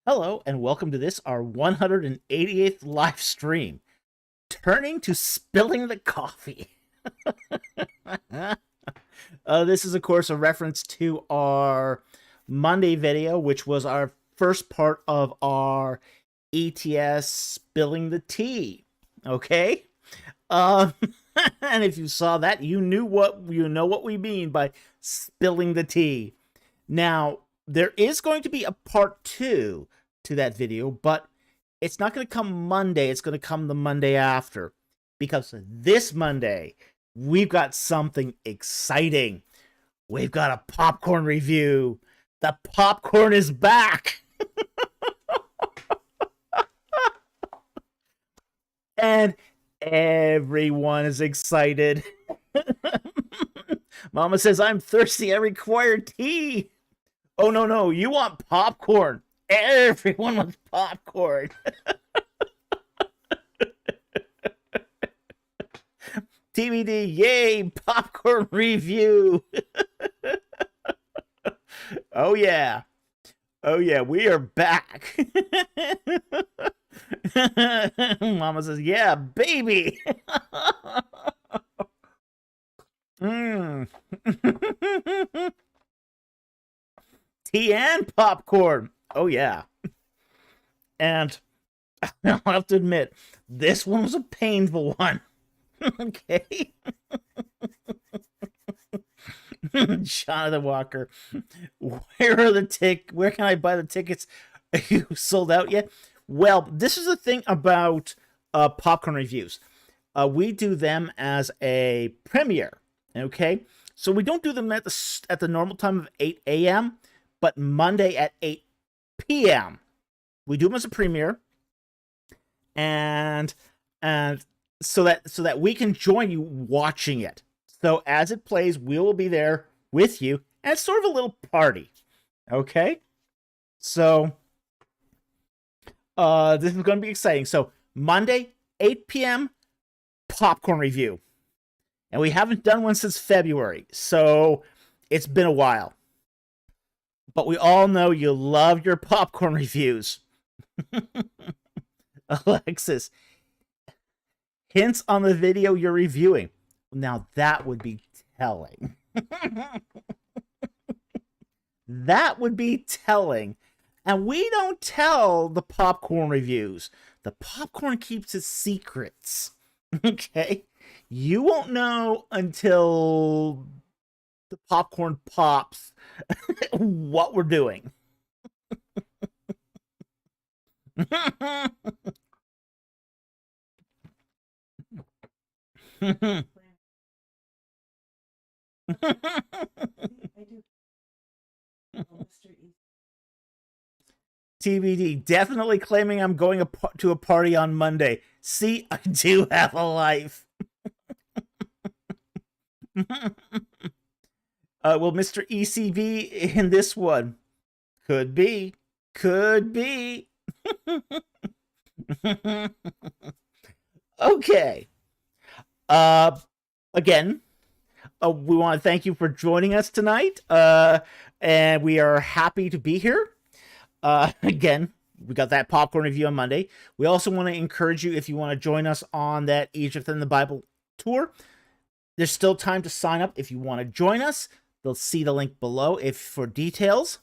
Hello, and welcome to this, our 188th live stream. Turning to spilling the coffee. This is, of course, a reference to our Monday video, which was our first part of our ETS spilling the tea. Okay? Um, and if you saw that, you know what we mean by spilling the tea. Now, there is going to be a part 2 to that video, but it's not going to come Monday. It's going to come the Monday after, because this Monday we've got something exciting. We've got a popcorn review. The popcorn is back. And everyone is excited. Mama says, I'm thirsty. I require tea. Oh, no, you want popcorn. Everyone wants popcorn. TBD, yay, popcorn review. Oh, yeah. Oh, yeah, we are back. Mama says, yeah, baby. Tea and popcorn. Oh, yeah. And I'll have to admit, this one was a painful one. Okay. Jonathan Walker, where can I buy the tickets? Are you sold out yet? Well, this is the thing about popcorn reviews. We do them as a premiere. Okay, so we don't do them at the normal time of 8 a.m., but Monday at 8 p.m. We do them as a premiere, and so that we can join you watching it. So as it plays, we will be there with you, and it's sort of a little party. Okay, so this is going to be exciting. So Monday, 8 p.m. popcorn review. And we haven't done one since February, so it's been a while. But we all know you love your popcorn reviews. Alexis, hints on the video you're reviewing. Now that would be telling. That would be telling. And we don't tell the popcorn reviews. The popcorn keeps its secrets. Okay? You won't know until the popcorn pops what we're doing. TBD, definitely claiming I'm going to a party on Monday. See, I do have a life. Will Mr. ECB in this one? Could be. Could be. Okay. Again, we want to thank you for joining us tonight. And we are happy to be here. Again, we got that popcorn review on Monday. We also want to encourage you, if you want to join us on that Egypt in the Bible tour, there's still time to sign up if you want to join us. They'll see the link below for details.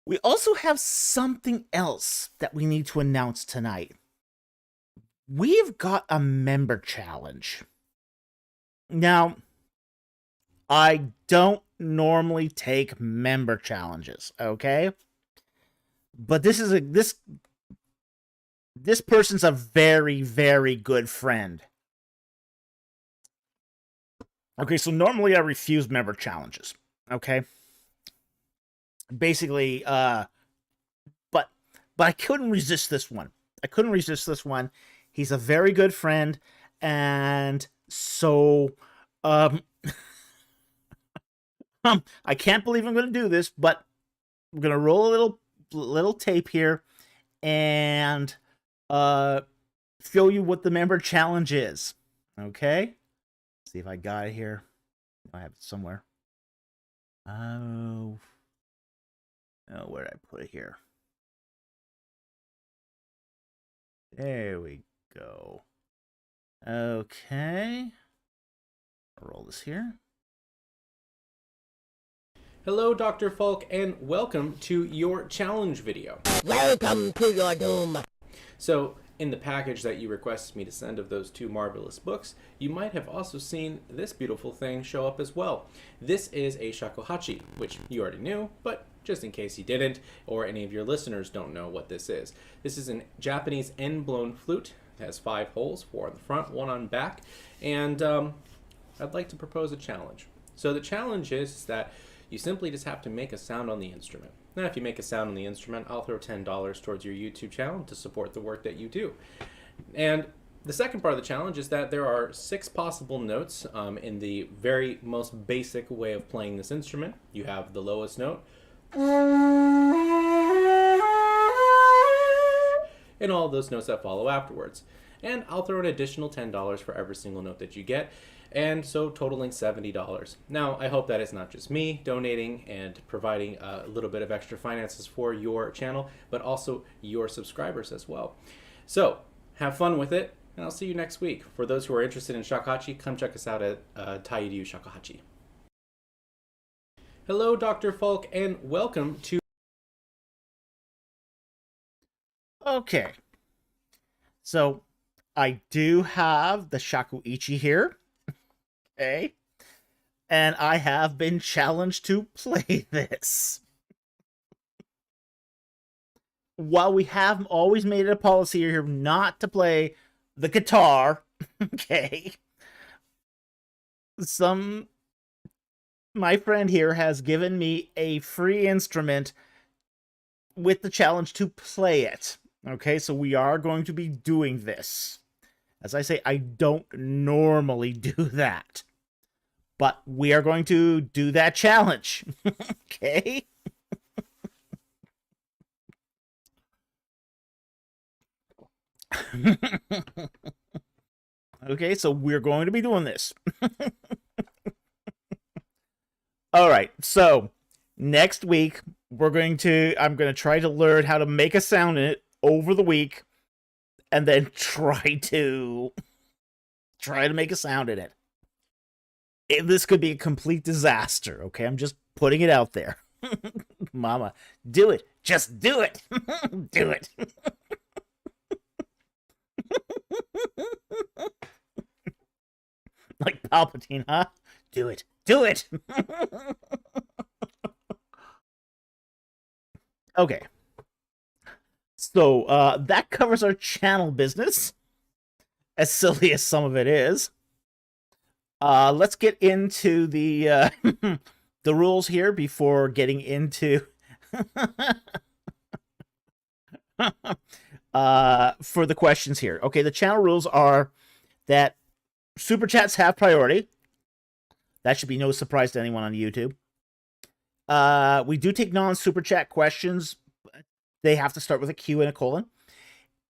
We also have something else that we need to announce tonight. We've got a member challenge. Now, I don't normally take member challenges, okay? But this person's a very, very good friend. Okay, so normally I refuse member challenges, okay? Basically, but I couldn't resist this one. He's a very good friend, and so, I can't believe I'm going to do this, but I'm going to roll a little tape here and show you what the member challenge is. Okay? See if I got it here. I have it somewhere. Oh, where did I put it here? There we go. Okay. I'll roll this here. Hello, Dr. Falk, and welcome to your challenge video. Welcome to your doom. So, in the package that you requested me to send of those 2 marvelous books, you might have also seen this beautiful thing show up as well. This is a shakuhachi, which you already knew, but just in case you didn't, or any of your listeners don't know what this is. This is a Japanese end-blown flute. It has 5 holes, 4 on the front, 1 on back, and I'd like to propose a challenge. So the challenge is that you simply just have to make a sound on the instrument. Now, if you make a sound on the instrument, I'll throw $10 towards your YouTube channel to support the work that you do. And the second part of the challenge is that there are 6 possible notes in the very most basic way of playing this instrument. You have the lowest note, and all of those notes that follow afterwards. And I'll throw an additional $10 for every single note that you get, and so totaling $70. Now, I hope that it's not just me donating and providing a little bit of extra finances for your channel, but also your subscribers as well. So, have fun with it, and I'll see you next week. For those who are interested in shakuhachi, come check us out at Tairyu Shakuhachi. Hello, Dr. Falk, and welcome to... Okay. So, I do have the shakuichi here. Okay. And I have been challenged to play this. While we have always made it a policy here not to play the guitar, okay, my friend here has given me a free instrument with the challenge to play it. Okay, so we are going to be doing this. As I say, I don't normally do that. But we are going to do that challenge. Okay? Okay, so we're going to be doing this. All right, so next week I'm going to try to learn how to make a sound in it over the week, and then try to make a sound in it. This could be a complete disaster, okay? I'm just putting it out there. Mama, do it. Just do it. Do it. Like Palpatine, huh? Do it. Do it. Okay. So, that covers our channel business. As silly as some of it is. Let's get into the the rules here before getting into for the questions here. Okay, the channel rules are that super chats have priority. That should be no surprise to anyone on YouTube. We do take non-super chat questions. They have to start with a Q and a colon.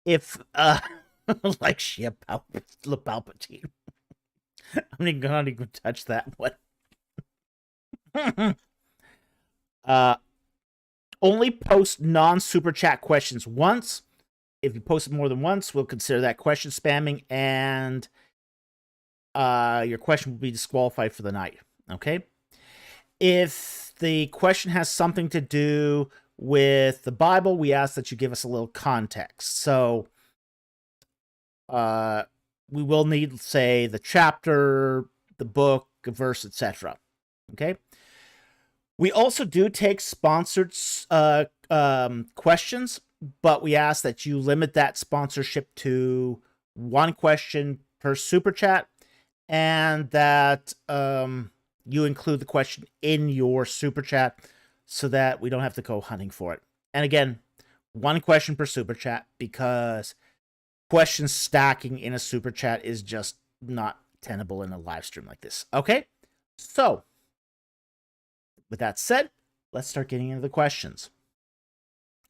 If like Shia Palpatine. I'm not even touch that one. Only post non-super chat questions once. If you post it more than once, we'll consider that question spamming, and your question will be disqualified for the night. Okay? If the question has something to do with the Bible, we ask that you give us a little context. So, we will need, say, the chapter, the book, a verse, etc. Okay? We also do take sponsored questions, but we ask that you limit that sponsorship to 1 question per super chat, and that you include the question in your super chat so that we don't have to go hunting for it. And again, 1 question per super chat, because question stacking in a super chat is just not tenable in a live stream like this. Okay? So, with that said, let's start getting into the questions.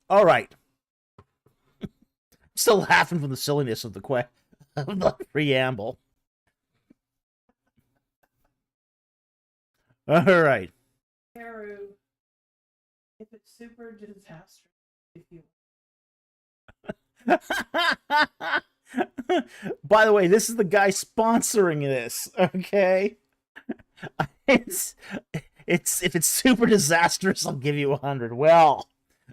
All right. I'm still laughing from the silliness of the preamble. All right. If it's super disastrous, if you By the way, this is the guy sponsoring this, okay? It's if it's super disastrous, I'll give you 100. Well,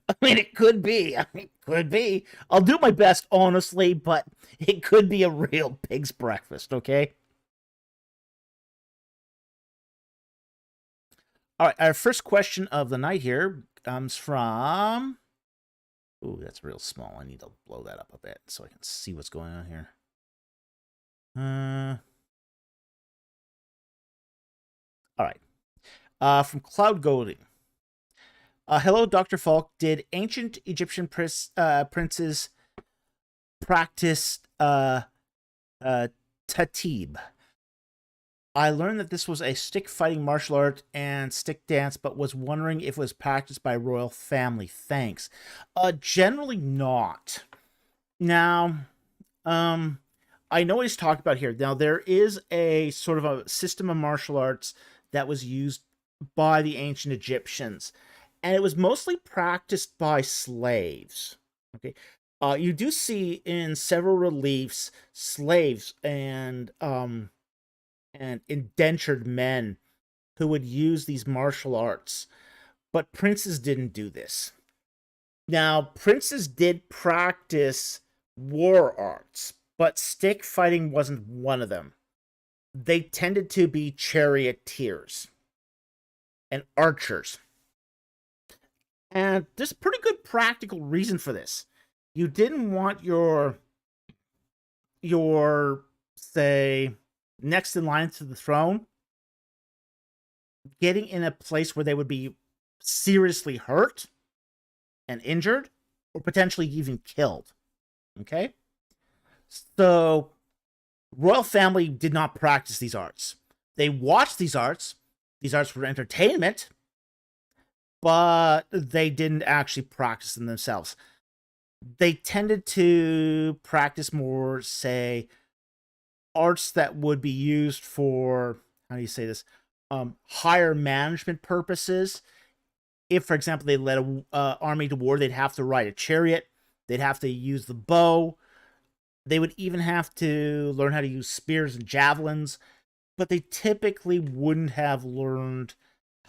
I mean, it could be. I mean, it could be. I'll do my best, honestly, but it could be a real pig's breakfast, okay? All right, our first question of the night here comes from... Ooh, that's real small. I need to blow that up a bit so I can see what's going on here. All right. From Cloud Golding. Hello, Dr. Falk. Did ancient Egyptian princes practice Tatib? I learned that this was a stick-fighting martial art and stick dance, but was wondering if it was practiced by royal family. Thanks. Generally not. Now, I know what he's talking about here. Now, there is a sort of a system of martial arts that was used by the ancient Egyptians, and it was mostly practiced by slaves. Okay, you do see in several reliefs slaves and indentured men who would use these martial arts, but princes didn't do this. Now, princes did practice war arts, but stick fighting wasn't one of them. They tended to be charioteers and archers. And there's a pretty good practical reason for this. You didn't want your say, next in line to the throne getting in a place where they would be seriously hurt and injured, or potentially even killed. Okay? So, royal family did not practice these arts. They watched these arts. These arts were entertainment, but they didn't actually practice them themselves. They tended to practice more, say, arts that would be used for, how do you say this, higher management purposes. If, for example, they led an army to war, they'd have to ride a chariot. They'd have to use the bow. They would even have to learn how to use spears and javelins. But they typically wouldn't have learned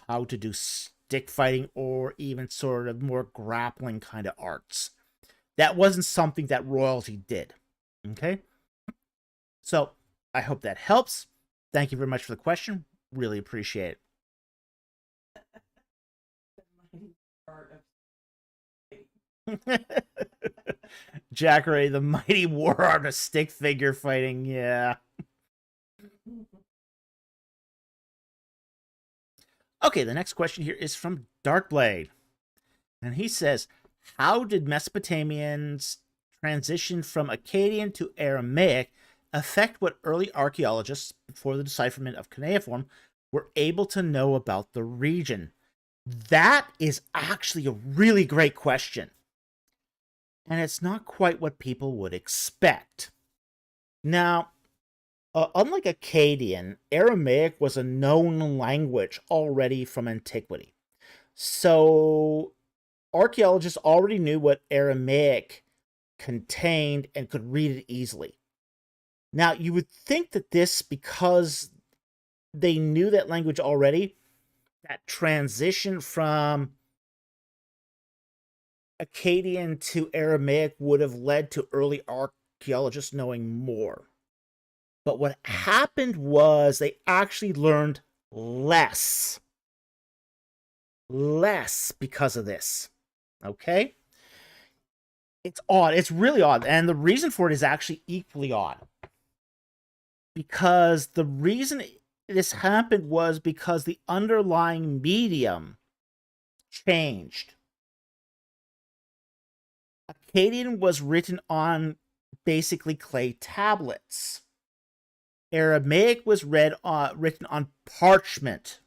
how to do stick fighting or even sort of more grappling kind of arts. That wasn't something that royalty did. Okay? So, I hope that helps. Thank you very much for the question. Really appreciate it. Jack Ray, the mighty war art of stick figure fighting. Yeah. Okay, the next question here is from Darkblade. And he says, how did Mesopotamians transition from Akkadian to Aramaic affect what early archaeologists, before the decipherment of cuneiform, were able to know about the region? That is actually a really great question. And it's not quite what people would expect. Now, unlike Akkadian, Aramaic was a known language already from antiquity. So, archaeologists already knew what Aramaic contained and could read it easily. Now, you would think that this, because they knew that language already, that transition from Akkadian to Aramaic would have led to early archaeologists knowing more. But what happened was they actually learned less. Less because of this. Okay? It's odd. It's really odd. And the reason for it is actually equally odd. Because the reason this happened was because the underlying medium changed. Akkadian was written on basically clay tablets. Aramaic was written on parchment.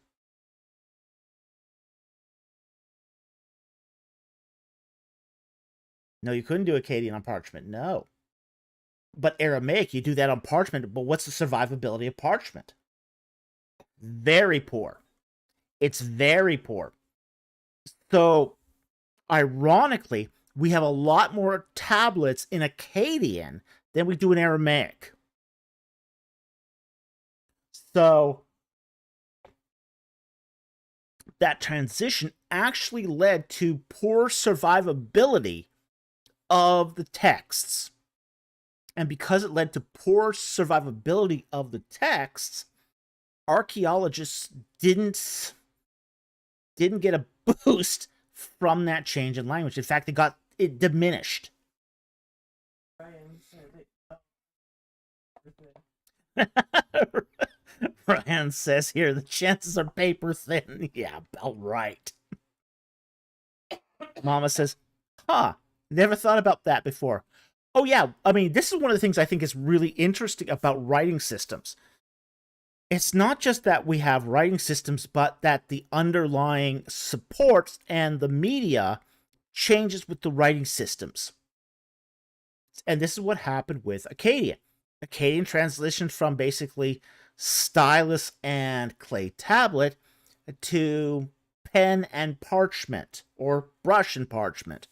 No, you couldn't do Akkadian on parchment, no. But Aramaic, you do that on parchment, but what's the survivability of parchment? Very poor. It's very poor. So, ironically, we have a lot more tablets in Akkadian than we do in Aramaic. So that transition actually led to poor survivability of the texts. And because it led to poor survivability of the texts, archaeologists didn't get a boost from that change in language. In fact, it diminished. Ryan says here, the chances are paper thin. Yeah, about right. Mama says, never thought about that before. Oh yeah, I mean, this is one of the things I think is really interesting about writing systems. It's not just that we have writing systems, but that the underlying supports and the media changes with the writing systems. And this is what happened with Akkadian. Akkadian transitioned from basically stylus and clay tablet to pen and parchment, or brush and parchment.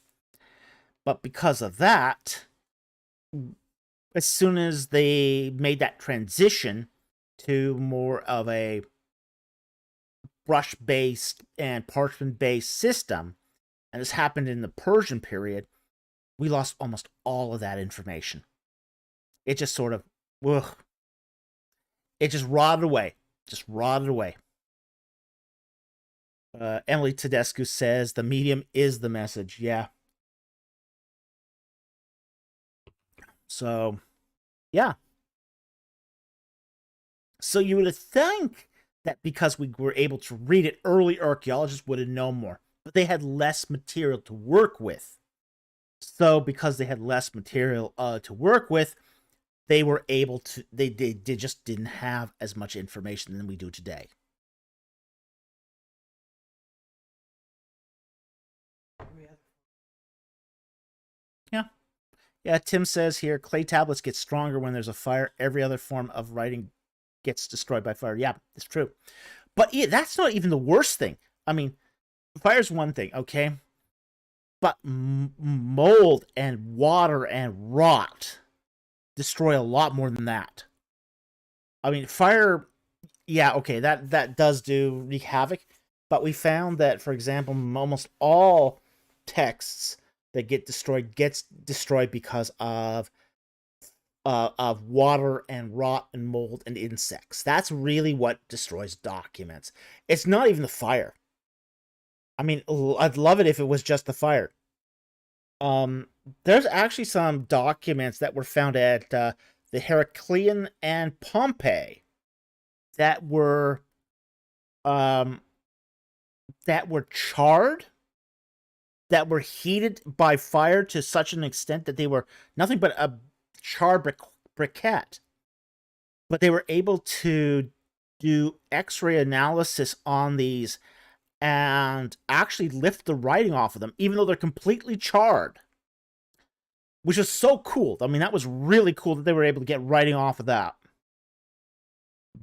But because of that, as soon as they made that transition to more of a brush-based and parchment-based system, and this happened in the Persian period, we lost almost all of that information. It just sort of, it just rotted away. Emily Tedescu says, the medium is the message. Yeah. So, yeah. So you would think that because we were able to read it, early archaeologists would have known more. But they had less material to work with. So because they had less material to work with, they were able to, they just didn't have as much information than we do today. Yeah, Tim says here, clay tablets get stronger when there's a fire. Every other form of writing gets destroyed by fire. Yeah, it's true. But that's not even the worst thing. I mean, fire's one thing, okay? But mold and water and rot destroy a lot more than that. I mean, fire, yeah, okay, that does wreak havoc. But we found that, for example, almost all texts that gets destroyed because of water and rot and mold and insects. That's really what destroys documents. It's not even the fire. I mean, I'd love it if it was just the fire. There's actually some documents that were found at the Heraclean and Pompeii that were charred, that were heated by fire to such an extent that they were nothing but a charred briquette. But they were able to do X-ray analysis on these and actually lift the writing off of them, even though they're completely charred. Which is so cool. I mean, that was really cool that they were able to get writing off of that.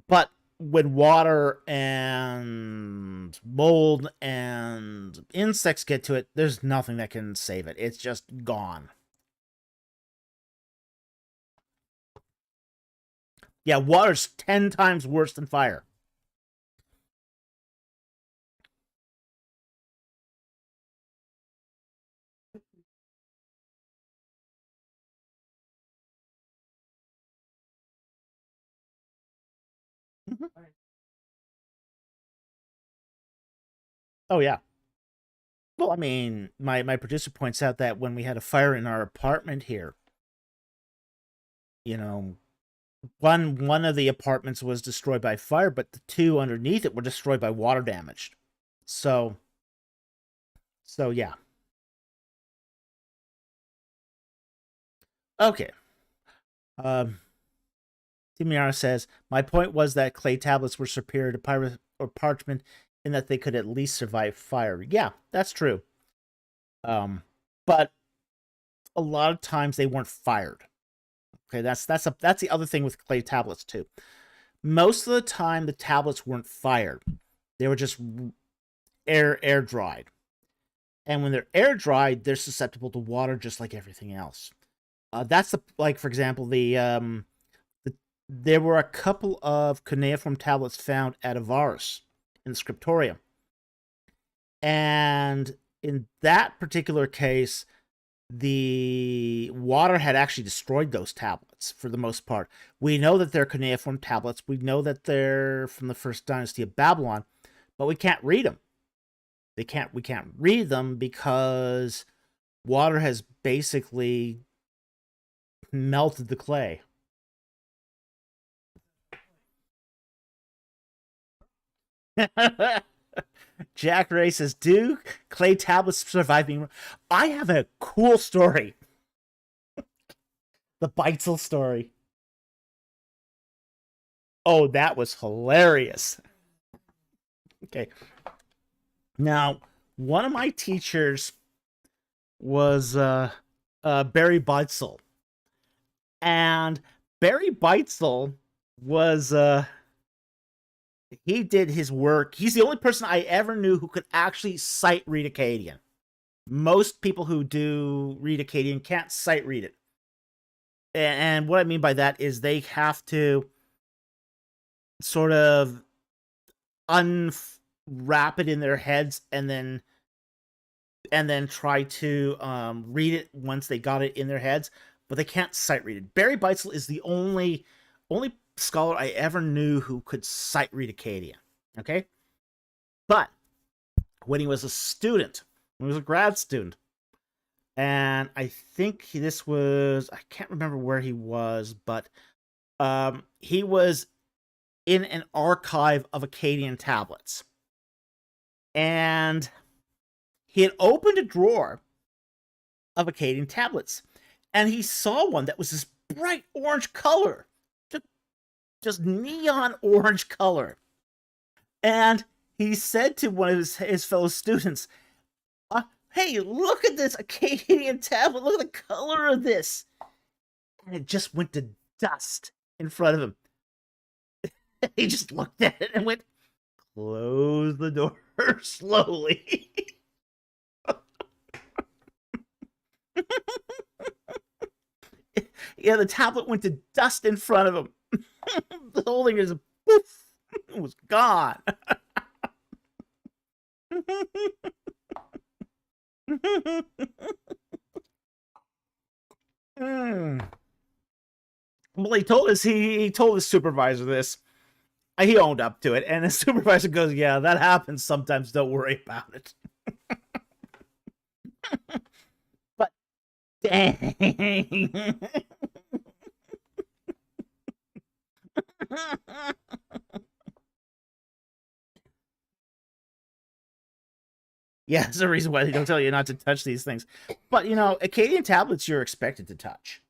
But when water and mold and insects get to it, there's nothing that can save it. It's just gone. Yeah, water's 10 times worse than fire. Oh, yeah. Well, I mean, my producer points out that when we had a fire in our apartment here, you know, one of the apartments was destroyed by fire, but the two underneath it were destroyed by water damage. So yeah. Okay. Timiara says, my point was that clay tablets were superior to papyrus or parchment in that they could at least survive fire. Yeah, that's true. But a lot of times they weren't fired. Okay, that's the other thing with clay tablets too. Most of the time the tablets weren't fired. They were just air dried. And when they're air dried, they're susceptible to water just like everything else. That's for example, there were a couple of cuneiform tablets found at Avaris in the scriptorium. And in that particular case, the water had actually destroyed those tablets for the most part. We know that they're cuneiform tablets. We know that they're from the first dynasty of Babylon, but we can't read them. We can't read them because water has basically melted the clay. Jack Ray says, do clay tablets survive being... I have a cool story. The Beitzel story. Oh, that was hilarious. Okay. Now, one of my teachers was Barry Beitzel. And Barry Beitzel was... he did his work. He's the only person I ever knew who could actually sight read Akkadian. Most people who do read Akkadian can't sight read it. And what I mean by that is they have to sort of unwrap it in their heads and then try to read it once they got it in their heads, but they can't sight read it. Barry Beitzel is the only scholar I ever knew who could sight read Akkadian. Okay? But when he was a student, when he was a grad student, and I think this was, I can't remember where he was, but he was in an archive of Akkadian tablets. And he had opened a drawer of Akkadian tablets, and he saw one that was this bright orange color. Just neon orange color. And he said to one of his fellow students, hey, look at this Akkadian tablet. Look at the color of this. And it just went to dust in front of him. He just looked at it and went, close the door slowly. Yeah, the tablet went to dust in front of him. The whole thing is poof, it was gone. Well, he told his supervisor this. He owned up to it, and his supervisor goes, "Yeah, that happens sometimes. Don't worry about it." But dang. Yeah, that's the reason why they don't tell you not to touch these things. But, Akkadian tablets you're expected to touch.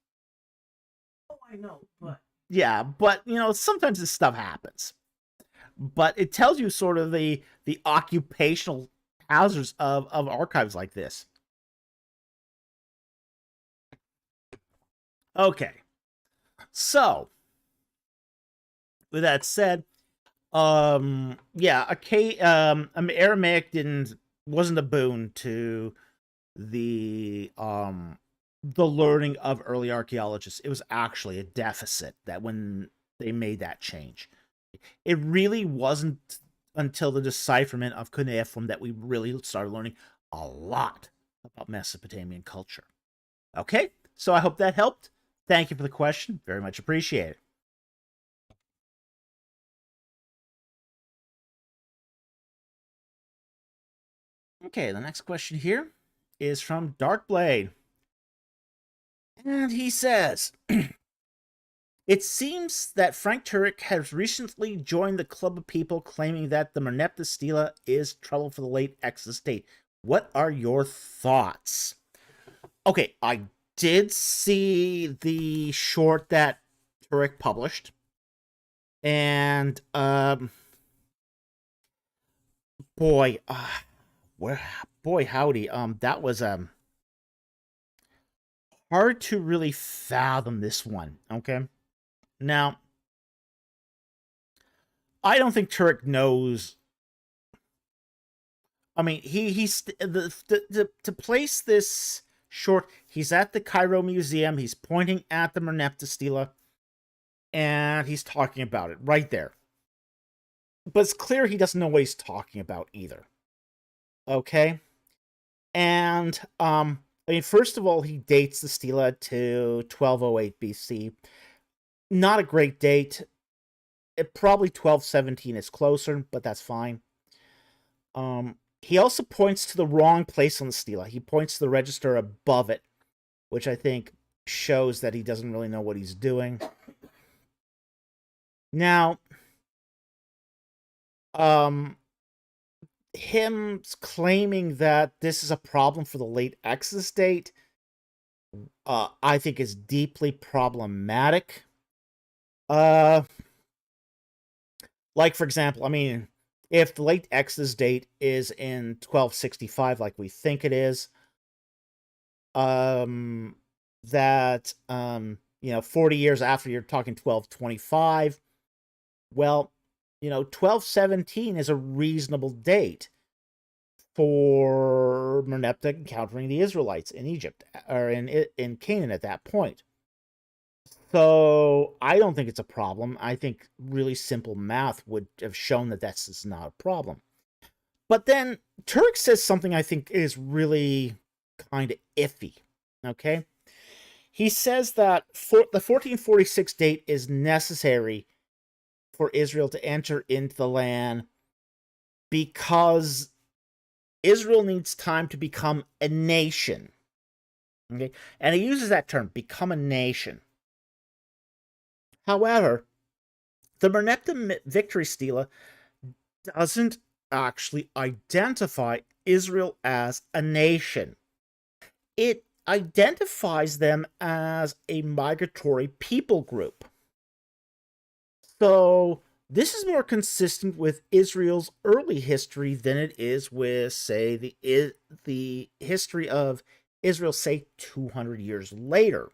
Oh, I know, but... Yeah, but, sometimes this stuff happens. But it tells you sort of the occupational hazards of archives like this. Okay. So, with that said, Aramaic wasn't a boon to the learning of early archaeologists. It was actually a deficit that when they made that change. It really wasn't until the decipherment of cuneiform that we really started learning a lot about Mesopotamian culture. Okay, so I hope that helped. Thank you for the question. Very much appreciated. Okay, the next question here is from Darkblade. And he says, it seems that Frank Turek has recently joined the club of people claiming that the Merenptah Stele is trouble for the late Exodus state. What are your thoughts? Okay, I did see the short that Turek published. And, boy, howdy, that was hard to really fathom this one. Okay, now I don't think Turek knows I mean, to place this short, he's at the Cairo Museum, he's pointing at the Merenptah Stele, and he's talking about it right there. But it's clear he doesn't know what he's talking about either. Okay? And, I mean, first of all, he dates the Stele to 1208 BC. Not a great date. Probably 1217 is closer, but that's fine. He also points to the wrong place on the Stele. He points to the register above it, which I think shows that he doesn't really know what he's doing. Now, him claiming that this is a problem for the late Exodus date, I think is deeply problematic. Like, for example, I mean, if the late Exodus date is in 1265, like we think it is, that, 40 years after, you're talking 1225, well, 1217 is a reasonable date for Merenptah encountering the Israelites in Egypt, or in Canaan at that point. So I don't think it's a problem. I think really simple math would have shown that this is not a problem. But then Turk says something I think is really kind of iffy. Okay? He says that the 1446 date is necessary for Israel to enter into the land because Israel needs time to become a nation. Okay? And he uses that term, become a nation. However, the Merenptah Victory Stele doesn't actually identify Israel as a nation. It identifies them as a migratory people group. So this is more consistent with Israel's early history than it is with, say, the history of Israel, say, 200 years later.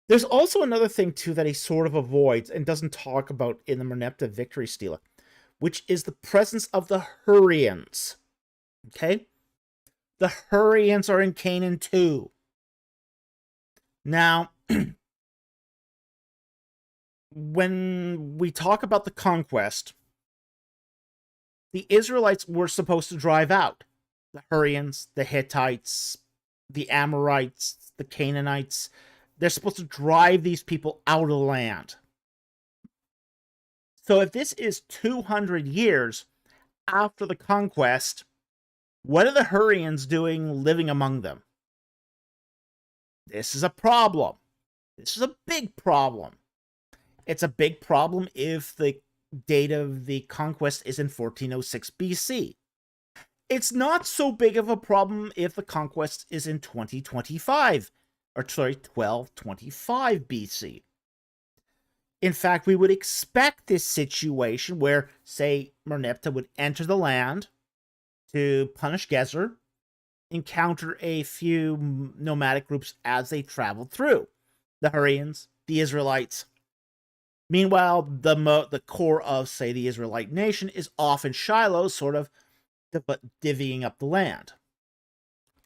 There's also another thing, too, that he sort of avoids and doesn't talk about in the Merenptah Victory Stele, which is the presence of the Hurrians. Okay? The Hurrians are in Canaan, too. Now, when we talk about the conquest, the Israelites were supposed to drive out the Hurrians, the Hittites, the Amorites, the Canaanites. They're supposed to drive these people out of the land. So if this is 200 years after the conquest, what are the Hurrians doing living among them? This is a problem. This is a big problem. It's a big problem if the date of the conquest is in 1406 BC. It's not so big of a problem if the conquest is in 1225 BC. In fact, we would expect this situation where, say, Merenptah would enter the land to punish Gezer, encounter a few nomadic groups as they traveled through. The Hurrians, the Israelites. Meanwhile, the core of, say, the Israelite nation is off in Shiloh, sort of divvying up the land.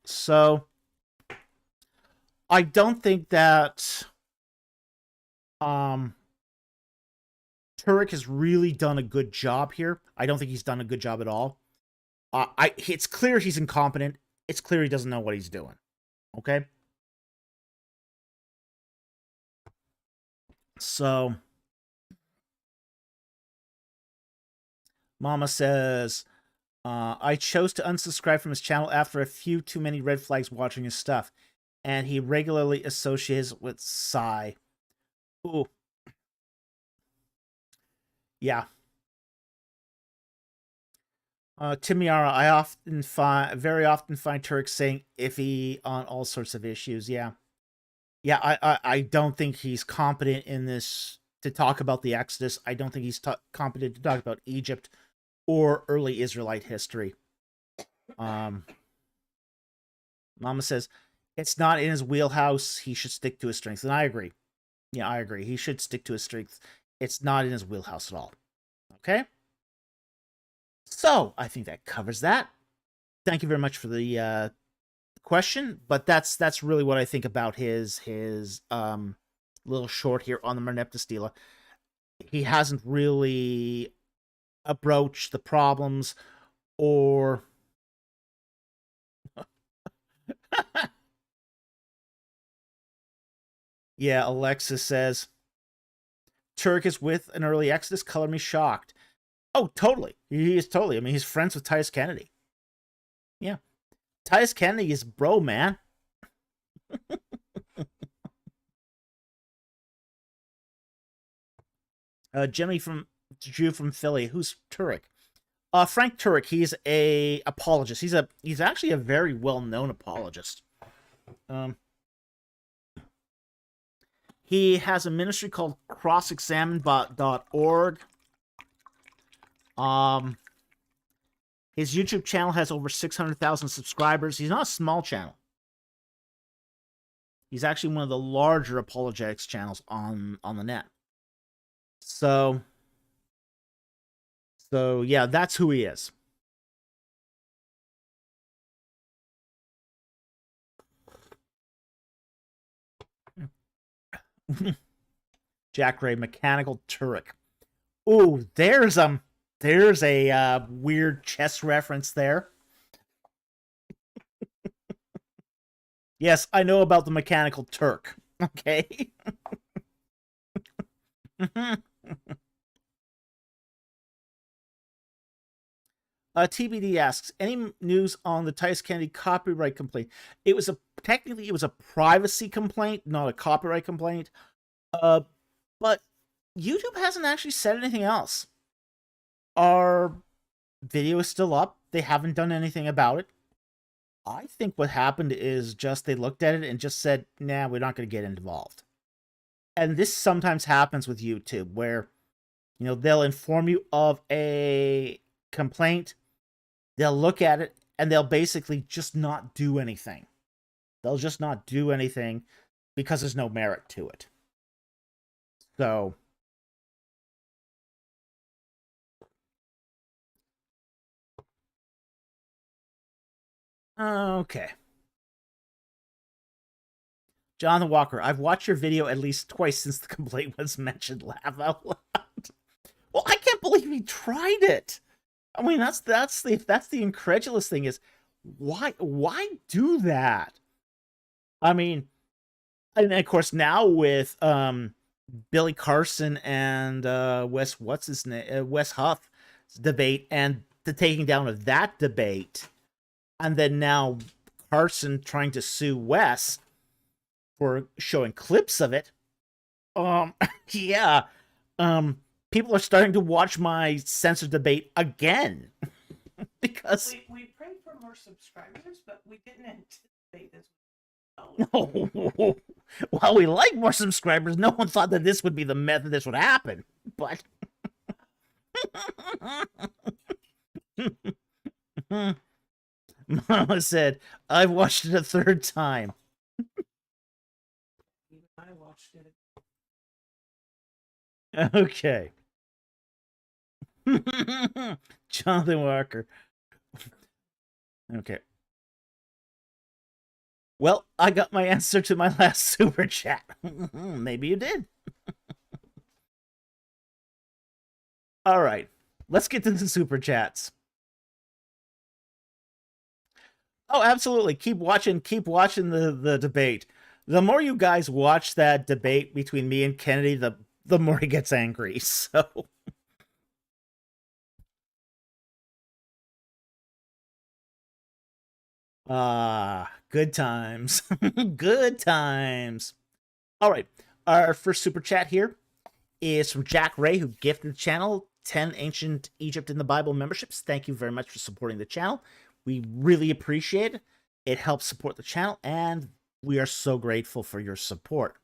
So I don't think that Turek has really done a good job here. I don't think he's done a good job at all. It's clear he's incompetent. It's clear he doesn't know what he's doing. Okay? So Mama says, I chose to unsubscribe from his channel after a few too many red flags watching his stuff, and he regularly associates with Psy. Ooh. Yeah. Timiara, I very often find Turek saying iffy on all sorts of issues. Yeah. Yeah, I don't think he's competent in this to talk about the Exodus. I don't think he's competent to talk about Egypt or early Israelite history. Mama says, it's not in his wheelhouse. He should stick to his strengths. And I agree. Yeah, I agree. He should stick to his strengths. It's not in his wheelhouse at all. Okay? So I think that covers that. Thank you very much for the question, but that's really what I think about his little short here on the Merenptah Stele. He hasn't really approached the problems or yeah, Alexis says Turk is with an early Exodus. Color me shocked. Oh, totally. He is totally. I mean, he's friends with Titus Kennedy. Yeah. Titus Kennedy is bro, man. Jimmy from Jew from Philly. Who's Turek? Frank Turek. He's a apologist. He's actually a very well-known apologist. He has a ministry called crossexamined.org. His YouTube channel has over 600,000 subscribers. He's not a small channel. He's actually one of the larger apologetics channels on the net. So yeah, that's who he is. Jack Ray, Mechanical Turek. Ooh, there's a weird chess reference there. Yes, I know about the Mechanical Turk. Okay. TBD asks, any news on the Titus Kennedy copyright complaint? Technically it was a privacy complaint, not a copyright complaint. But YouTube hasn't actually said anything else. Our video is still up. They haven't done anything about it. I think what happened is just they looked at it and just said, nah, we're not going to get involved. And this sometimes happens with YouTube where, they'll inform you of a complaint. They'll look at it and they'll basically just not do anything. They'll just not do anything because there's no merit to it. So, okay. Jonathan Walker, I've watched your video at least twice since the complaint was mentioned. Laugh out loud. Well, I can't believe he tried it. I mean, that's the incredulous thing is why do that? I mean, and of course now with Billy Carson and Wes Huff debate and the taking down of that debate, and then now Carson trying to sue Wes for showing clips of it. Yeah. People are starting to watch my censored debate again. Because we prayed for more subscribers, but we didn't anticipate this. No. While we like more subscribers, no one thought that this would be the method this would happen. But Mama said, I've watched it a third time. Even I watched it. Okay. Jonathan Walker. Okay. Well, I got my answer to my last super chat. Maybe you did. All right. Let's get to the super chats. Oh, absolutely. Keep watching the debate. The more you guys watch that debate between me and Kennedy, the more he gets angry. So good times. Good times. All right. Our first super chat here is from Jack Ray, who gifted the channel 10 Ancient Egypt in the Bible memberships. Thank you very much for supporting the channel. We really appreciate it. It helps support the channel, and we are so grateful for your support.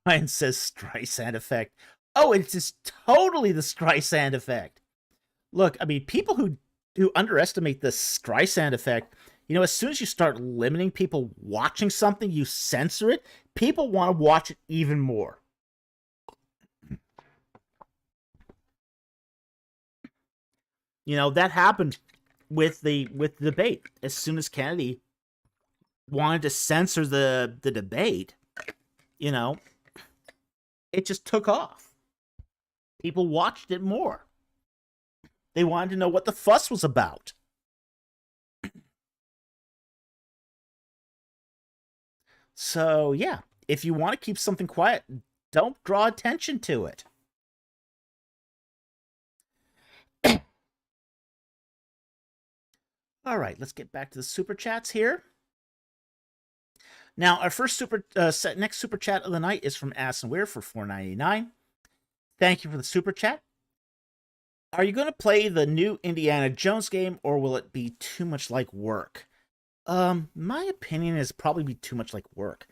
Ryan says Streisand effect. Oh, it's just totally the Streisand effect. Look, I mean, people who underestimate the Streisand effect, as soon as you start limiting people watching something, you censor it, people want to watch it even more. That happened with the debate. As soon as Kennedy wanted to censor the debate, it just took off. People watched it more. They wanted to know what the fuss was about. So, yeah, if you want to keep something quiet, don't draw attention to it. All right, let's get back to the super chats here. Now, our first next super chat of the night is from Addison Weir for $4.99. Thank you for the super chat. Are you going to play the new Indiana Jones game, or will it be too much like work? My opinion is probably be too much like work.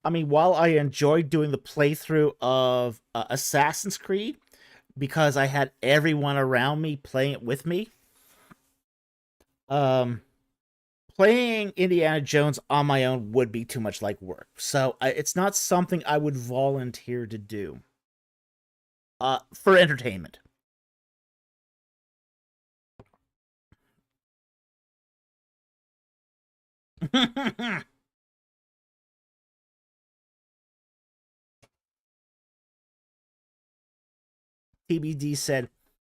I mean, while I enjoyed doing the playthrough of Assassin's Creed, because I had everyone around me playing it with me, playing Indiana Jones on my own would be too much like work. So it's not something I would volunteer to do for entertainment. TBD said,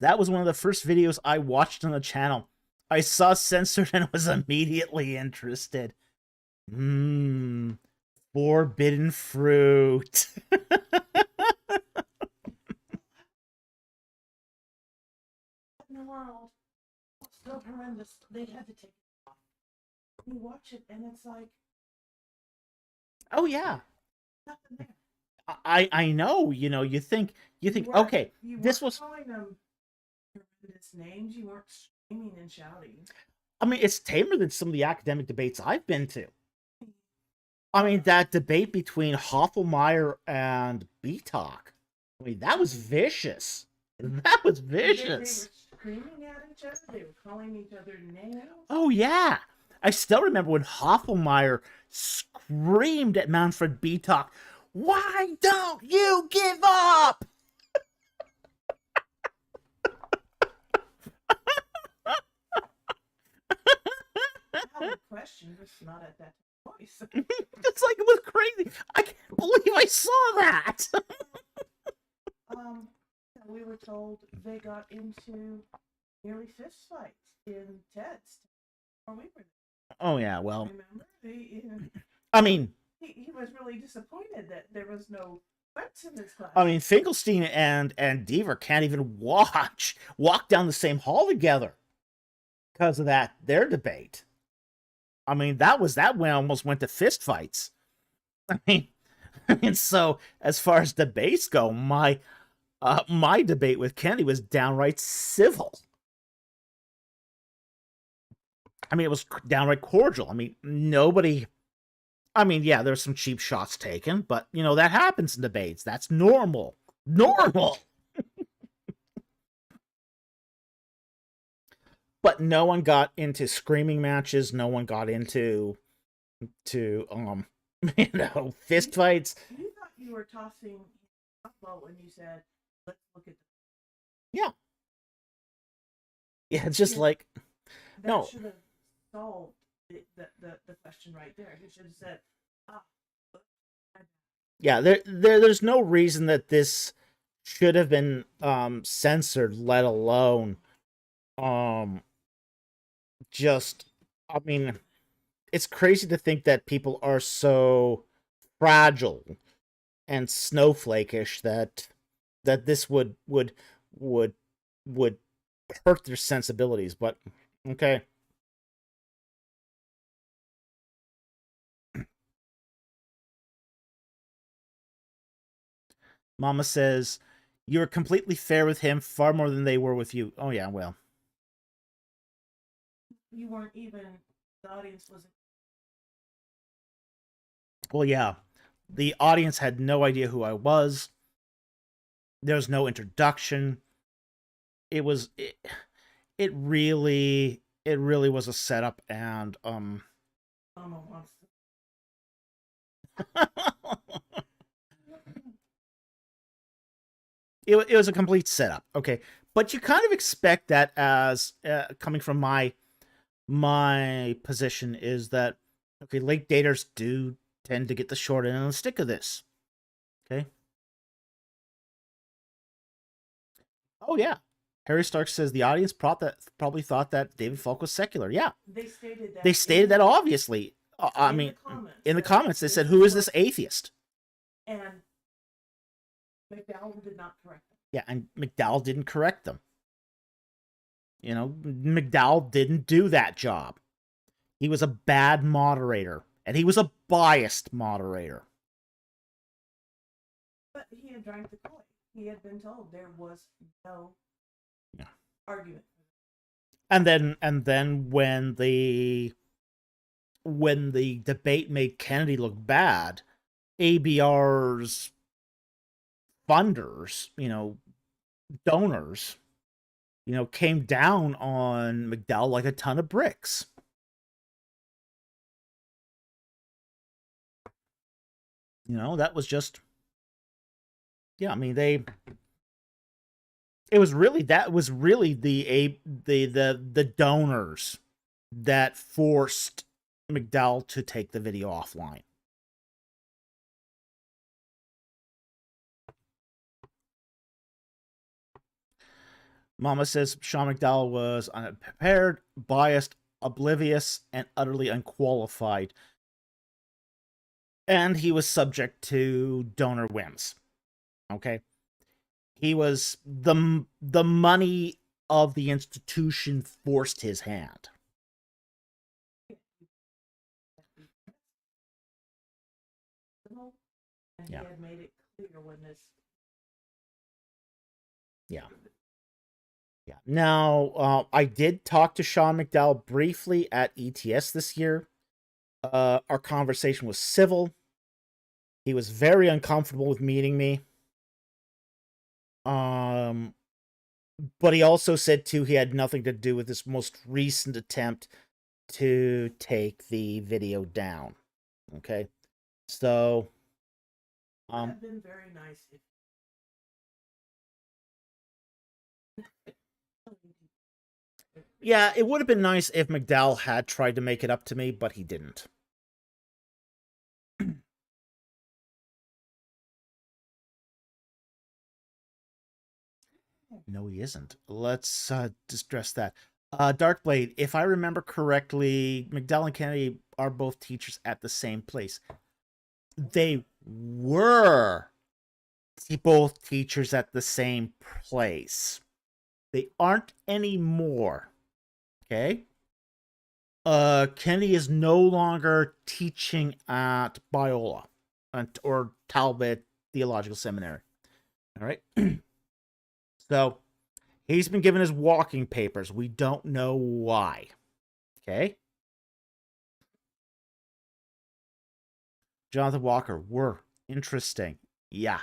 that was one of the first videos I watched on the channel. I saw censored and was immediately interested. Forbidden fruit. In the world, it's so horrendous. They had to take it off. You watch it and it's like, Oh yeah, nothing there. I know. You think okay, this was. Calling them horrendous names. You weren't screaming and shouting. I mean, it's tamer than some of the academic debates I've been to. I mean, that debate between Hoffelmeyer and Beatalk. I mean, that was vicious. That was vicious. They were screaming at each other. They were calling each other names. Oh, yeah. I still remember when Hoffelmeyer screamed at Manfred Beatalk, "Why don't you give up?" Valid question, just not at that voice. It's like, it was crazy. I can't believe I saw that. We were told they got into nearly fist fights in Ted's. Or we were there. Oh, yeah, well. Remember? I mean, he was really disappointed that there was no fights in his class. I mean, Finkelstein and Deaver can't even walk down the same hall together because of their debate. I mean, that one almost went to fist fights. I mean, so as far as debates go, my debate with Kennedy was downright civil. I mean, it was downright cordial. I mean, nobody. I mean, yeah, there's some cheap shots taken, but that happens in debates. That's normal. Normal. But no one got into screaming matches. No one got into fist fights. You thought you were tossing softball when you said, "Let's look at." Yeah. Yeah, it's just like that should have solved the question right there. He should have said, Yeah, there's no reason that this should have been censored, let alone I mean, it's crazy to think that people are so fragile and snowflakish that this would hurt their sensibilities, but okay. Mama says, "You're completely fair with him, far more than they were with you." Oh yeah, well. You weren't even, the audience wasn't. Well, yeah. The audience had no idea who I was. There was no introduction. It really was a setup, and Mama wants it was a complete setup. Okay, but you kind of expect that as coming from my position is that okay, late daters do tend to get the short end of the stick of this. Okay. Oh yeah, Harry Stark says the audience probably thought that David Falk was secular. Yeah, They stated that. they stated that obviously. I in mean, the comments, in the that comments, they this said, is "Who is what- this atheist?" And McDowell did not correct them. Yeah, and McDowell didn't correct them. You know, McDowell didn't do that job. He was a bad moderator, and he was a biased moderator. But he had drank the Kool-Aid. He had been told there was no argument. And then when the debate made Kennedy look bad, ABR's funders, donors, came down on McDowell like a ton of bricks. That was just, yeah, I mean, that was really the donors that forced McDowell to take the video offline. Mama says Sean McDowell was unprepared, biased, oblivious, and utterly unqualified. And he was subject to donor whims. Okay? He was the money of the institution forced his hand. And Yeah. he had made it clear when this. Yeah. Yeah. Now, I did talk to Sean McDowell briefly at ETS this year. Our conversation was civil. He was very uncomfortable with meeting me. But he also said too he had nothing to do with this most recent attempt to take the video down. Okay, so It would have been very nice if. Yeah, it would have been nice if McDowell had tried to make it up to me, but he didn't. No, he isn't. Let's address that. Darkblade, if I remember correctly, McDowell and Kennedy are both teachers at the same place. They were both teachers at the same place. They aren't anymore. Okay? Kennedy is no longer teaching at Biola or Talbot Theological Seminary. All right? So, he's been given his walking papers. We don't know why. Okay? Jonathan Walker, were interesting. Yeah.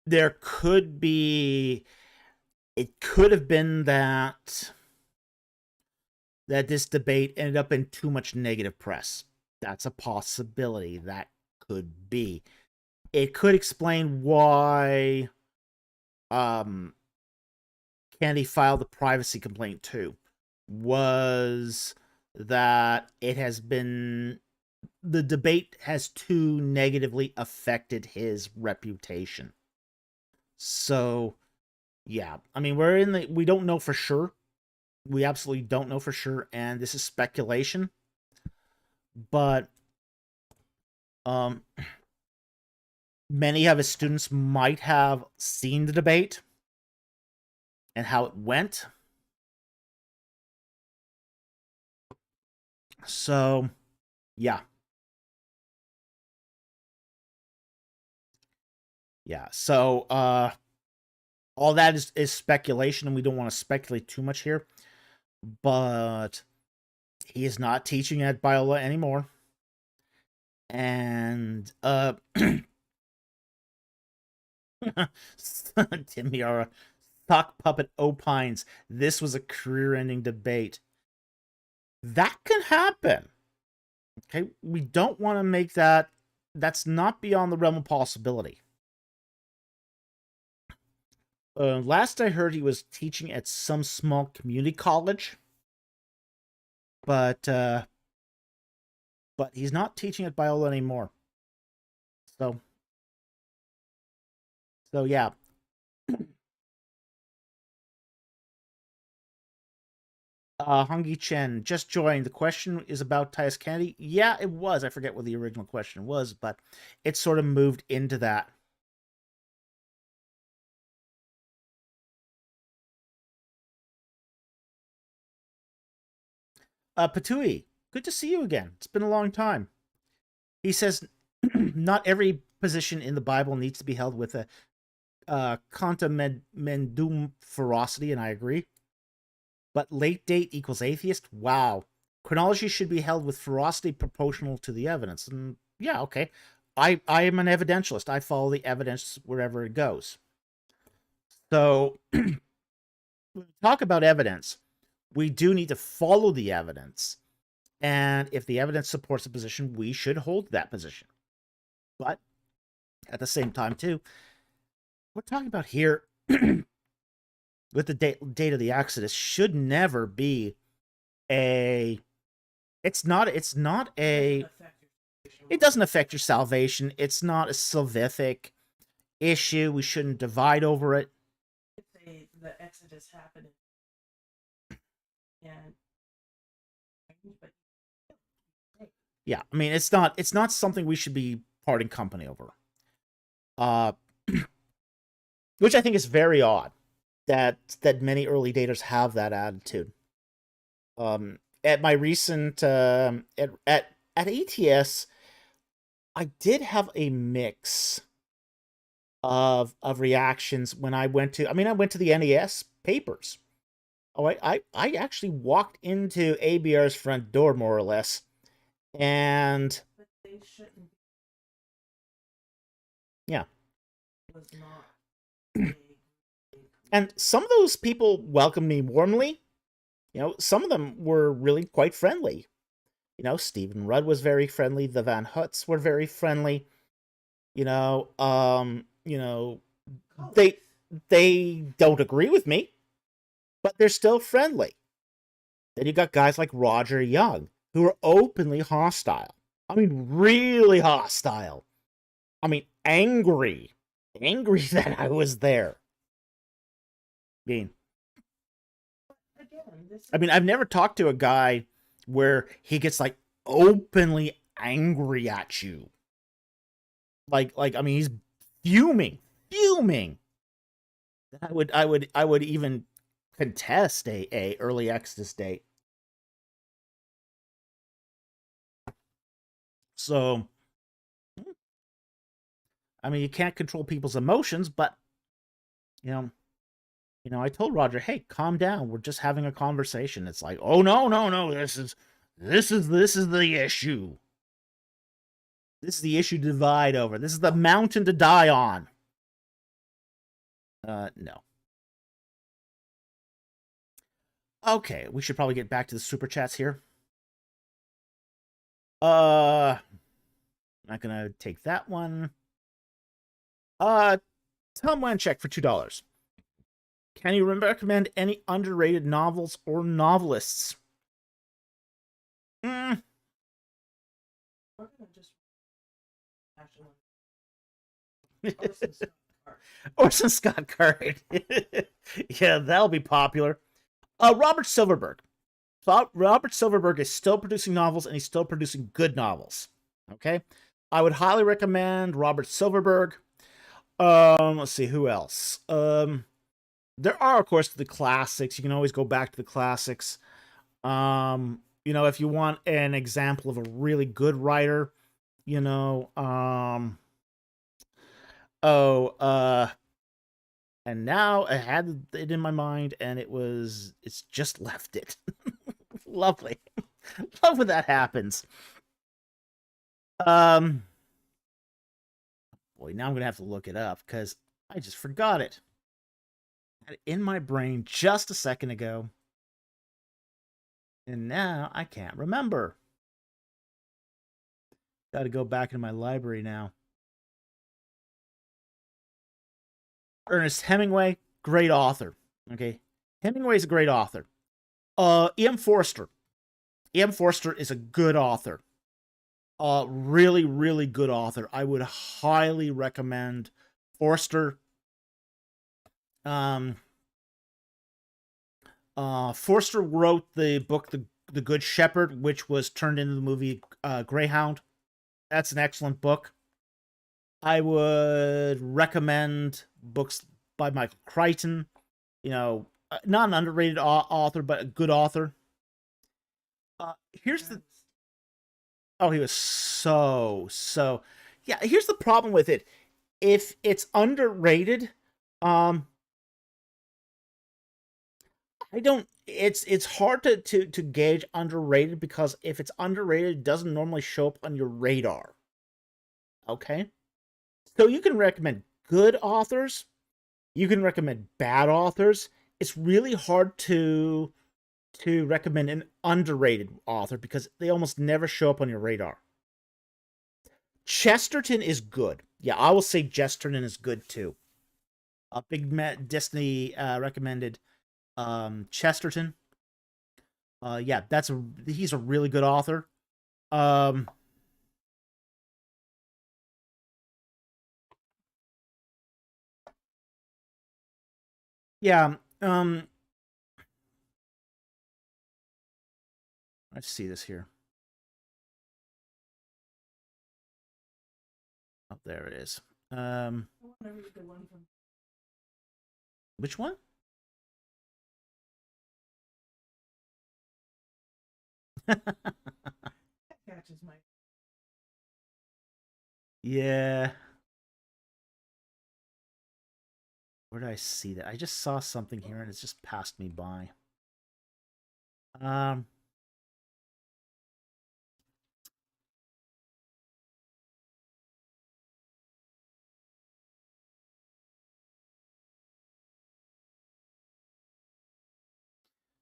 There could be, it could have been that this debate ended up in too much negative press. That's a possibility. That could be. It could explain why Kennedy filed the privacy complaint too. Was that it has been, the debate has too negatively affected his reputation. So, yeah. I mean, we don't know for sure. We absolutely don't know for sure, and this is speculation. But many of his students might have seen the debate and how it went. So, yeah. Yeah, so all that is speculation, and we don't want to speculate too much here. But he is not teaching at Biola anymore. And Timiara, sock puppet opines this was a career-ending debate. That can happen. Okay, we don't want to make that that's not beyond the realm of possibility. Last I heard, he was teaching at some small community college, but he's not teaching at Biola anymore. So yeah. Hungy Chen just joined. The question is about Tyus Kennedy. Yeah, it was. I forget what the original question was, but it sort of moved into that. Patui, good to see you again. It's been a long time. He says, not every position in the Bible needs to be held with a conta mendum ferocity, and I agree. But late date equals atheist? Wow. Chronology should be held with ferocity proportional to the evidence. And yeah, okay. I am an evidentialist. I follow the evidence wherever it goes. So, when we talk about evidence, we do need to follow the evidence. And if the evidence supports a position, we should hold that position. But at the same time, too, we're talking about here with the date of the Exodus should never be a. It's not a. It doesn't affect your salvation. It's not a salvific issue. We shouldn't divide over it. The Exodus happened, and yeah, I mean, it's not something we should be parting company over. Which I think is very odd that many early daters have that attitude. At my recent at ATS, I did have a mix of reactions when I went to. I mean, I went to the NES papers. Oh, I actually walked into ABR's front door, more or less, and but they shouldn't. Yeah. Was not. And some of those people welcomed me warmly. You know, some of them were really quite friendly. You know, Stephen Rudd was very friendly. The Van Hutts were very friendly. You know, they don't agree with me, but they're still friendly. Then you got guys like Roger Young, who are openly hostile. I mean, really hostile. I mean, angry that I was there. I mean, I've never talked to a guy where he gets like openly angry at you. Like I mean, he's fuming. I would even contest a early Exodus date. So, I mean, you can't control people's emotions, but you know, I told Roger, "Hey, calm down. We're just having a conversation." It's like, "Oh no. This is the issue. This is the issue to divide over. This is the mountain to die on." No. Okay, we should probably get back to the super chats here. Not gonna take that one. Tom Wanchek for $2. Can you recommend any underrated novels or novelists? Orson Scott Card. Yeah, that'll be popular. Robert Silverberg. So Robert Silverberg is still producing novels, and he's still producing good novels. Okay, I would highly recommend Robert Silverberg. Let's see who else. There are, of course, the classics. You can always go back to the classics. You know, if you want an example of a really good writer, you know, and now I had it in my mind, and it's just left it. Lovely. Love when that happens. Boy, now I'm gonna have to look it up because I just forgot it. I had it in my brain just a second ago, and now I can't remember. Got to go back into my library now. Ernest Hemingway, great author. Okay, Hemingway's a great author. E.M. Forster. E.M. Forster is a good author. Really, really good author. I would highly recommend Forster. Forster wrote the book The Good Shepherd, which was turned into the movie Greyhound. That's an excellent book. I would recommend books by Michael Crichton. You know, not an underrated author, but a good author. Here's the... Oh, he was so... Yeah, here's the problem with it. If it's underrated, I don't... It's hard to gauge underrated, because if it's underrated, it doesn't normally show up on your radar. Okay? So you can recommend good authors. You can recommend bad authors. It's really hard to recommend an underrated author because they almost never show up on your radar. Chesterton is good. Yeah, I will say Chesterton is good too. Big Destiny recommended Chesterton. Yeah, he's a really good author. Yeah, let's see this here. Oh, there it is. Which one? Catches my... Yeah. Where did I see that? I just saw something here and it's just passed me by.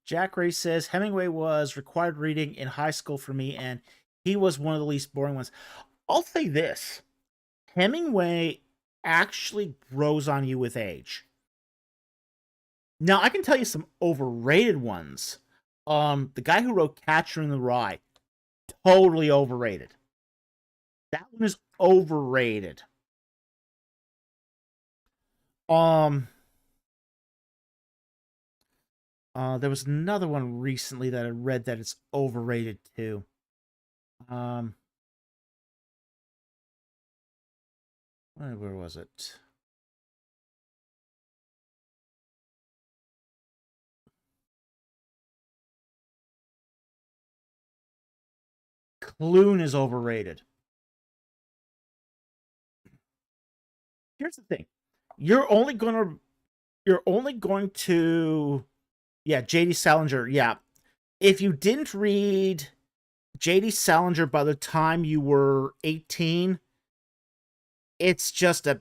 Jack Ray says Hemingway was required reading in high school for me, and he was one of the least boring ones. I'll say this: Hemingway actually grows on you with age. Now, I can tell you some overrated ones. The guy who wrote Catcher in the Rye, totally overrated. That one is overrated. There was another one recently that I read that it's overrated too. Where was it? Clune is overrated. Here's the thing. You're only going to yeah, J.D. Salinger, yeah. If you didn't read J.D. Salinger by the time you were 18, it's just a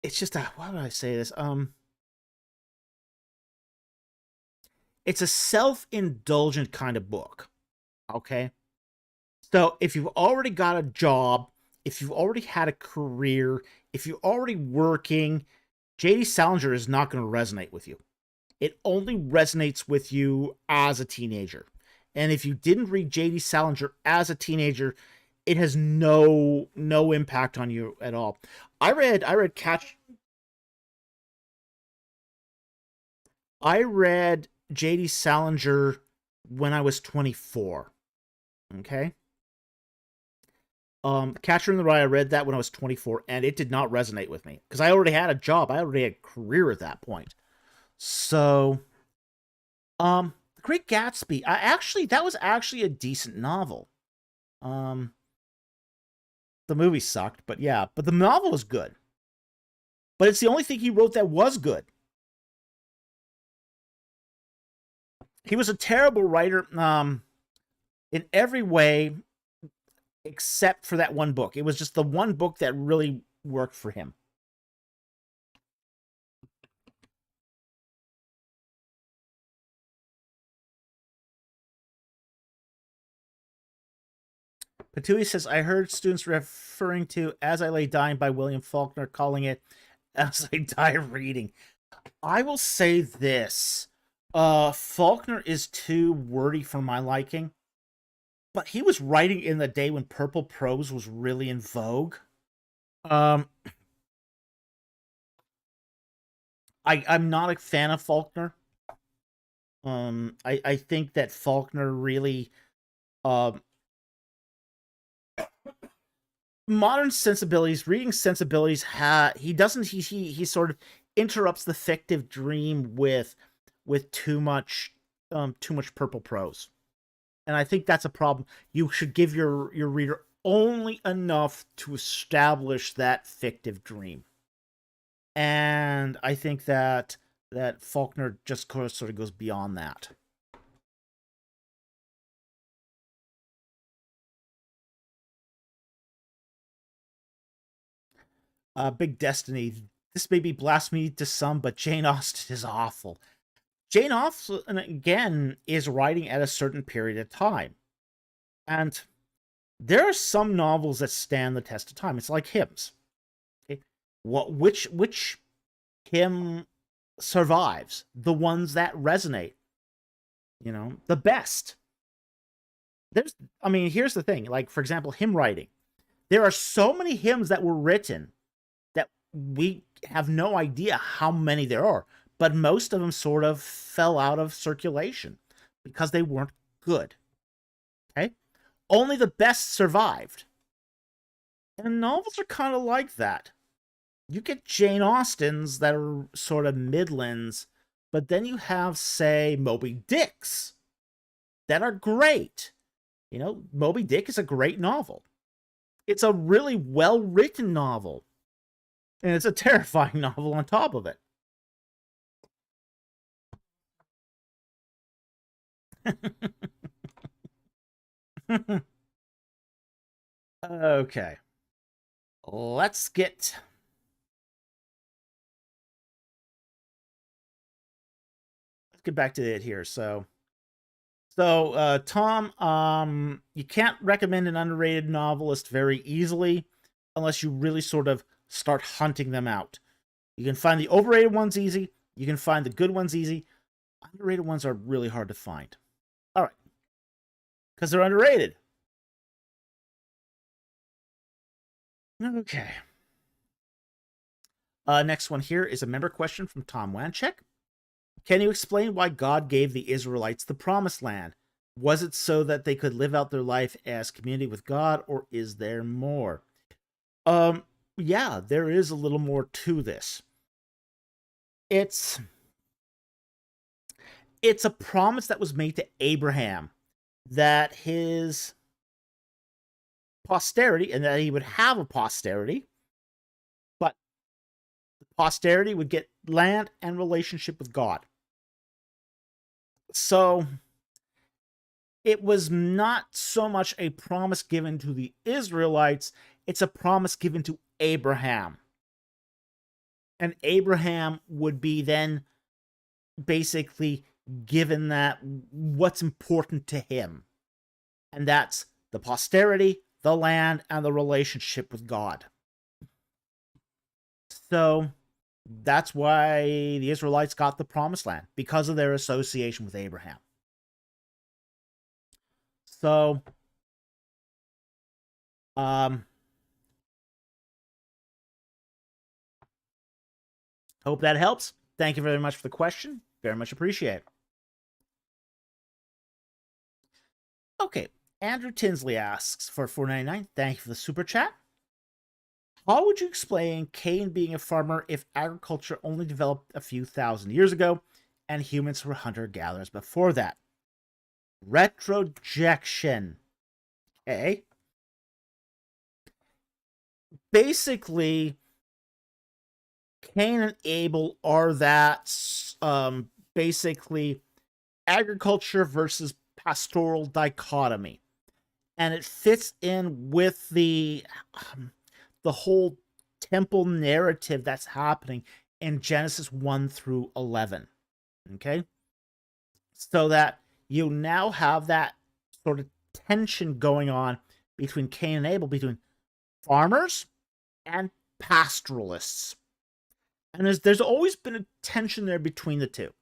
how do I say this? It's a self-indulgent kind of book. Okay? So if you've already got a job, if you've already had a career, if you're already working, J.D. Salinger is not going to resonate with you. It only resonates with you as a teenager. And if you didn't read J.D. Salinger as a teenager, it has no impact on you at all. I read J.D. Salinger when I was 24. Okay? Catcher in the Rye, I read that when I was 24, and it did not resonate with me. Because I already had a job. I already had a career at that point. So, The Great Gatsby, that was actually a decent novel. The movie sucked, but yeah, but the novel was good. But it's the only thing he wrote that was good. He was a terrible writer, in every way, except for that one book. It was just the one book that really worked for him. Patui says, I heard students referring to As I Lay Dying by William Faulkner, calling it As I Die Reading. I will say this. Faulkner is too wordy for my liking, but he was writing in the day when purple prose was really in vogue. I'm not a fan of Faulkner. I think that Faulkner really, modern sensibilities, reading sensibilities, he sort of interrupts the fictive dream with too much purple prose, and I think that's a problem. You should give your reader only enough to establish that fictive dream, and I think that Faulkner just sort of goes beyond that. Big Destiny. This may be blasphemy to some, but Jane Austen is awful. Jane Austen, again, is writing at a certain period of time. And there are some novels that stand the test of time. It's like hymns. Okay? Which hymn survives? The ones that resonate. The best. Here's the thing. Like, for example, hymn writing. There are so many hymns that were written that we have no idea how many there are, but most of them sort of fell out of circulation because they weren't good. Okay? Only the best survived. And novels are kind of like that. You get Jane Austens that are sort of middlings, but then you have, say, Moby Dicks that are great. Moby Dick is a great novel. It's a really well-written novel. And it's a terrifying novel on top of it. Okay. Let's get back to it here. So Tom, you can't recommend an underrated novelist very easily unless you really sort of start hunting them out. You can find the overrated ones easy. You can find the good ones easy. Underrated ones are really hard to find. All right. Because they're underrated. Okay. Next one here is a member question from Tom Wanchek. Can you explain why God gave the Israelites the promised land? Was it so that they could live out their life as community with God, or is there more? Yeah, there is a little more to this. It's a promise that was made to Abraham that his posterity, and that he would have a posterity, but the posterity would get land and relationship with God. So it was not so much a promise given to the Israelites, it's a promise given to Abraham. And Abraham would be then basically given that what's important to him. And that's the posterity, the land, and the relationship with God. So that's why the Israelites got the promised land, because of their association with Abraham. So, hope that helps. Thank you very much for the question. Very much appreciate it. Okay, Andrew Tinsley asks for $4.99. Thank you for the super chat. How would you explain Cain being a farmer if agriculture only developed a few thousand years ago and humans were hunter-gatherers before that? Retrojection. Okay. Basically, Cain and Abel are that basically agriculture versus pastoral dichotomy. And it fits in with the whole temple narrative that's happening in Genesis 1 through 11. Okay? So that you now have that sort of tension going on between Cain and Abel between farmers and pastoralists. And there's always been a tension there between the two.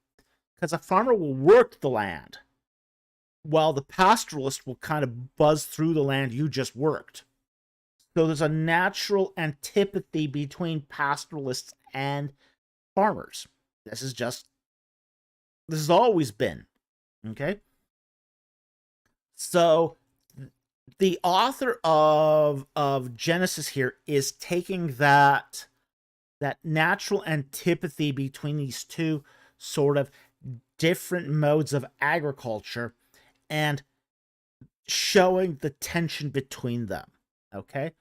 Because a farmer will work the land, while the pastoralist will kind of buzz through the land you just worked. So there's a natural antipathy between pastoralists and farmers. This has always been. Okay? So the author of Genesis here is taking that natural antipathy between these two sort of different modes of agriculture and showing the tension between them. Okay?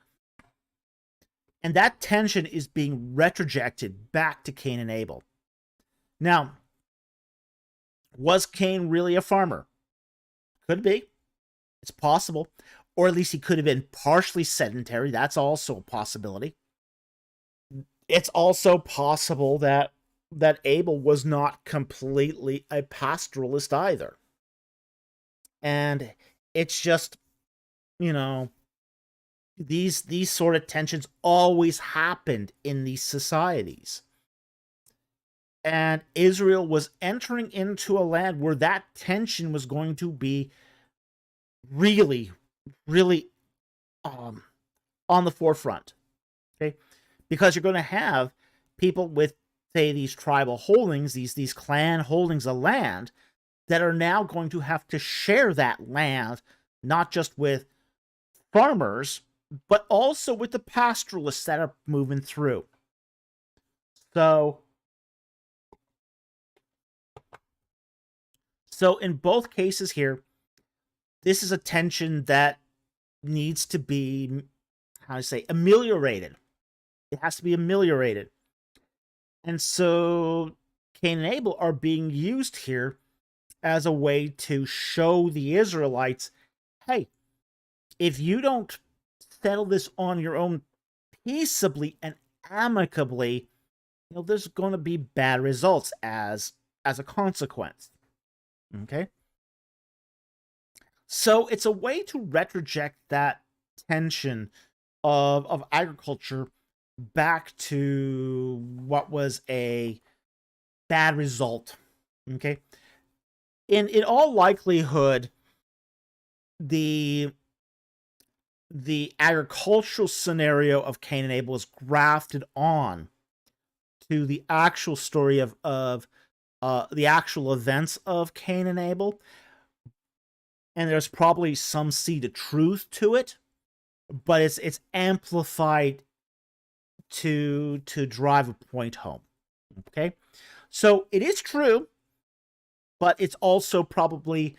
And that tension is being retrojected back to Cain and Abel. Now, was Cain really a farmer? Could be. It's possible. Or at least he could have been partially sedentary. That's also a possibility. It's also possible that Abel was not completely a pastoralist either. And it's just, these sort of tensions always happened in these societies. And Israel was entering into a land where that tension was going to be really, really on the forefront. Okay? Because you're going to have people with, say, these tribal holdings, these clan holdings of land, that are now going to have to share that land, not just with farmers, but also with the pastoralists that are moving through. So in both cases here, this is a tension that needs to be, ameliorated. It has to be ameliorated. And so Cain and Abel are being used here as a way to show the Israelites, hey, if you don't settle this on your own peaceably and amicably, there's going to be bad results as a consequence. Okay? So it's a way to retroject that tension of agriculture back to what was a bad result. Okay? In all likelihood, the agricultural scenario of Cain and Abel is grafted on to the actual story of the actual events of Cain and Abel, and there's probably some seed of truth to it, but it's amplified to drive a point home. Okay, so it is true, but it's also probably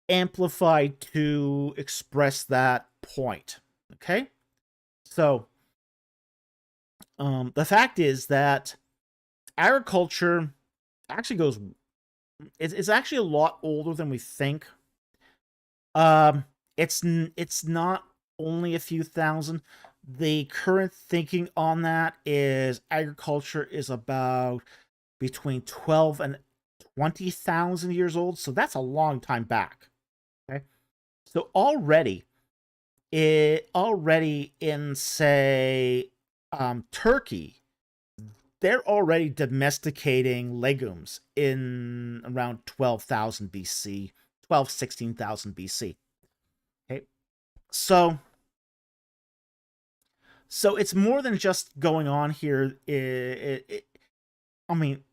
amplified to express that point. Okay, so the fact is that agriculture actually goes, it's actually a lot older than we think. It's not only a few thousand. The current thinking on that is agriculture is about between 12 and 20,000 years old, so that's a long time back. Okay, so already in, say, Turkey, they're already domesticating legumes in around 12,000 BC, 16,000 BC. Okay, so it's more than just going on here. I mean,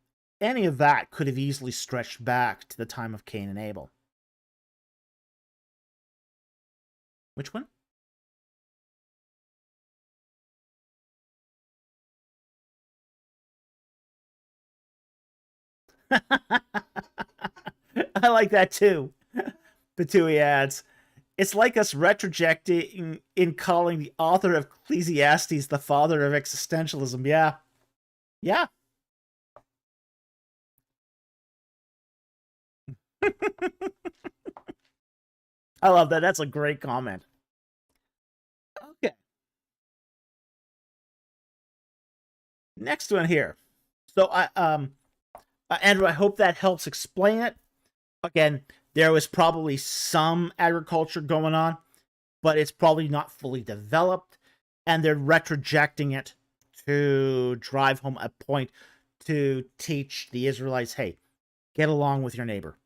any of that could have easily stretched back to the time of Cain and Abel. Which one? I like that too. Batui adds, it's like us retrojecting in calling the author of Ecclesiastes the father of existentialism. Yeah. Yeah. I love that. That's a great comment. Okay. Next one here. So Andrew, I hope that helps explain it. Again, there was probably some agriculture going on. but it's probably not fully developed, and they're retrojecting it to drive home a point to teach the Israelites, hey, get along with your neighbor.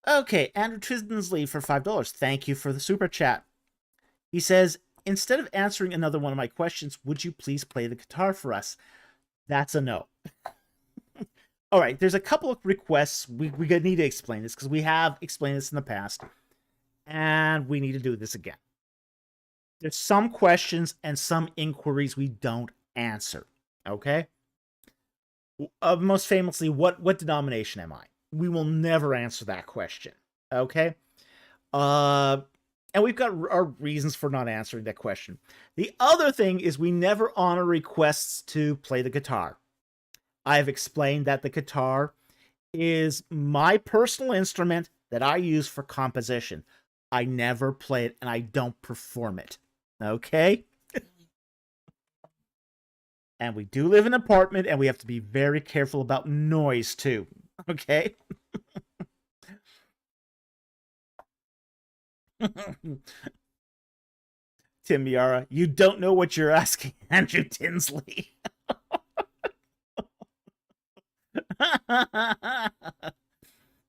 Okay, Andrew Tinsley for $5. Thank you for the super chat. He says, instead of answering another one of my questions, would you please play the guitar for us? That's a no. All right, there's a couple of requests. We need to explain this because we have explained this in the past, and we need to do this again. There's some questions and some inquiries we don't answer, okay? Most famously, what denomination am I? We will never answer that question, okay? And we've got our reasons for not answering that question. The other thing is we never honor requests to play the guitar. I have explained that the guitar is my personal instrument that I use for composition. I never play it and I don't perform it. Okay? And we do live in an apartment and we have to be very careful about noise too. Okay? Tim Miara, you don't know what you're asking, Andrew Tinsley.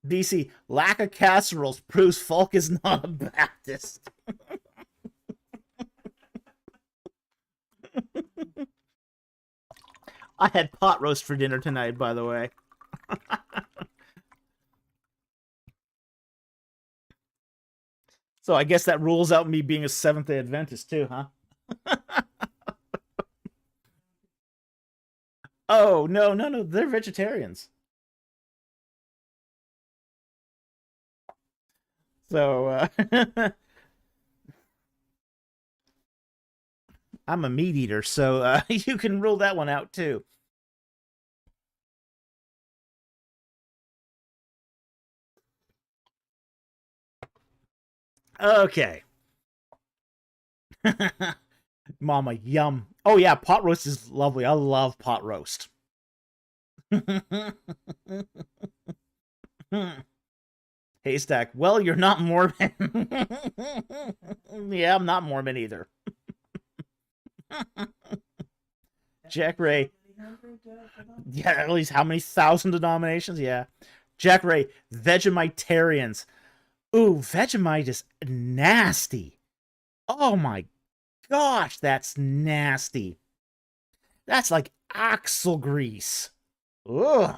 BC, lack of casseroles proves Falk is not a Baptist. I had pot roast for dinner tonight, by the way. So I guess that rules out me being a Seventh-day Adventist too, huh? Oh, no, they're vegetarians. So, I'm a meat eater, so you can rule that one out too. Okay. Mama, yum. Oh yeah, pot roast is lovely. I love pot roast. Haystack, well, you're not Mormon. Yeah, I'm not Mormon either. Jack Ray. Yeah, at least how many thousand denominations? Yeah. Jack Ray, Vegemitarians. Ooh, Vegemite is nasty. Oh my gosh, that's nasty. That's like axle grease. Ugh.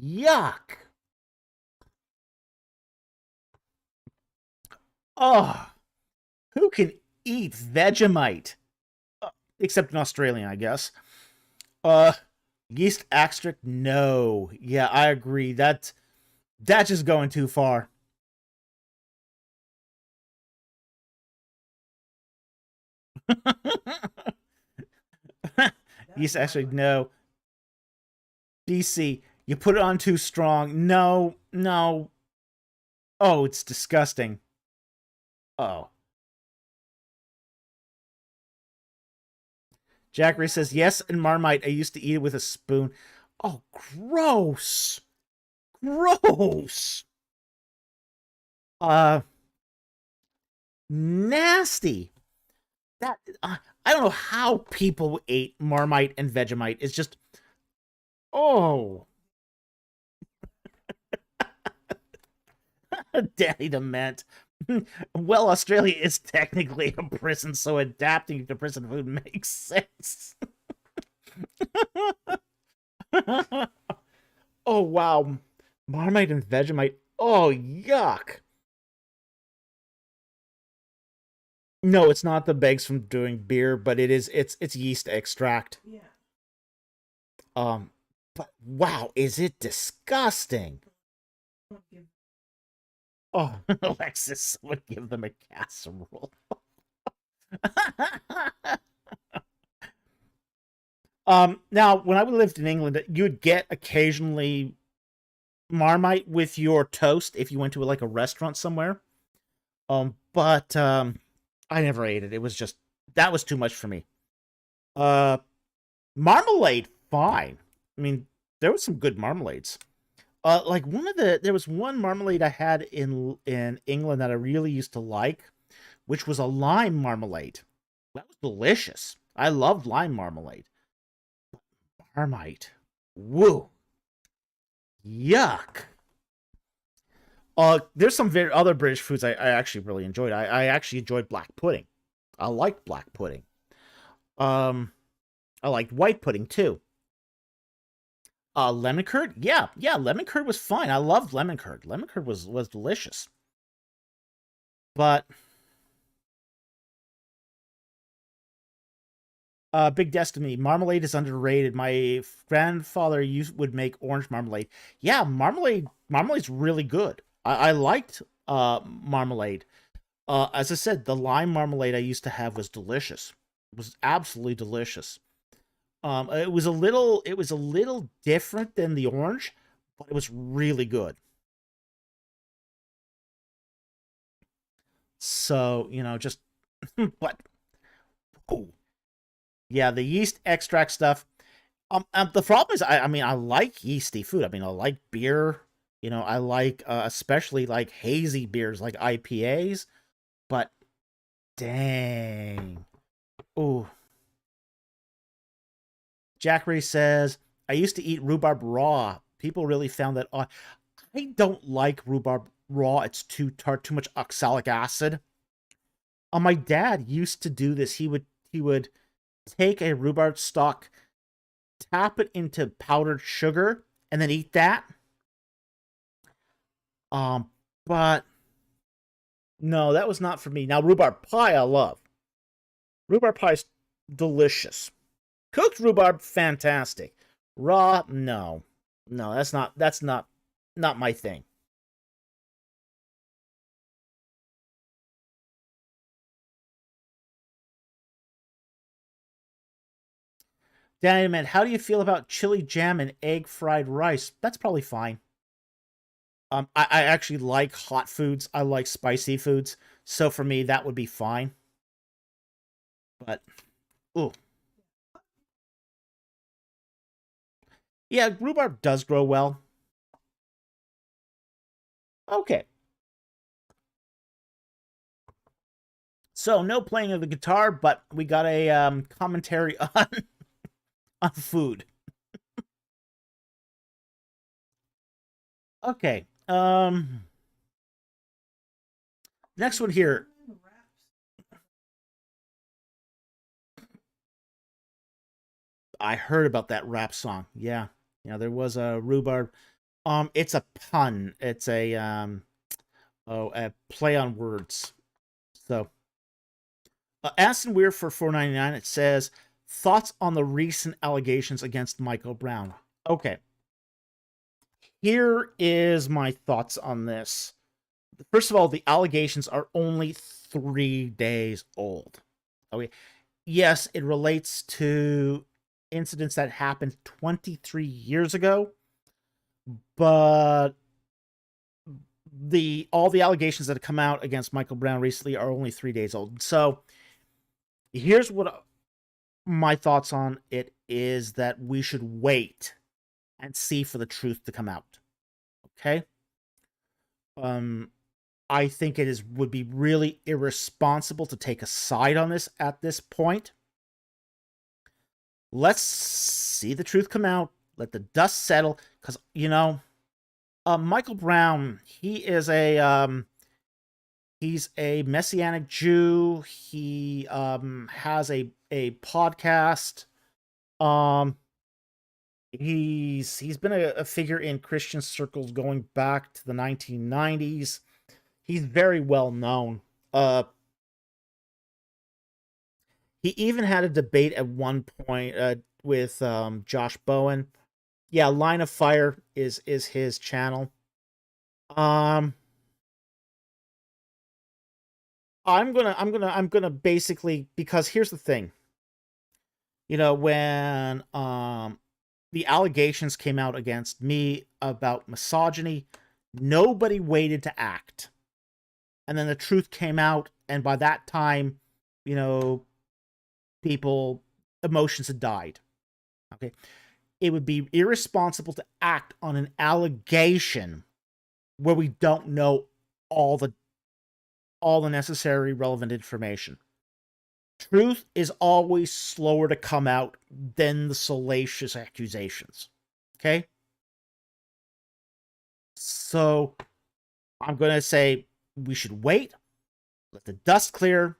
Yuck. Oh, who can eat Vegemite? Except an Australian, I guess. Yeast extract? No. Yeah, I agree. That's just going too far. Yeast extract? No. BC, you put it on too strong. No. Oh, it's disgusting. Oh. Jackery says, yes, and Marmite. I used to eat it with a spoon. Oh, gross. Gross. Nasty. That I don't know how people ate Marmite and Vegemite. It's just, oh. Daddy Dement. Well, Australia is technically a prison, so adapting to prison food makes sense. Oh, wow. Marmite and Vegemite. Oh, yuck. No, it's not the bags from doing beer, but it's yeast extract. Yeah. But wow, is it disgusting? Oh, Alexis would give them a casserole. Now, when I lived in England, you'd get occasionally Marmite with your toast if you went to like a restaurant somewhere. But I never ate it. It was just, that was too much for me. Marmalade, fine. I mean, there was some good marmalades. Like there was one marmalade I had in England that I really used to like, which was a lime marmalade. That was delicious. I loved lime marmalade. Marmite. Woo. Yuck. There's some other British foods I actually really enjoyed. I actually enjoyed black pudding. I liked black pudding. I liked white pudding too. Lemon curd? Yeah, lemon curd was fine. I loved lemon curd. Lemon curd was delicious. But Big Destiny, marmalade is underrated. My grandfather would make orange marmalade. Yeah, marmalade's really good. I liked marmalade. As I said, the lime marmalade I used to have was delicious. It was absolutely delicious. It was a little different than the orange, but it was really good. So, just but oh, yeah, the yeast extract stuff. The problem is, I mean, I like yeasty food. I mean, I like beer. I like especially like hazy beers like IPAs. But dang, oh. Jack Ray says, I used to eat rhubarb raw. People really found that odd. I don't like rhubarb raw. It's too tart, too much oxalic acid. My dad used to do this. He would take a rhubarb stalk, tap it into powdered sugar, and then eat that. But no, that was not for me. Now rhubarb pie I love. Rhubarb pie is delicious. Cooked rhubarb, fantastic. Raw, no. No, that's not my thing. Dynamite, how do you feel about chili jam and egg fried rice? That's probably fine. I actually like hot foods. I like spicy foods. So for me, that would be fine. But, ooh. Yeah, rhubarb does grow well. Okay. So, no playing of the guitar, but we got a commentary on food. Okay. Next one here. I heard about that rap song. Yeah. There was a rhubarb. It's a pun. It's a play on words. So, Aston Weir for $4.99. It says, thoughts on the recent allegations against Michael Brown. Okay. Here is my thoughts on this. First of all, the allegations are only 3 days old. Okay. Yes, it relates to incidents that happened 23 years ago, but all the allegations that have come out against Michael Brown recently are only 3 days old. So here's what my thoughts on it is, that we should wait and see for the truth to come out. Okay? I think would be really irresponsible to take a side on this at this point. Let's see the truth come out. Let the dust settle, because Michael Brown, he's a Messianic Jew. He has a podcast. He's been a figure in Christian circles going back to the 1990s. He's very well known. He even had a debate at one point with Josh Bowen. Yeah, Line of Fire is his channel. I'm gonna basically, because here's the thing. When the allegations came out against me about misogyny, nobody waited to act. And then the truth came out, and by that time, emotions had died. Okay. it would be irresponsible to act on an allegation where we don't know all the necessary relevant information. Truth is always slower to come out than the salacious accusations. Okay? So I'm going to say we should wait, let the dust clear,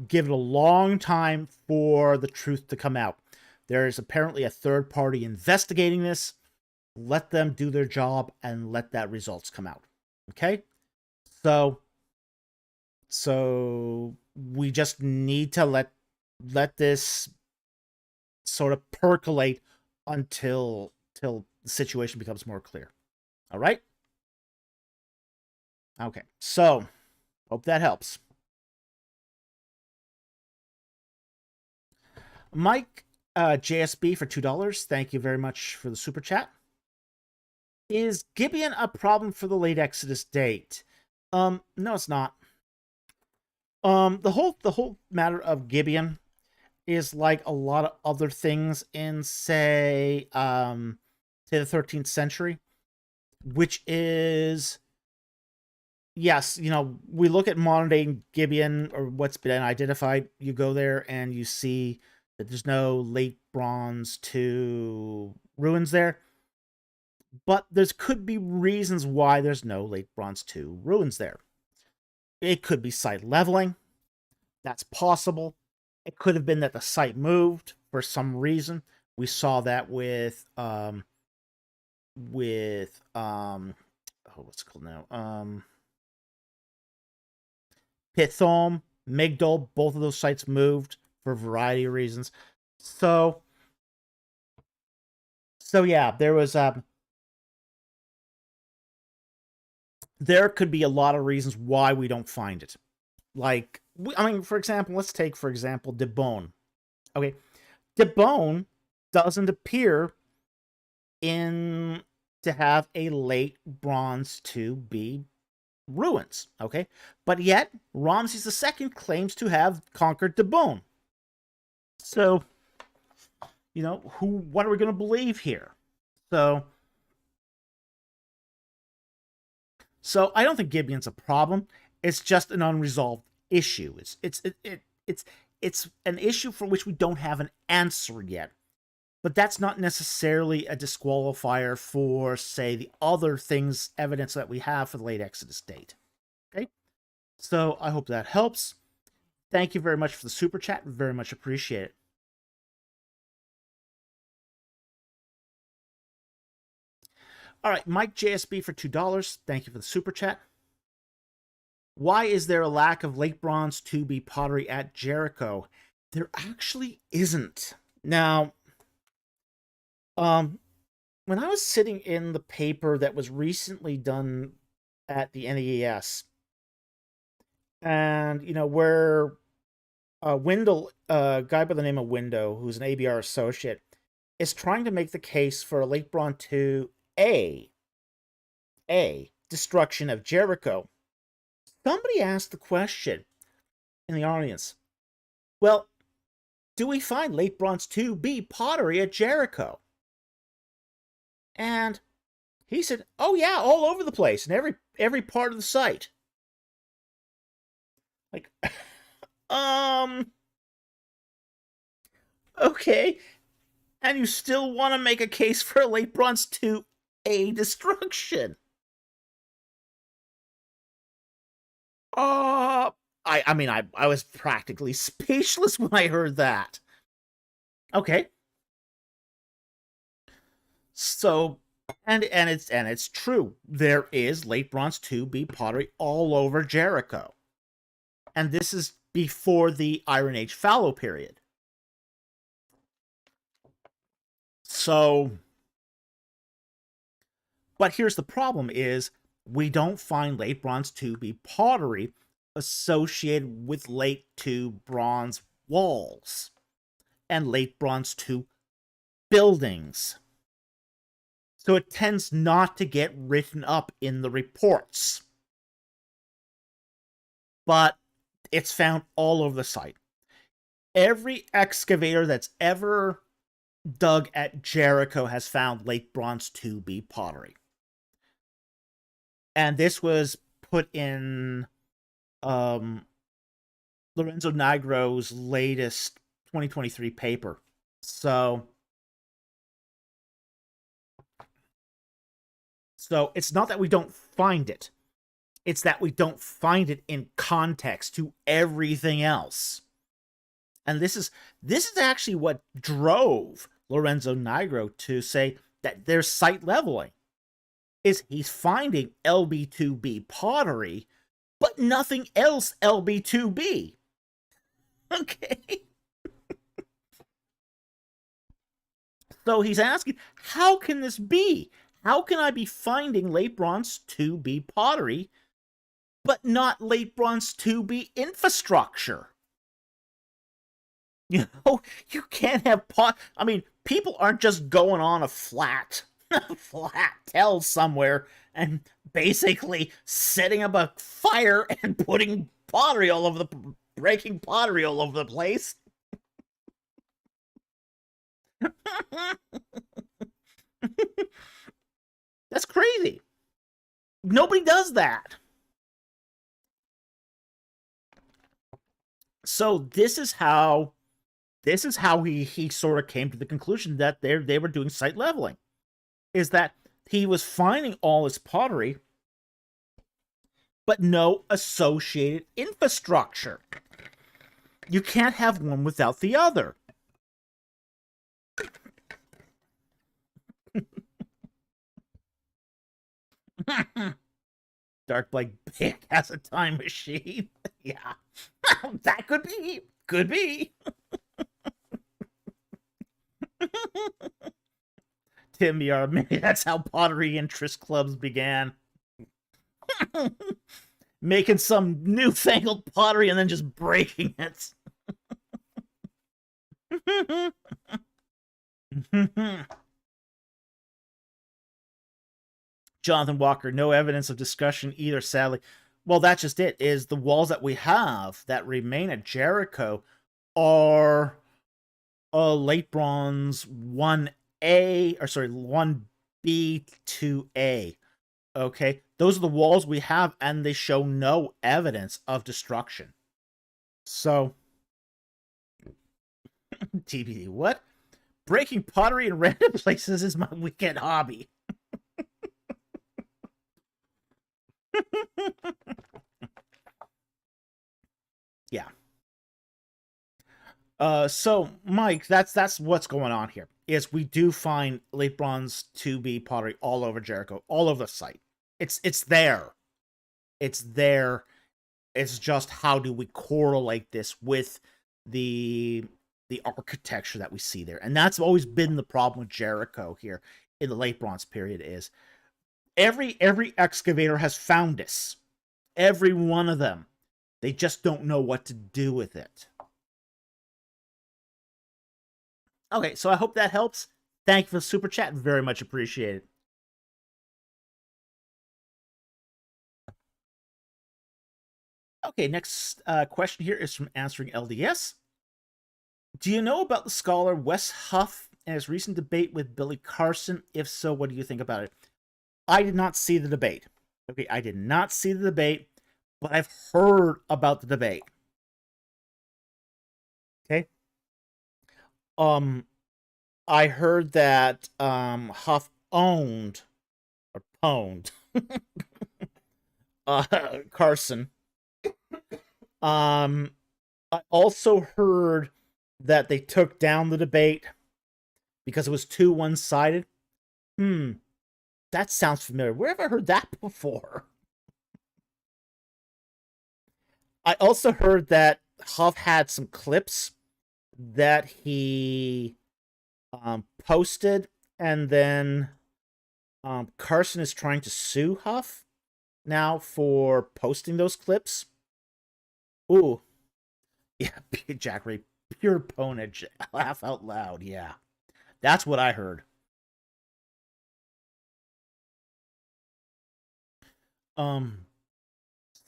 give it a long time for the truth to come out. There is apparently a third party investigating this. Let them do their job and let that results come out. Okay? So we just need to let this sort of percolate until the situation becomes more clear. All right? Okay. So, hope that helps. Mike JSB for $2. Thank you very much for the super chat. Is Gibeon a problem for the late Exodus date? No, it's not. The whole matter of Gibeon is like a lot of other things in, say the 13th century, which is, yes, we look at modern day Gibeon or what's been identified. You go there and you see that there's no late Bronze II ruins there. But there could be reasons why there's no late Bronze II ruins there. It could be site leveling. That's possible. It could have been that the site moved for some reason. We saw that with what's it called now? Pithom, Migdol, both of those sites moved for a variety of reasons. So yeah, there was there could be a lot of reasons why we don't find it. Like, for example, let's take, for example, Debone. Okay, Debone doesn't appear to have a late Bronze IIb ruins, okay? But yet, Ramses II claims to have conquered Debone. So, what are we going to believe here? So I don't think Gibeon's a problem. It's just an unresolved issue. It's an issue for which we don't have an answer yet. But that's not necessarily a disqualifier for, say, the other things, evidence that we have for the late Exodus date. Okay? So I hope that helps. Thank you very much for the super chat. Very much appreciate it. All right, Mike JSB for $2. Thank you for the super chat. Why is there a lack of late Bronze IIb pottery at Jericho? There actually isn't. Now, when I was sitting in the paper that was recently done at the NEAS, and where Wendell, a guy by the name of Window, who's an ABR associate, is trying to make the case for a late Bronze IIa destruction of Jericho. Somebody asked the question in the audience, well, do we find late Bronze IIb pottery at Jericho? And he said, oh yeah, all over the place, in every part of the site. Like, okay. And you still want to make a case for a late Bronze IIa destruction? I was practically speechless when I heard that. Okay. So, and it's true. There is late Bronze IIb pottery all over Jericho. And this is before the Iron Age fallow period. So, but here's the problem is, we don't find late Bronze IIb pottery associated with late II bronze walls and late Bronze II buildings. So it tends not to get written up in the reports. But it's found all over the site. Every excavator that's ever dug at Jericho has found late Bronze 2B pottery. And this was put in Lorenzo Nigro's latest 2023 paper. So it's not that we don't find it. It's that we don't find it in context to everything else. And this is actually what drove Lorenzo Nigro to say that there's site leveling. Is he's finding LB2B pottery, but nothing else LB2B. Okay. So he's asking, how can this be? How can I be finding late Bronze 2B pottery, but not late Bronze 2B infrastructure? You know, you can't have I mean, people aren't just going on a flat tell somewhere and basically setting up a fire and putting pottery all over breaking pottery all over the place. That's crazy. Nobody does that. So this is how he sort of came to the conclusion that they were doing site leveling. Is that he was finding all this pottery, but no associated infrastructure. You can't have one without the other. Dark Blake Big has a time machine. Yeah. That could be. Could be. Tim Yar, maybe that's how pottery interest clubs began. Making some newfangled pottery and then just breaking it. Jonathan Walker, no evidence of discussion either, sadly. Well, that's just it, is the walls that we have that remain at Jericho are late Bronze 1A, or sorry, 1B, 2A. Okay? Those are the walls we have, and they show no evidence of destruction. So, TBD, what? Breaking pottery in random places is my weekend hobby. Yeah. So Mike, that's what's going on here. Is we do find late Bronze 2B pottery all over Jericho, all over the site. It's there. It's there. It's just how do we correlate this with the architecture that we see there? And that's always been the problem with Jericho here in the late Bronze period is every excavator has found this. Every one of them. They just don't know what to do with it. Okay, so I hope that helps. Thank you for the super chat. Very much appreciated. Okay, next question here is from Answering LDS. Do you know about the scholar Wes Huff and his recent debate with Billy Carson? If so, what do you think about it? I did not see the debate. Okay, I did not see the debate, but I've heard about the debate. Okay. I heard that Huff owned or pwned Carson. I also heard that they took down the debate because it was too one-sided. That sounds familiar. Where have I heard that before? I also heard that Huff had some clips that he posted, and then Carson is trying to sue Huff now for posting those clips. Ooh. Yeah, Jack Ray, pure ponage. Laugh out loud, yeah. That's what I heard.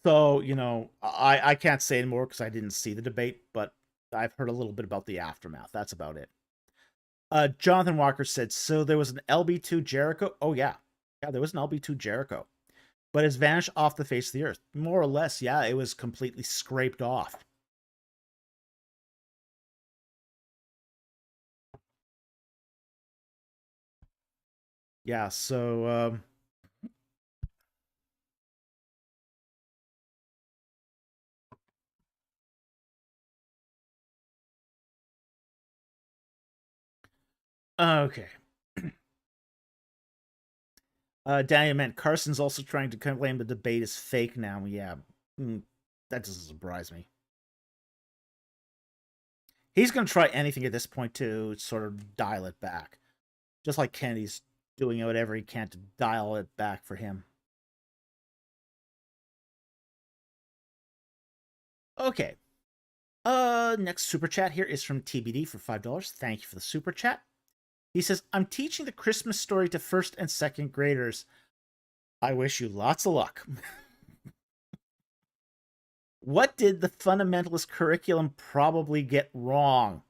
So, you know, I can't say anymore because I didn't see the debate, but I've heard a little bit about the aftermath. That's about it. Jonathan Walker said, so there was an LB2 Jericho? Oh, yeah. Yeah, there was an LB2 Jericho. But it's vanished off the face of the earth. More or less, yeah, it was completely scraped off. Yeah, so... okay. Daniel meant Carson's also trying to claim the debate is fake now. Yeah, that doesn't surprise me. He's going to try anything at this point to sort of dial it back. Just like Kennedy's doing whatever he can to dial it back for him. Okay. Next super chat here is from TBD for $5. Thank you for the super chat. He says, I'm teaching the Christmas story to first and second graders. I wish you lots of luck. What did the fundamentalist curriculum probably get wrong?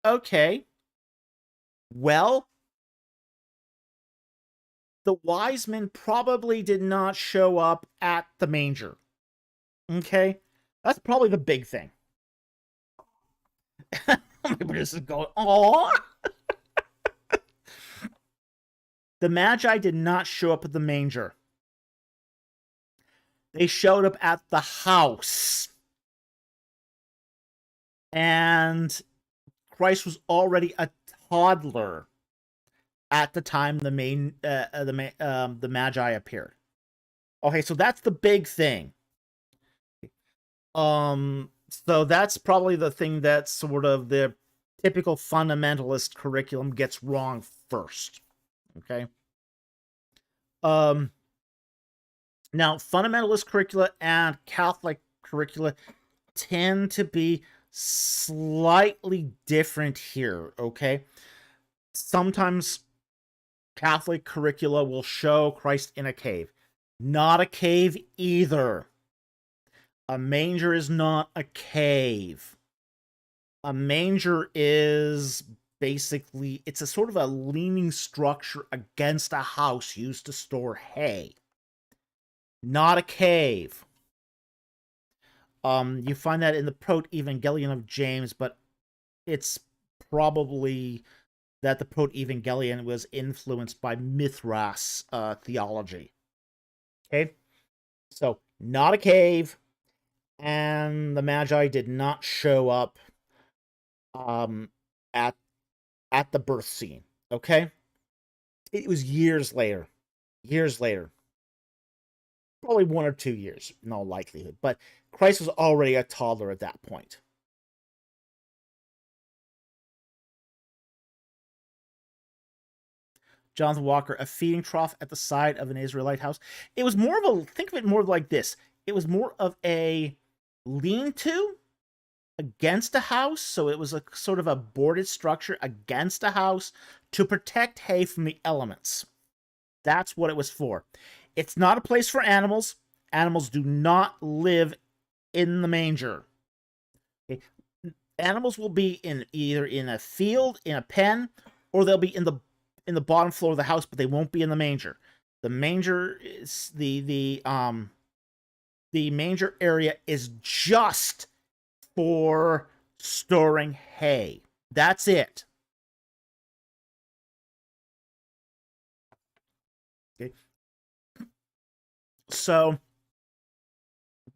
Okay. Well, the wise men probably did not show up at the manger. Okay? That's probably the big thing. Maybe this is going, aww. The Magi did not show up at the manger. They showed up at the house. And Christ was already a toddler at the time the Magi appeared. Okay, so that's the big thing. So that's probably the thing that sort of the typical fundamentalist curriculum gets wrong first. Okay. Now, fundamentalist curricula and Catholic curricula tend to be slightly different here, okay? Sometimes Catholic curricula will show Christ in a cave. Not a cave either. A manger is not a cave. A manger is basically, it's a sort of a leaning structure against a house used to store hay. Not a cave. You find that in the Proto-Evangelion of James, but it's probably that the Proto-Evangelion was influenced by Mithras theology. Okay? So, not a cave, and the Magi did not show up at the birth scene. Okay? It was years later. Years later. Probably 1 or 2 years, in all likelihood. But Christ was already a toddler at that point. Jonathan Walker, a feeding trough at the side of an Israelite house. It was more of a, think of it more like this. It was more of a lean-to against a house. So it was a sort of a boarded structure against a house to protect hay from the elements. That's what it was for. It's not a place for animals. Animals do not live in the manger. Okay? Animals will be in either in a field, in a pen, or they'll be in the bottom floor of the house, but they won't be in the manger. The manger is the manger area is just for storing hay. That's it. Okay. So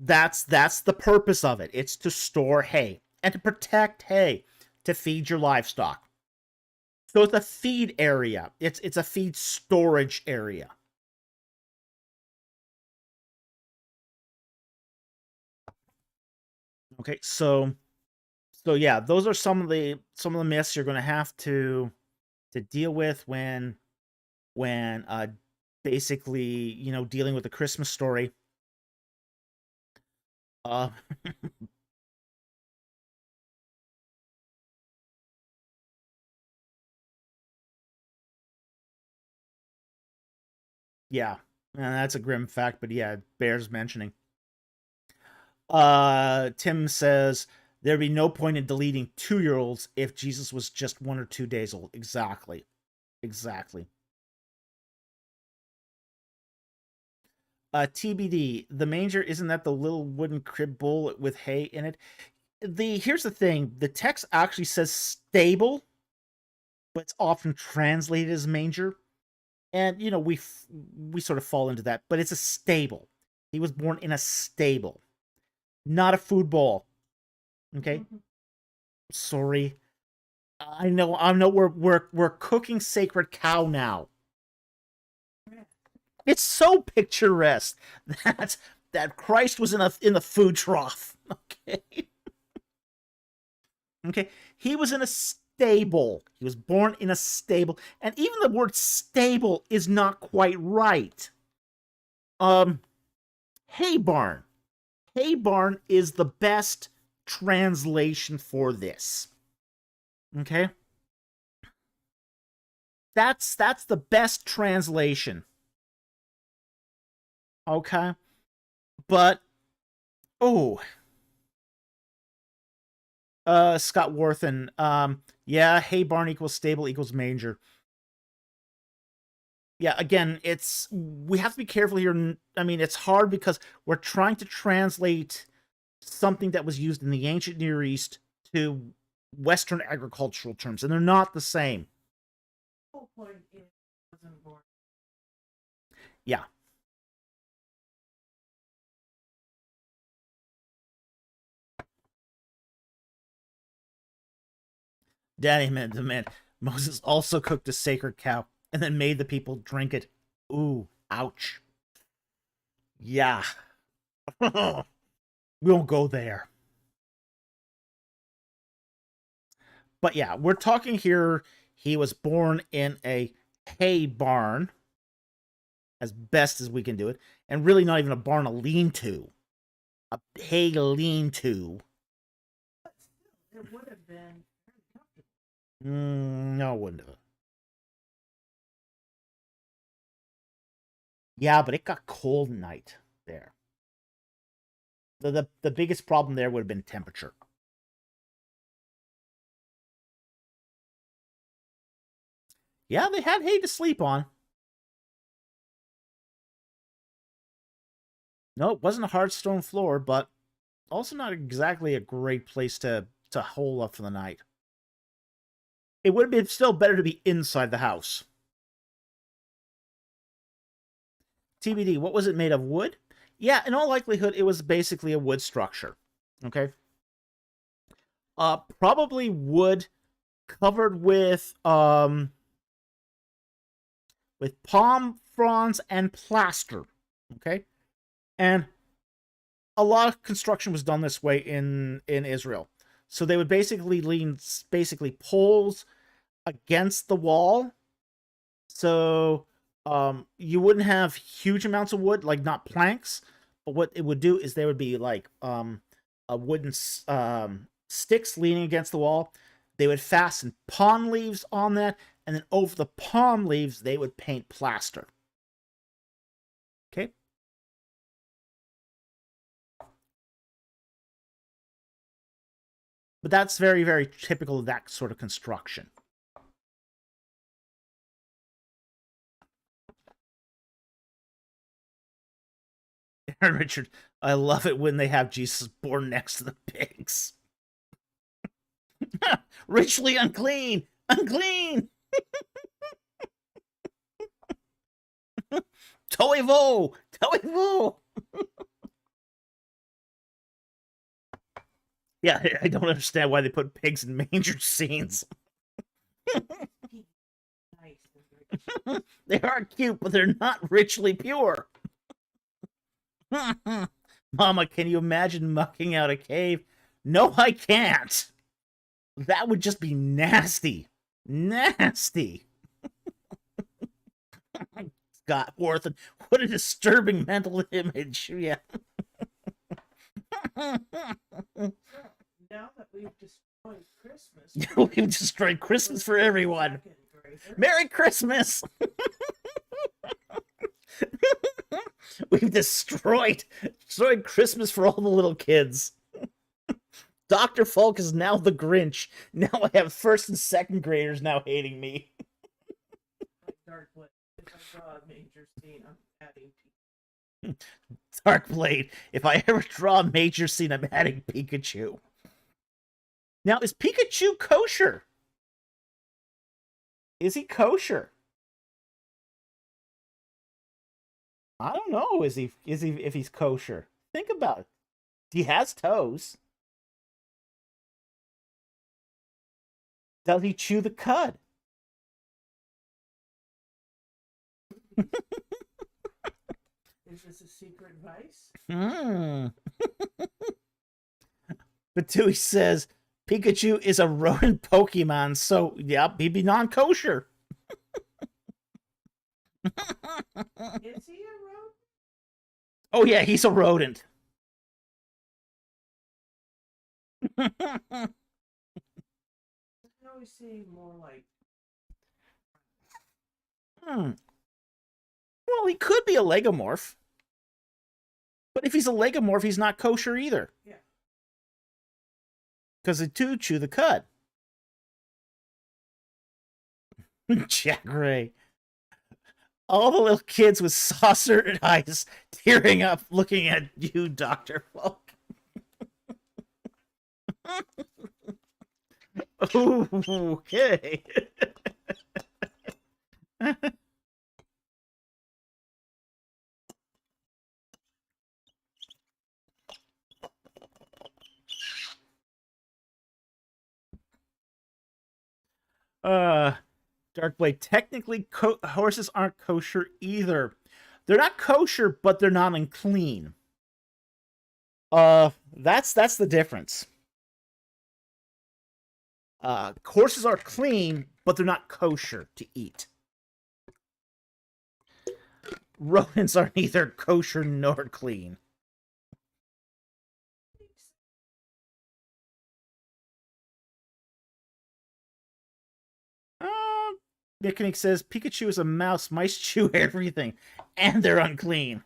that's the purpose of it. It's to store hay and to protect hay to feed your livestock. So it's a feed area. It's a feed storage area. Okay, so yeah, those are some of the myths you're going to have to deal with when basically, you know, dealing with the Christmas story. Yeah, and that's a grim fact, but yeah, it bears mentioning. Tim says there'd be no point in deleting 2-year-olds if Jesus was just 1 or 2 days old. Exactly. TBD, the manger, isn't that the little wooden crib bowl with hay in it? Here's the thing, the text actually says stable, but it's often translated as manger. And, you know, we sort of fall into that, but it's a stable. He was born in a stable, not a food bowl. Okay? Sorry. I know we're cooking sacred cow now. It's so picturesque that Christ was in the food trough. Okay. Okay. He was in a stable. He was born in a stable. And even the word stable is not quite right. Hay barn. Hay barn is the best translation for this. Okay? That's the best translation. Okay? But Scott Worthen, yeah, hay barn equals stable equals manger. Yeah, again, we have to be careful here. I mean, it's hard because we're trying to translate something that was used in the ancient Near East to Western agricultural terms, and they're not the same. Yeah. Daddy man, Moses also cooked a sacred cow and then made the people drink it. Ooh, ouch. Yeah. We won't go there. But yeah, we're talking here, he was born in a hay barn, as best as we can do it, and really not even a barn, a lean-to. A hay lean-to. It would have been No, it wouldn't have. Yeah, but it got cold at night there. The biggest problem there would have been temperature. Yeah, they had hay to sleep on. No, it wasn't a hard stone floor, but also not exactly a great place to hole up for the night. It would have been still better to be inside the house. TBD, what was it made of? Wood? Yeah, in all likelihood, it was basically a wood structure. Okay? Probably wood covered with palm fronds and plaster. Okay? And a lot of construction was done this way in Israel. So they would basically lean poles against the wall. So you wouldn't have huge amounts of wood, like not planks, but what it would do is there would be like a wooden sticks leaning against the wall. They would fasten palm leaves on that, and then over the palm leaves they would paint plaster. Okay? But that's very, very typical of that sort of construction. Aaron Richard, I love it when they have Jesus born next to the pigs. Richly unclean! Unclean! Toivo! Toivo! Yeah, I don't understand why they put pigs in manger scenes. They are cute, but they're not richly pure. Mama, can you imagine mucking out a cave? No, I can't. That would just be nasty. Nasty. Scott Worthen, what a disturbing mental image. Yeah. now that we've destroyed Christmas. We've destroyed Christmas for everyone. Merry Christmas! We've destroyed Christmas for all the little kids. Dr. Falk is now the Grinch. Now I have first and second graders now hating me. Dark Blade. If I draw a major scene, I'm adding Dark Blade. If I ever draw a major scene, I'm adding Pikachu. Now, is Pikachu kosher? Is he kosher? I don't know. Is he if he's kosher? Think about it. He has toes. Does he chew the cud? Is this a secret vice? But Tui says Pikachu is a rodent Pokemon, so yeah, he'd be non-kosher. Is he a rodent? Oh yeah, he's a rodent. I always see more like. Well, he could be a Legomorph. But if he's a Legomorph, he's not kosher either. Yeah. Because they do chew the cud. Jack Ray. All the little kids with saucer eyes tearing up looking at you, Dr. Falk. Ooh, okay. Darkblade, technically horses aren't kosher either. They're not kosher, but they're not unclean. That's the difference. Horses are clean, but they're not kosher to eat. Rodents are neither kosher nor clean. Nick says Pikachu is a mouse. Mice chew everything, and they're unclean.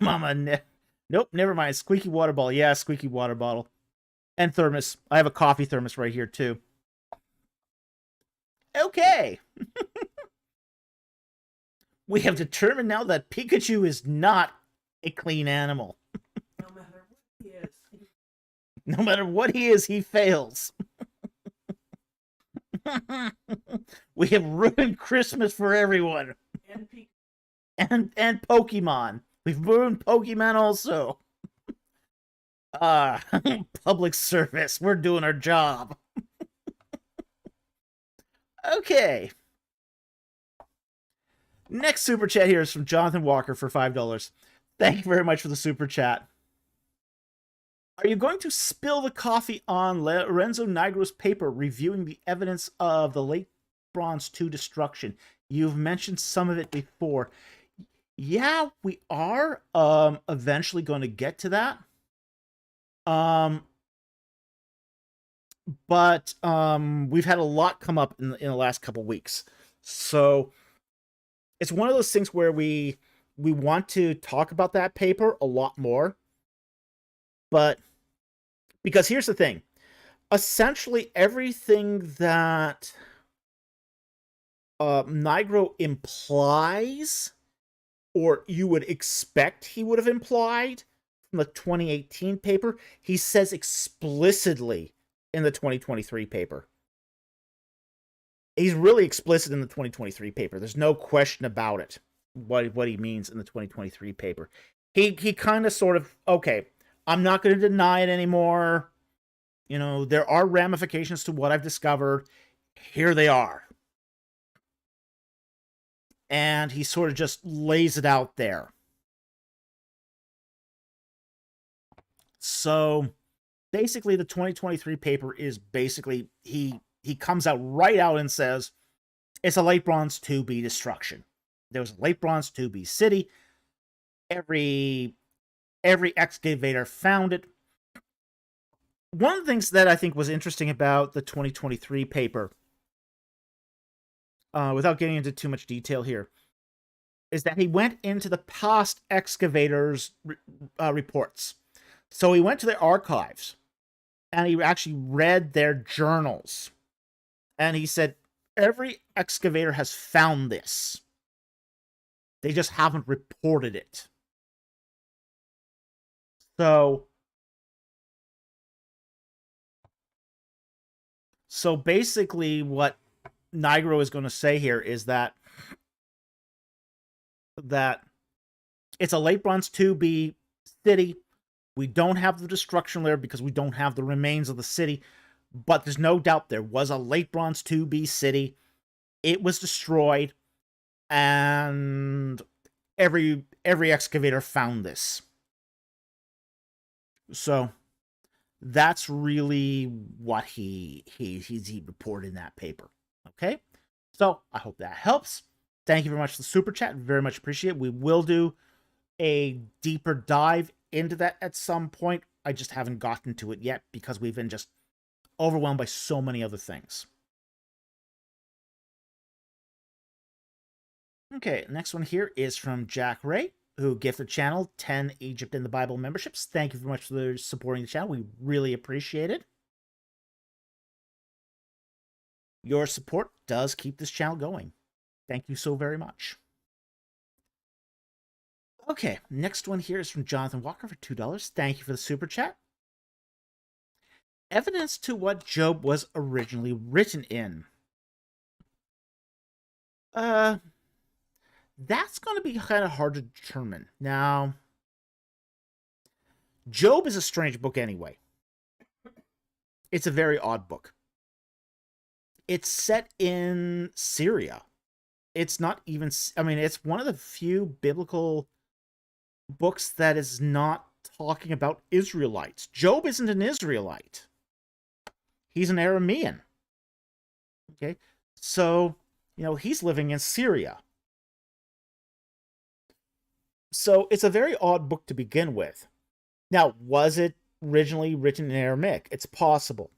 Mama, nope, never mind. Squeaky water bottle. Yeah, squeaky water bottle. And thermos. I have a coffee thermos right here, too. Okay. We have determined now that Pikachu is not a clean animal. No matter what he is. No matter what he is, he fails. We have ruined Christmas for everyone. And And Pokemon. We've ruined Pokemon also. Public service. We're doing our job. Okay. Next super chat here is from Jonathan Walker for $5. Thank you very much for the super chat. Are you going to spill the coffee on Lorenzo Nigro's paper reviewing the evidence of the late Bronze II destruction? You've mentioned some of it before. Yeah, we are eventually going to get to that. But we've had a lot come up in the last couple weeks. So it's one of those things where we want to talk about that paper a lot more. But because here's the thing, essentially everything that Nigro implies, or you would expect he would have implied from the 2018 paper, he says explicitly in the 2023 paper. He's really explicit in the 2023 paper. There's no question about it, what he means in the 2023 paper. He kind of sort of, okay, I'm not going to deny it anymore. You know, there are ramifications to what I've discovered. Here they are. And he sort of just lays it out there. So basically the 2023 paper is basically, he comes out right out and says, it's a late Bronze 2B destruction. There was a late Bronze 2B city. Every excavator found it. One of the things that I think was interesting about the 2023 paper, without getting into too much detail here, is that he went into the past excavators' reports. So he went to their archives and he actually read their journals. And he said, every excavator has found this. They just haven't reported it. So basically what Nigro is going to say here is that it's a late Bronze 2B city. We don't have the destruction layer because we don't have the remains of the city, but there's no doubt there was a late Bronze 2B city. It was destroyed, and every excavator found this. So that's really what he reported in that paper. Okay, so I hope that helps. Thank you very much for the super chat. Very much appreciate it. We will do a deeper dive into that at some point. I just haven't gotten to it yet because we've been just overwhelmed by so many other things. Okay, next one here is from Jack Ray, who gifted the channel 10 Egypt in the Bible memberships. Thank you very much for supporting the channel. We really appreciate it. Your support does keep this channel going. Thank you so very much. Okay, next one here is from Jonathan Walker for $2. Thank you for the super chat. Evidence to what Job was originally written in. That's going to be kind of hard to determine. Now, Job is a strange book anyway. It's a very odd book. It's set in Syria. It's not even, I mean, it's one of the few biblical books that is not talking about Israelites. Job isn't an Israelite. He's an Aramean. Okay, so, you know, he's living in Syria. So it's a very odd book to begin with. Now, was it originally written in Aramaic? It's possible.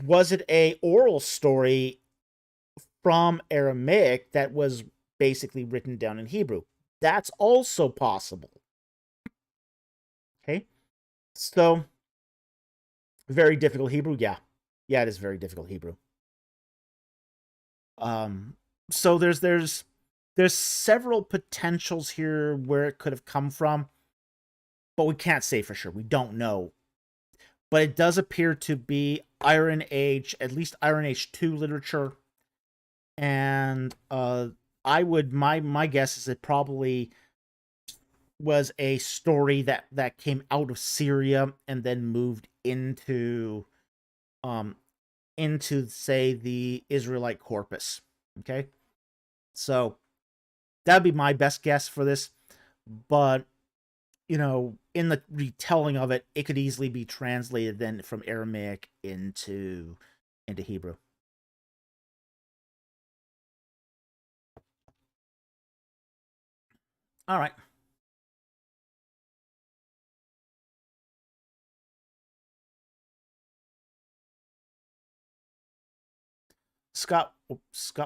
Was it a oral story from Aramaic that was basically written down in Hebrew? That's also possible. Okay, so very difficult Hebrew. Yeah, it is very difficult Hebrew. So there's several potentials here where it could have come from, but we can't say for sure. We don't know. But it does appear to be Iron Age, at least Iron Age 2 literature. And my guess is it probably was a story that came out of Syria and then moved into say the Israelite corpus. Okay, so that'd be my best guess for this. But you know, in the retelling of it, it could easily be translated then from Aramaic into Hebrew. All right. Scott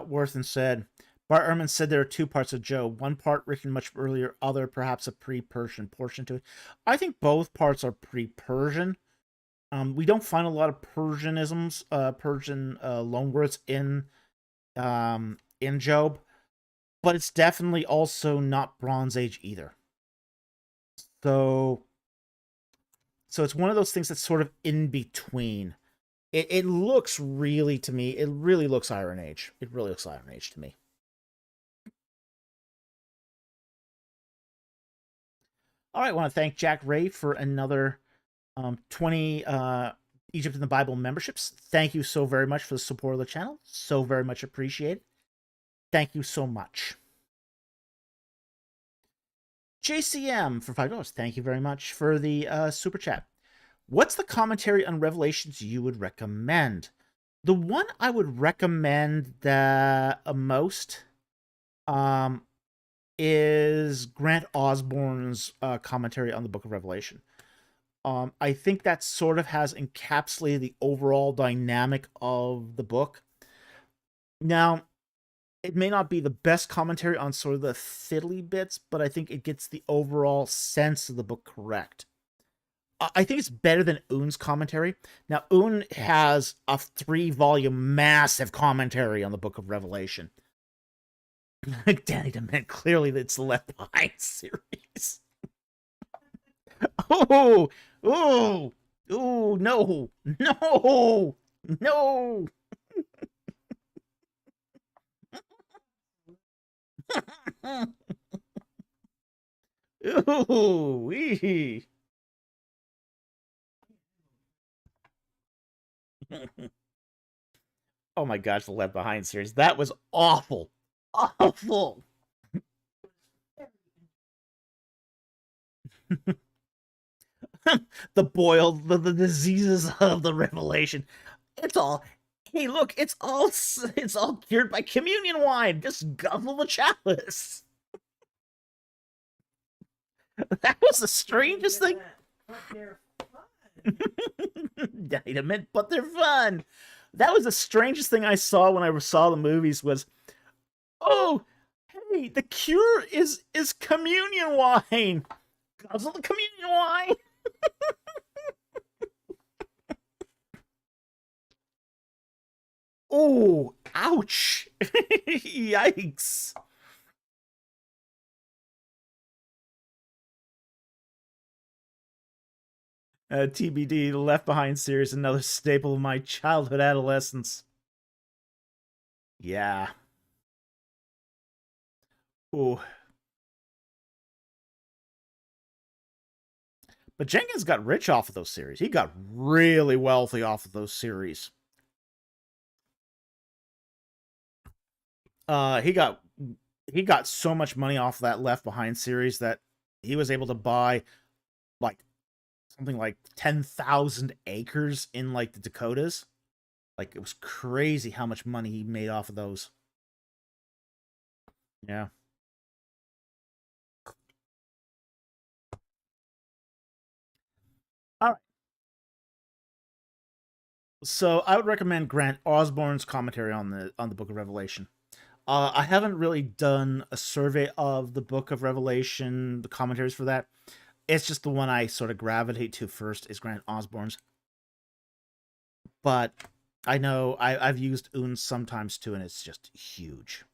Worthen said, Bart Ehrman said there are two parts of Job. One part written much earlier, other perhaps a pre-Persian portion to it. I think both parts are pre-Persian. We don't find a lot of Persianisms, Persian loanwords in Job, but it's definitely also not Bronze Age either. So it's one of those things that's sort of in between. It looks really, to me, it really looks Iron Age. It really looks Iron Age to me. All right, I want to thank Jack Ray for another 20 Egypt in the Bible memberships. Thank you so very much for the support of the channel. So very much appreciated. Thank you so much. JCM for $5. Thank you very much for the super chat. What's the commentary on Revelations you would recommend? The one I would recommend the most is Grant Osborne's commentary on the Book of Revelation. I think that sort of has encapsulated the overall dynamic of the book. Now, it may not be the best commentary on sort of the fiddly bits, but I think it gets the overall sense of the book correct. I think it's better than Un's commentary. Now, Un has a 3-volume massive commentary on the Book of Revelation. Danny DeMint, clearly it's the Left Behind series. Oh, oh, oh, no, no, no. Ooh, wee. Oh my gosh, the Left Behind series. That was awful. Awful. the diseases of the Revelation. It's all, hey, look, it's all cured by communion wine. Just guzzle the chalice. That was the strangest thing. But they're fun. Dynamite, but they're fun. That was the strangest thing I saw when I saw the movies was, oh, hey, the cure is communion wine. Guzzle the communion wine. Oh, ouch. Yikes. TBD, the Left Behind series, another staple of my childhood adolescence. Yeah. Ooh. But Jenkins got rich off of those series. He got really wealthy off of those series. He got so much money off of that Left Behind series that he was able to buy like something like 10,000 acres in like the Dakotas. Like it was crazy how much money he made off of those. Yeah. All right. So I would recommend Grant Osborne's commentary on the Book of Revelation. I haven't really done a survey of the Book of Revelation, the commentaries for that. It's just the one I sort of gravitate to first is Grant Osborne's. But I know I've used Un sometimes too, and it's just huge.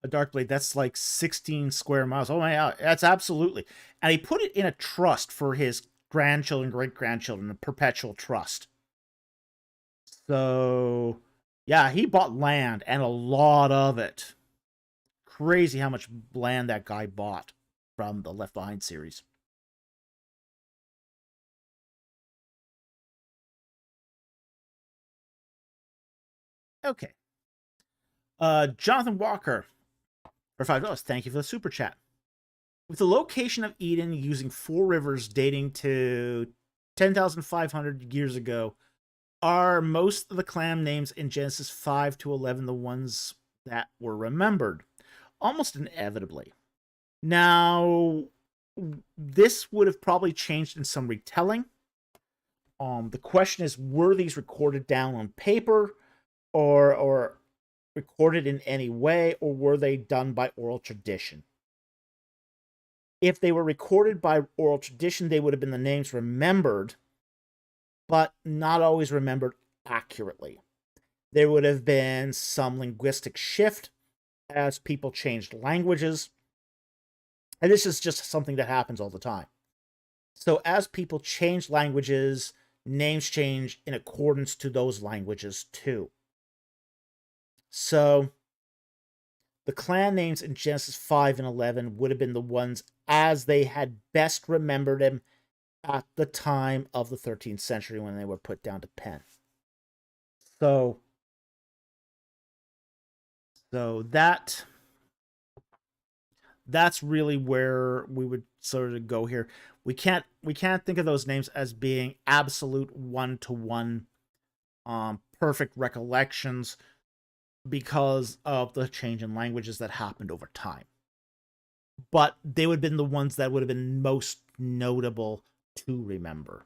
A Darkblade, that's like 16 square miles. Oh my god, that's absolutely. And he put it in a trust for his grandchildren, great-grandchildren, a perpetual trust. So, yeah, he bought land and a lot of it. Crazy how much land that guy bought from the Left Behind series. Okay. Jonathan Walker for $5. Thank you for the super chat. With the location of Eden using 4 rivers dating to 10,500 years ago, are most of the clan names in Genesis 5 to 11 the ones that were remembered? Almost inevitably. Now, this would have probably changed in some retelling. The question is, were these recorded down on paper or recorded in any way, or were they done by oral tradition? If they were recorded by oral tradition, they would have been the names remembered, but not always remembered accurately. There would have been some linguistic shift as people changed languages. And this is just something that happens all the time. So as people change languages, names change in accordance to those languages too. So the clan names in Genesis 5 and 11 would have been the ones as they had best remembered them at the time of the 13th century when they were put down to pen. So that's really where we would sort of go here. We can't think of those names as being absolute one-to-one perfect recollections because of the change in languages that happened over time. But they would have been the ones that would have been most notable to remember.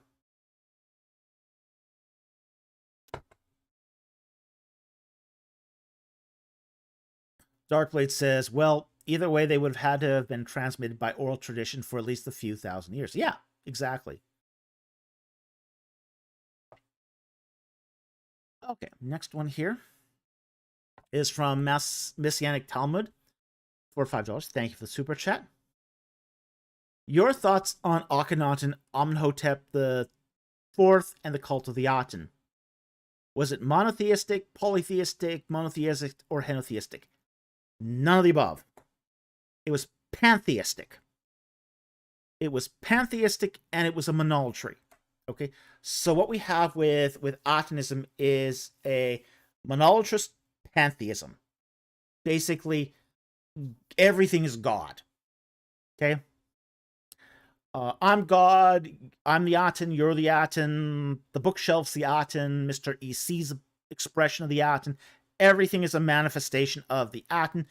Darkblade says, well, Either way, they would have had to have been transmitted by oral tradition for at least a few thousand years. Yeah, exactly. Okay, next one here is from Messianic Talmud for $5. Thank you for the super chat. Your thoughts on Akenaten, Amenhotep the Fourth, and the cult of the Aten? Was it monotheistic, polytheistic, monotheistic, or henotheistic? None of the above. It was pantheistic. It was pantheistic, and it was a monolatry. Okay, so what we have with Atonism is a monolatrous pantheism. Basically, everything is God. Okay? I'm God, I'm the Aten, you're the Aten, the bookshelf's the Aten, Mr. EC's expression of the Aten. Everything is a manifestation of the Aten,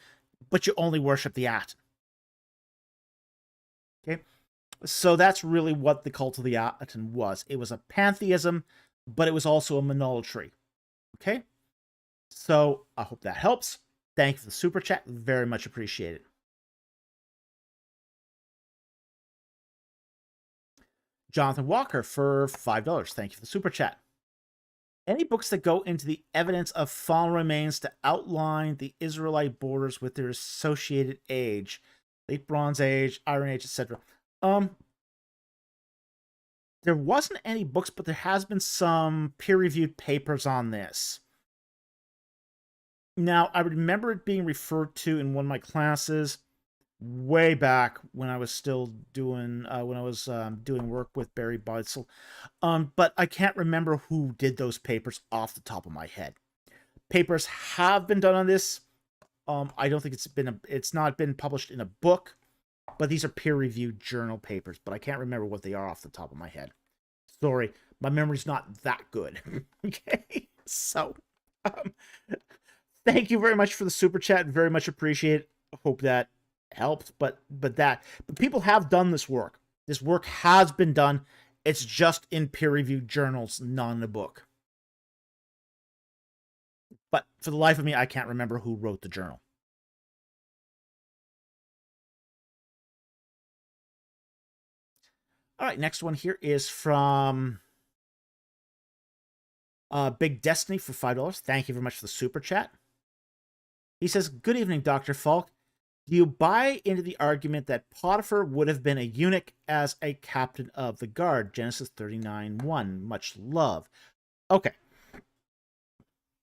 but you only worship the Aten. Okay? So that's really what the cult of the Aten was. It was a pantheism, but it was also a monolatry. Okay? So I hope that helps. Thank you for the super chat. Very much appreciated. Jonathan Walker for $5. Thank you for the super chat. Any books that go into the evidence of fallen remains to outline the Israelite borders with their associated age, late Bronze Age, Iron Age, etc. There wasn't any books, but there has been some peer-reviewed papers on this. Now, I remember it being referred to in one of my classes way back when I was still doing doing work with Barry Beitzel, but I can't remember who did those papers off the top of my head. Papers have been done on this. I don't think it's not been published in a book, but these are peer-reviewed journal papers. But I can't remember what they are off the top of my head. Sorry, my memory's not that good. Okay, so thank you very much for the super chat. Very much appreciate it. Hope that helped, but people have done this work. This work has been done. It's just in peer-reviewed journals, not in a book. But for the life of me, I can't remember who wrote the journal. All right, next one here is from Big Destiny for $5. Thank you very much for the super chat. He says, "Good evening, Dr. Falk. Do you buy into the argument that Potiphar would have been a eunuch as a captain of the guard? Genesis 39:1. Much love." Okay.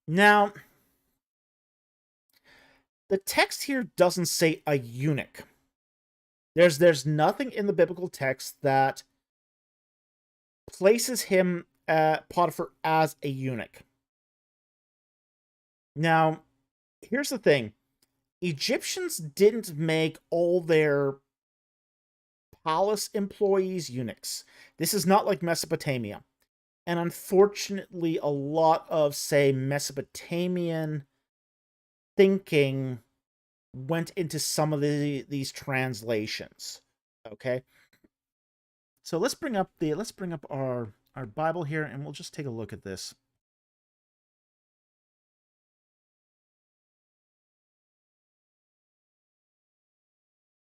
Now, the text here doesn't say a eunuch. There's nothing in the biblical text that places him, Potiphar, as a eunuch. Now, here's the thing. Egyptians didn't make all their palace employees eunuchs. This is not like Mesopotamia. And unfortunately, a lot of, say, Mesopotamian thinking went into some of these translations. Okay? So let's bring up our Bible here, and we'll just take a look at this.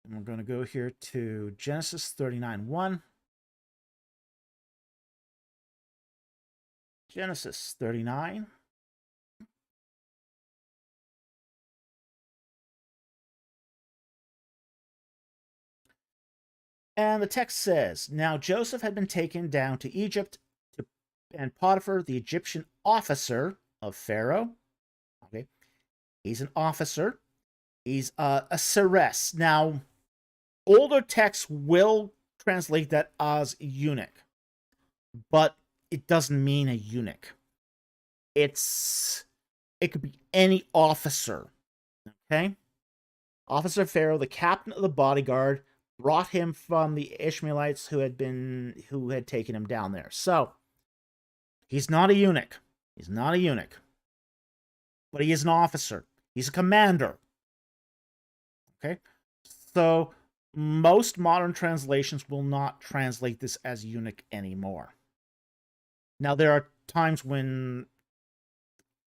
And we're going to go here to Genesis 39:1. Genesis 39. And the text says, "Now Joseph had been taken down to Egypt, and Potiphar, the Egyptian officer of Pharaoh," okay, he's an officer, he's a seres. Now, older texts will translate that as eunuch, but it doesn't mean a eunuch. It could be any officer. Okay? Officer of Pharaoh, the captain of the bodyguard, brought him from the Ishmaelites who had taken him down there. So, he's not a eunuch. He's not a eunuch. But he is an officer. He's a commander. Okay? So, most modern translations will not translate this as eunuch anymore. Now, there are times when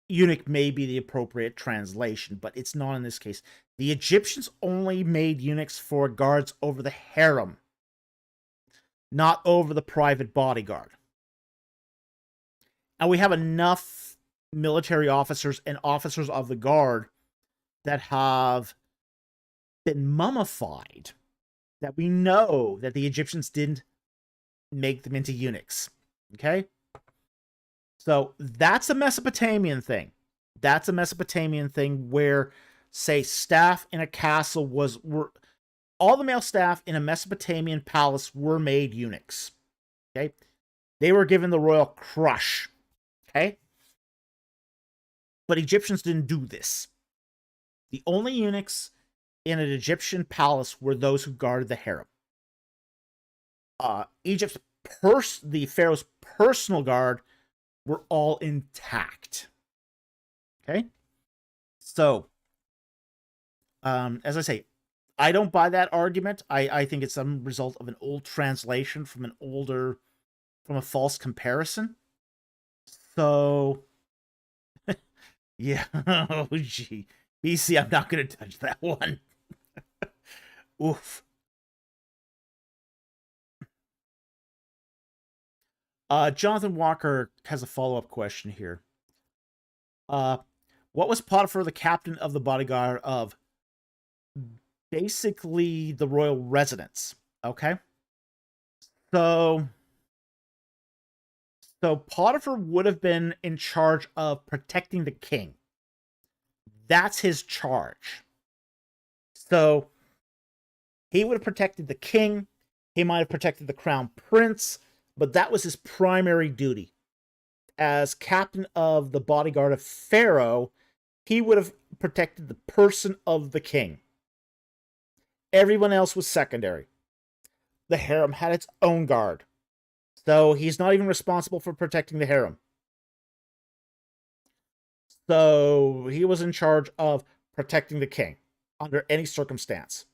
eunuch may be the appropriate translation, but it's not in this case. The Egyptians only made eunuchs for guards over the harem, not over the private bodyguard. And we have enough military officers and officers of the guard that have been mummified that we know that the Egyptians didn't make them into eunuchs. Okay? So that's a Mesopotamian thing. That's a Mesopotamian thing where, say, staff in a castle were all the male staff in a Mesopotamian palace were made eunuchs. Okay? They were given the royal crush. Okay? But Egyptians didn't do this. The only eunuchs in an Egyptian palace were those who guarded the harem. The pharaoh's personal guard were all intact. Okay? So, as I say, I don't buy that argument. I think it's some result of an old translation from a false comparison. So, yeah, oh gee. BC, I'm not going to touch that one. Oof. Jonathan Walker has a follow-up question here. What was Potiphar the captain of the bodyguard of? Basically, the royal residence. Okay? So Potiphar would have been in charge of protecting the king. That's his charge. So he would have protected the king. He might have protected the crown prince, but that was his primary duty. As captain of the bodyguard of Pharaoh, he would have protected the person of the king. Everyone else was secondary. The harem had its own guard. So he's not even responsible for protecting the harem. So he was in charge of protecting the king under any circumstance.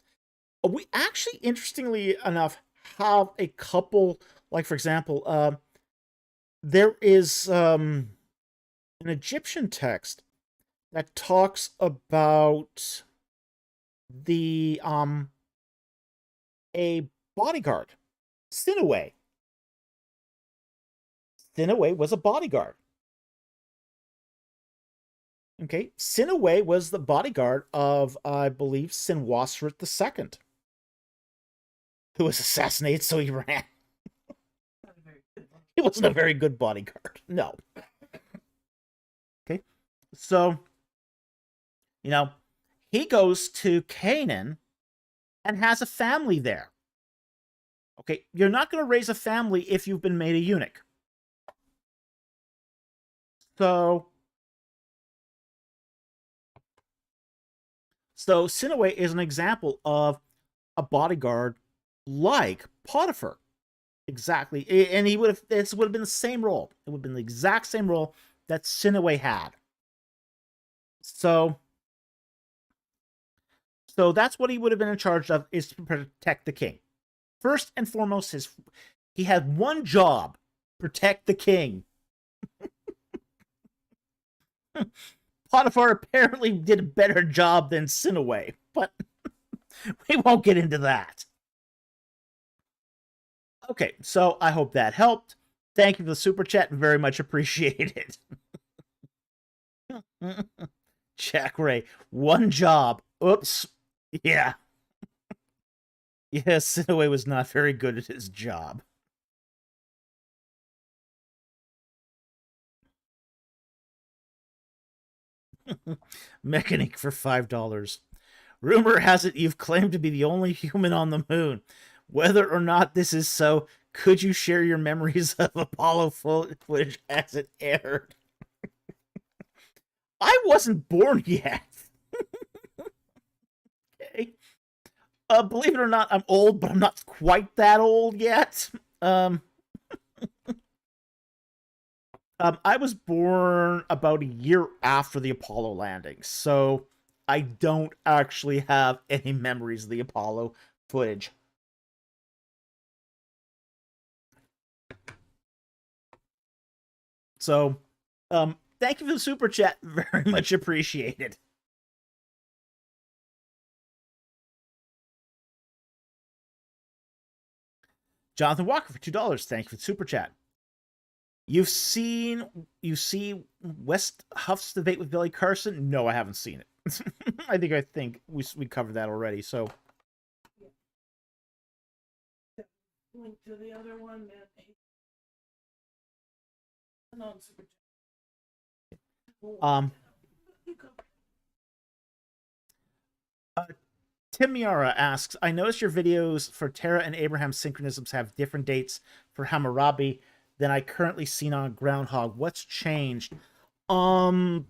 We actually, interestingly enough, have a couple, like, for example, there is an Egyptian text that talks about a bodyguard, Sinaway. Sinaway was a bodyguard. Okay, Sinaway was the bodyguard of, I believe, Senwosret II, who was assassinated, so he ran. He wasn't a very good bodyguard. No. Okay, so, he goes to Canaan and has a family there. Okay, you're not going to raise a family if you've been made a eunuch. So Sinaway is an example of a bodyguard like Potiphar. Exactly. And this would have been the same role. It would have been the exact same role that Sinaway had. So that's what he would have been in charge of, is to protect the king. First and foremost, he had one job: protect the king. Potiphar apparently did a better job than Sinaway, but we won't get into that. Okay, so I hope that helped. Thank you for the super chat, very much appreciated. Jack Ray, one job. Oops. Yeah. Yes, Sinaway was not very good at his job. Mechanic for $5. Rumor has it you've claimed to be the only human on the moon. Whether or not this is so, could you share your memories of Apollo footage as it aired? I wasn't born yet. Okay. Believe it or not, I'm old, but I'm not quite that old yet. I was born about a year after the Apollo landing, so I don't actually have any memories of the Apollo footage. So, thank you for the super chat. Very much appreciated. Jonathan Walker for $2. Thank you for the super chat. You see Wes Huff's debate with Billy Carson? No, I haven't seen it. I think we covered that already. So Link to the other one, non-superchat. Tim Miara asks, I noticed your videos for Terah and Abraham synchronisms have different dates for Hammurabi than I currently seen on Groundhog. What's changed? There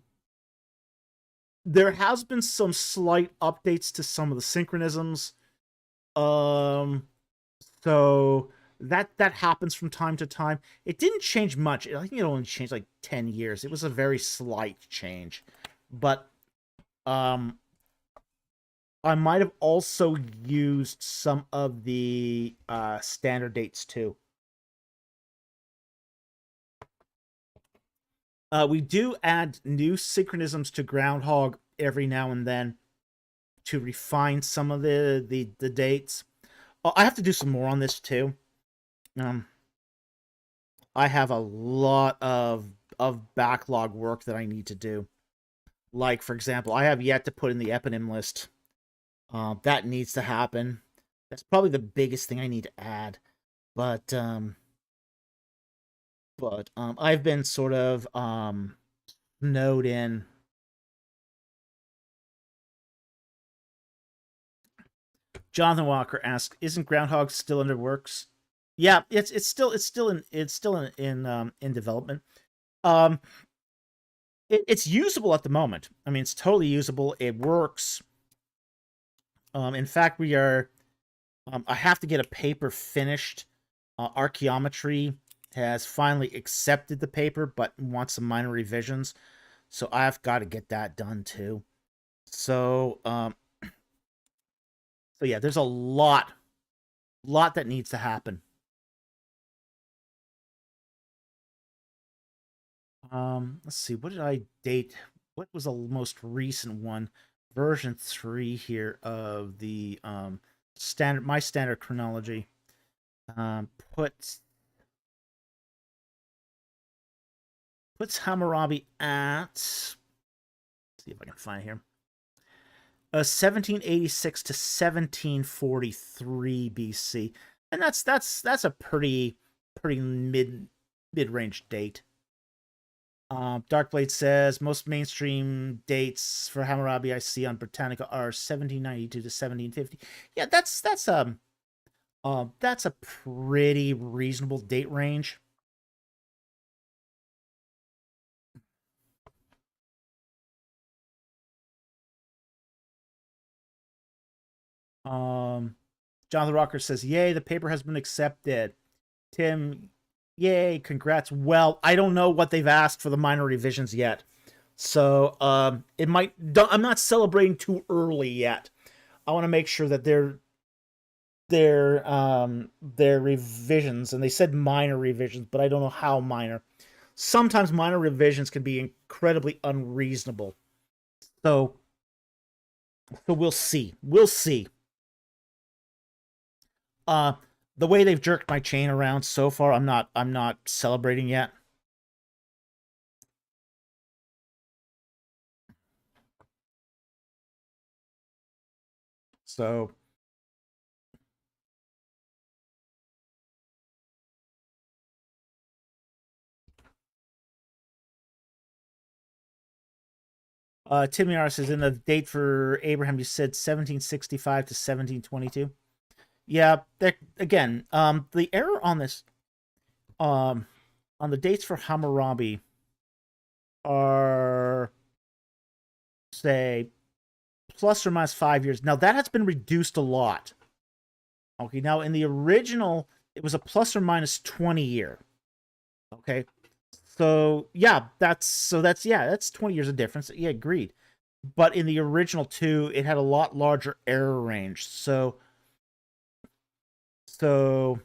has been some slight updates to some of the synchronisms. So that happens from time to time. It didn't change much. I think it only changed like 10 years. It was a very slight change. But I might have also used some of the standard dates too. We do add new synchronisms to Groundhog every now and then to refine some of the dates. I have to do some more on this too. I have a lot of backlog work that I need to do. Like, for example, I have yet to put in the eponym list. That needs to happen. That's probably the biggest thing I need to add. But I've been sort of snowed in. Jonathan Walker asks, "Isn't Groundhog still under works?" Yeah, it's still in development. It's usable at the moment. I mean, it's totally usable. It works. In fact, we are. I have to get a paper finished. Archaeometry has finally accepted the paper, but wants some minor revisions. So I've got to get that done too. So, yeah, there's a lot that needs to happen. Let's see. What did I date? What was the most recent one? Version 3 here of the standard chronology. Puts Hammurabi at, let's see if I can find it here. 1786 to 1743 BC, and that's a pretty mid-range date. Darkblade says most mainstream dates for Hammurabi I see on Britannica are 1792 to 1750. Yeah, that's a pretty reasonable date range. Jonathan Rocker says, "Yay, the paper has been accepted." Tim, yay, congrats. Well, I don't know what they've asked for the minor revisions yet. So, it might, I'm not celebrating too early yet. I want to make sure that their revisions, and they said minor revisions, but I don't know how minor. Sometimes minor revisions can be incredibly unreasonable. So we'll see. We'll see. The way they've jerked my chain around so far, I'm not celebrating yet. So Tim Yara says, in the date for Abraham, you said 1765 to 1722. Yeah, again, the error on this, on the dates for Hammurabi are, say, plus or minus 5 years. Now, that has been reduced a lot. Okay, now in the original, it was a plus or minus 20 year. Okay, so yeah, that's 20 years of difference. Yeah, agreed. But in the original too, it had a lot larger error range. So I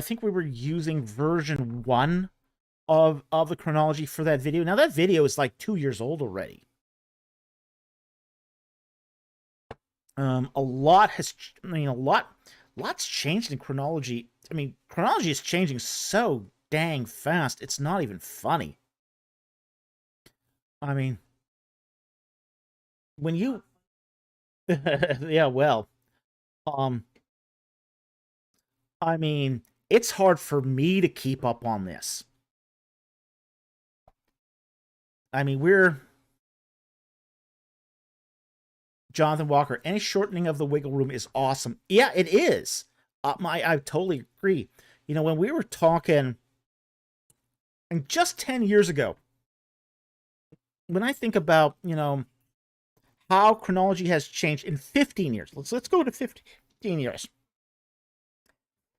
think we were using version 1 of the chronology for that video. Now that video is like 2 years old already. A lot has, I mean, lots changed in chronology. I mean, chronology is changing so dang fast. It's not even funny. I mean, when you, yeah, well, I mean, it's hard for me to keep up on this. I mean, Jonathan Walker, any shortening of the wiggle room is awesome. Yeah, it is. I totally agree. You know, when we were talking, and just 10 years ago, when I think about, you know, how chronology has changed in 15 years. Let's go to 15 years.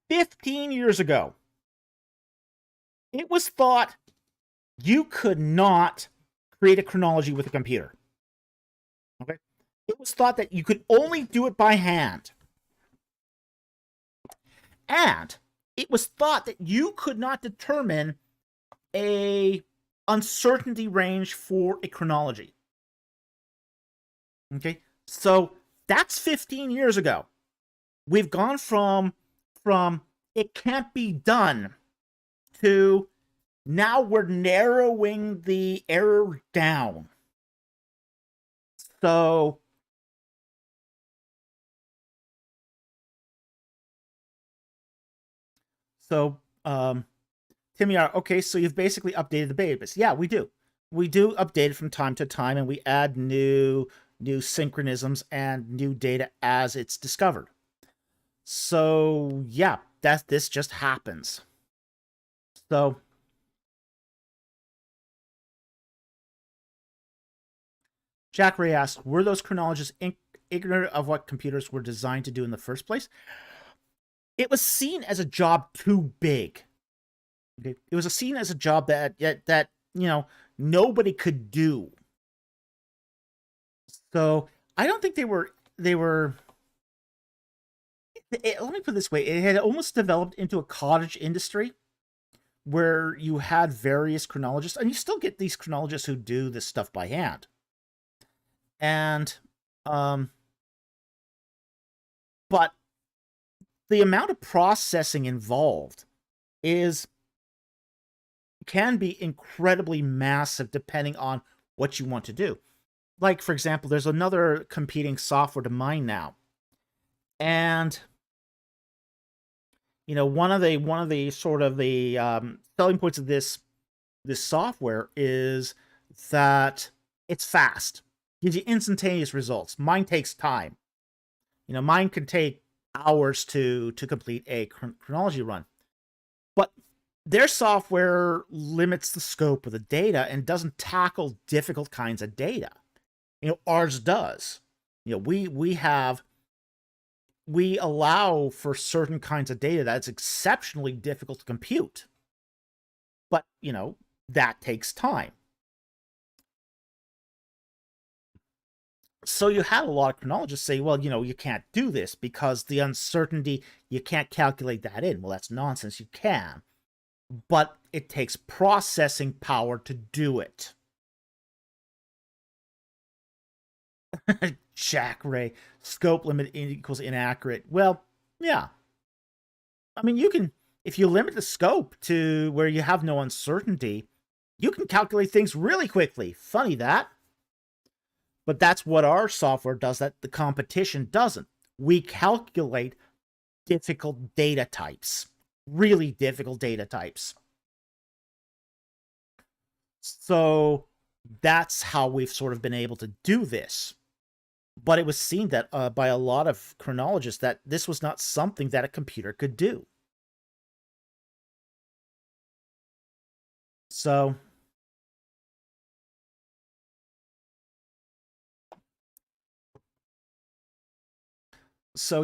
15 years ago, it was thought you could not create a chronology with a computer. Okay? It was thought that you could only do it by hand. And it was thought that you could not determine a uncertainty range for a chronology. Okay? So that's 15 years ago. We've gone from it can't be done to now we're narrowing the error down. So Timmy, okay, so you've basically updated the database. Yeah, we do. We do update it from time to time, and we add new synchronisms and new data as it's discovered. So yeah, this just happens. So Jack Ray asks, were those chronologists ignorant of what computers were designed to do in the first place? It was seen as a job too big. Okay? It was seen as a job that you know nobody could do. So I don't think they were. Let me put it this way: it had almost developed into a cottage industry, where you had various chronologists, and you still get these chronologists who do this stuff by hand. And but the amount of processing involved can be incredibly massive depending on what you want to do. Like, for example, there's another competing software to mine now. And you know, one of the sort of the selling points of this software is that it's fast. Gives you instantaneous results. Mine takes time. You know, mine can take hours to complete a chronology run. But their software limits the scope of the data and doesn't tackle difficult kinds of data. You know, ours does. You know, we allow for certain kinds of data that's exceptionally difficult to compute. But, you know, that takes time. So you had a lot of chronologists say, well, you know, you can't do this because the uncertainty, you can't calculate that in. Well, that's nonsense. You can. But it takes processing power to do it. Jack Ray, scope limit equals inaccurate. Well, yeah. I mean, you can, if you limit the scope to where you have no uncertainty, you can calculate things really quickly. Funny that. But that's what our software does that the competition doesn't. We calculate difficult data types. Really difficult data types. So that's how we've sort of been able to do this. But it was seen that by a lot of chronologists that this was not something that a computer could do. So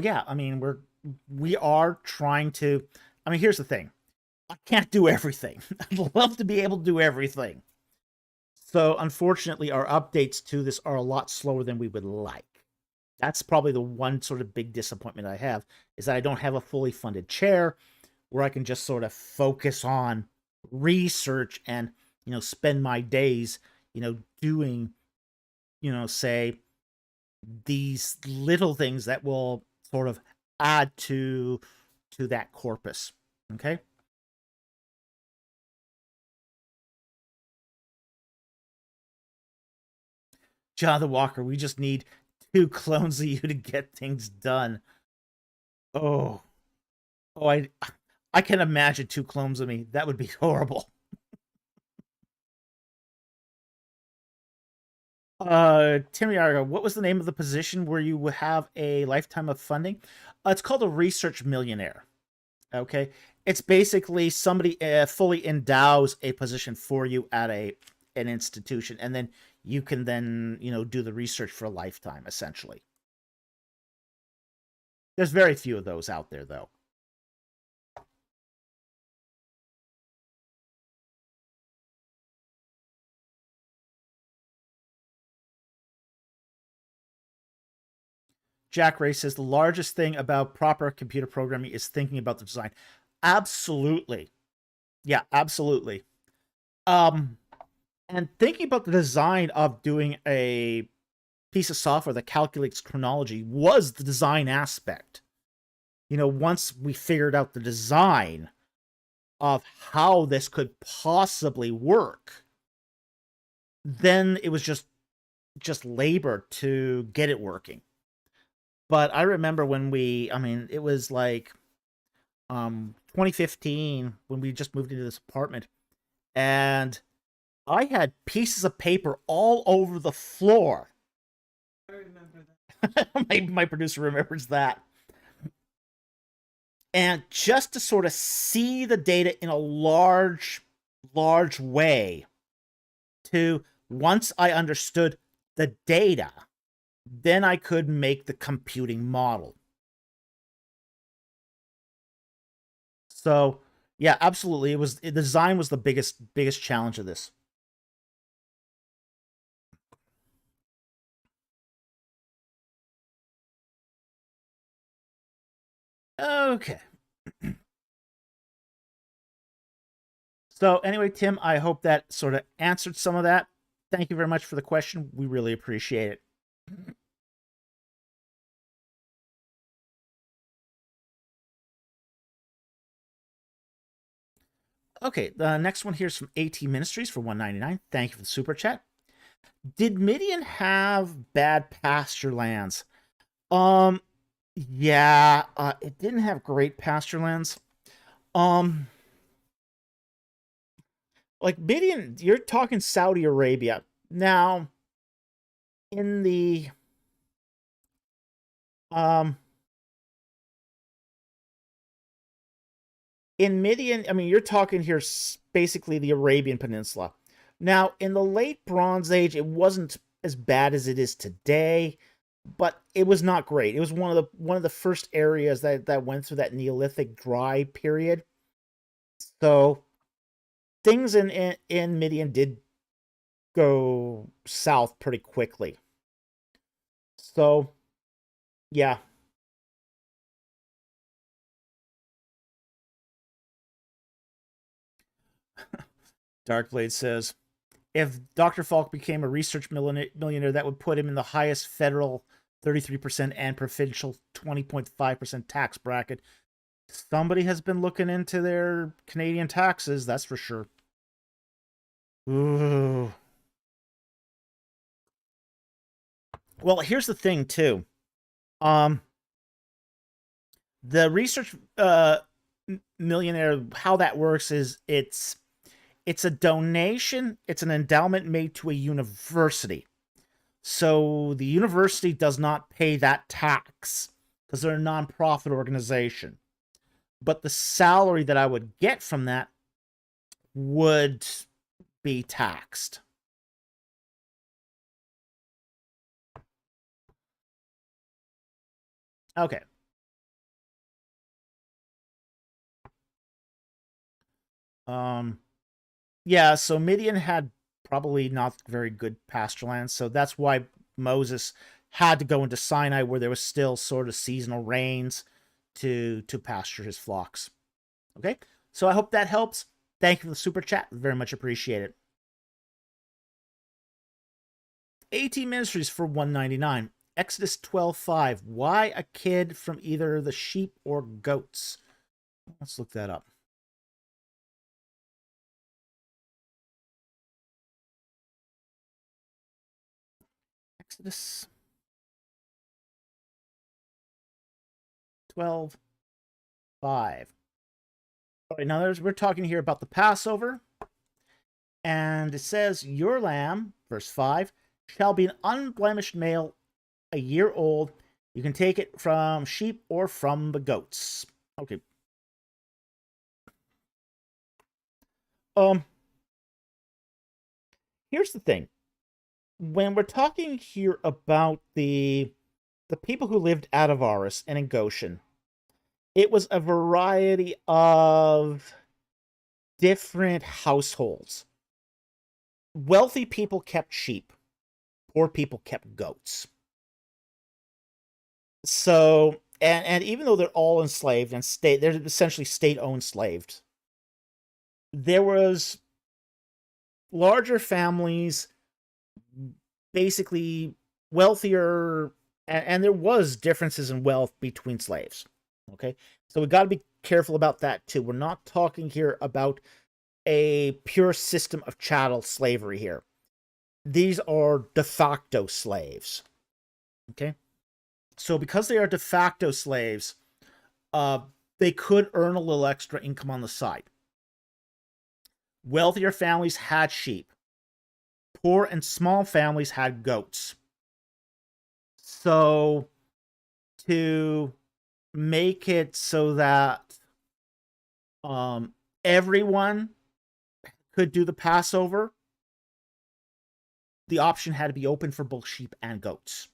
yeah, I mean, we are trying to, I mean, here's the thing. I can't do everything. I'd love to be able to do everything. So unfortunately, our updates to this are a lot slower than we would like. That's probably the one sort of big disappointment I have, is that I don't have a fully funded chair where I can just sort of focus on research and, spend my days, doing, say, these little things that will sort of add to that corpus. Okay. Jonathan Walker, we just need 2 clones of you to get things done. Oh, I can imagine 2 clones of me. That would be horrible. Tim Yargo, what was the name of the position where you would have a lifetime of funding? It's called a research millionaire. Okay, it's basically somebody fully endows a position for you at an institution, and then you can then do the research for a lifetime. Essentially, there's very few of those out there, though. Jack Ray says the largest thing about proper computer programming is thinking about the design. Absolutely. Yeah, absolutely. And thinking about the design of doing a piece of software that calculates chronology was the design aspect. Once we figured out the design of how this could possibly work, then it was just labor to get it working. But I remember when it was like 2015 when we just moved into this apartment, and I had pieces of paper all over the floor. I remember that. my producer remembers that. And just to sort of see the data in a large way, to once I understood the data, then I could make the computing model. So, yeah, absolutely. The design was the biggest challenge of this. Okay. So anyway, Tim, I hope that sort of answered some of that. Thank you very much for the question. We really appreciate it. Okay, the next one here is from AT Ministries for $1.99. Thank you for the super chat. Did Midian have bad pasture lands? Yeah, it didn't have great pasture lands. Like Midian, you're talking Saudi Arabia. Now, in the in Midian, you're talking here basically the Arabian Peninsula. Now, in the late Bronze Age, it wasn't as bad as it is today, but it was not great. It was one of the first areas that went through that Neolithic dry period. So things in Midian did go south pretty quickly. So, yeah. Darkblade says, if Dr. Falk became a research millionaire, that would put him in the highest federal 33% and provincial 20.5% tax bracket. Somebody has been looking into their Canadian taxes, that's for sure. Ooh. Well, here's the thing, too. The research millionaire, how that works is it's a donation, it's an endowment made to a university. So the university does not pay that tax because they're a nonprofit organization. But the salary that I would get from that would be taxed. Okay. Yeah, so Midian had probably not very good pasture lands, so that's why Moses had to go into Sinai where there was still sort of seasonal rains to pasture his flocks. Okay, so I hope that helps. Thank you for the super chat. Very much appreciated. AT Ministries for $1.99. Exodus 12:5. Why a kid from either the sheep or goats? Let's look that up. Exodus 12:5. All right, now we're talking here about the Passover. And it says, your lamb, verse 5, shall be an unblemished male, a year old. You can take it from sheep or from the goats. Okay. Here's the thing. When we're talking here about the people who lived out of Aris and in Goshen, it was a variety of different households. Wealthy people kept sheep. Poor people kept goats. So, and even though they're all enslaved and they're essentially state-owned slaves, there was larger families, basically wealthier, and there was differences in wealth between slaves. Okay, so we got to be careful about that too. We're not talking here about a pure system of chattel slavery here. These are de facto slaves. Okay, so because they are de facto slaves, they could earn a little extra income on the side. Wealthier families had sheep. Poor and small families had goats. So to make it so that everyone could do the Passover, the option had to be open for both sheep and goats.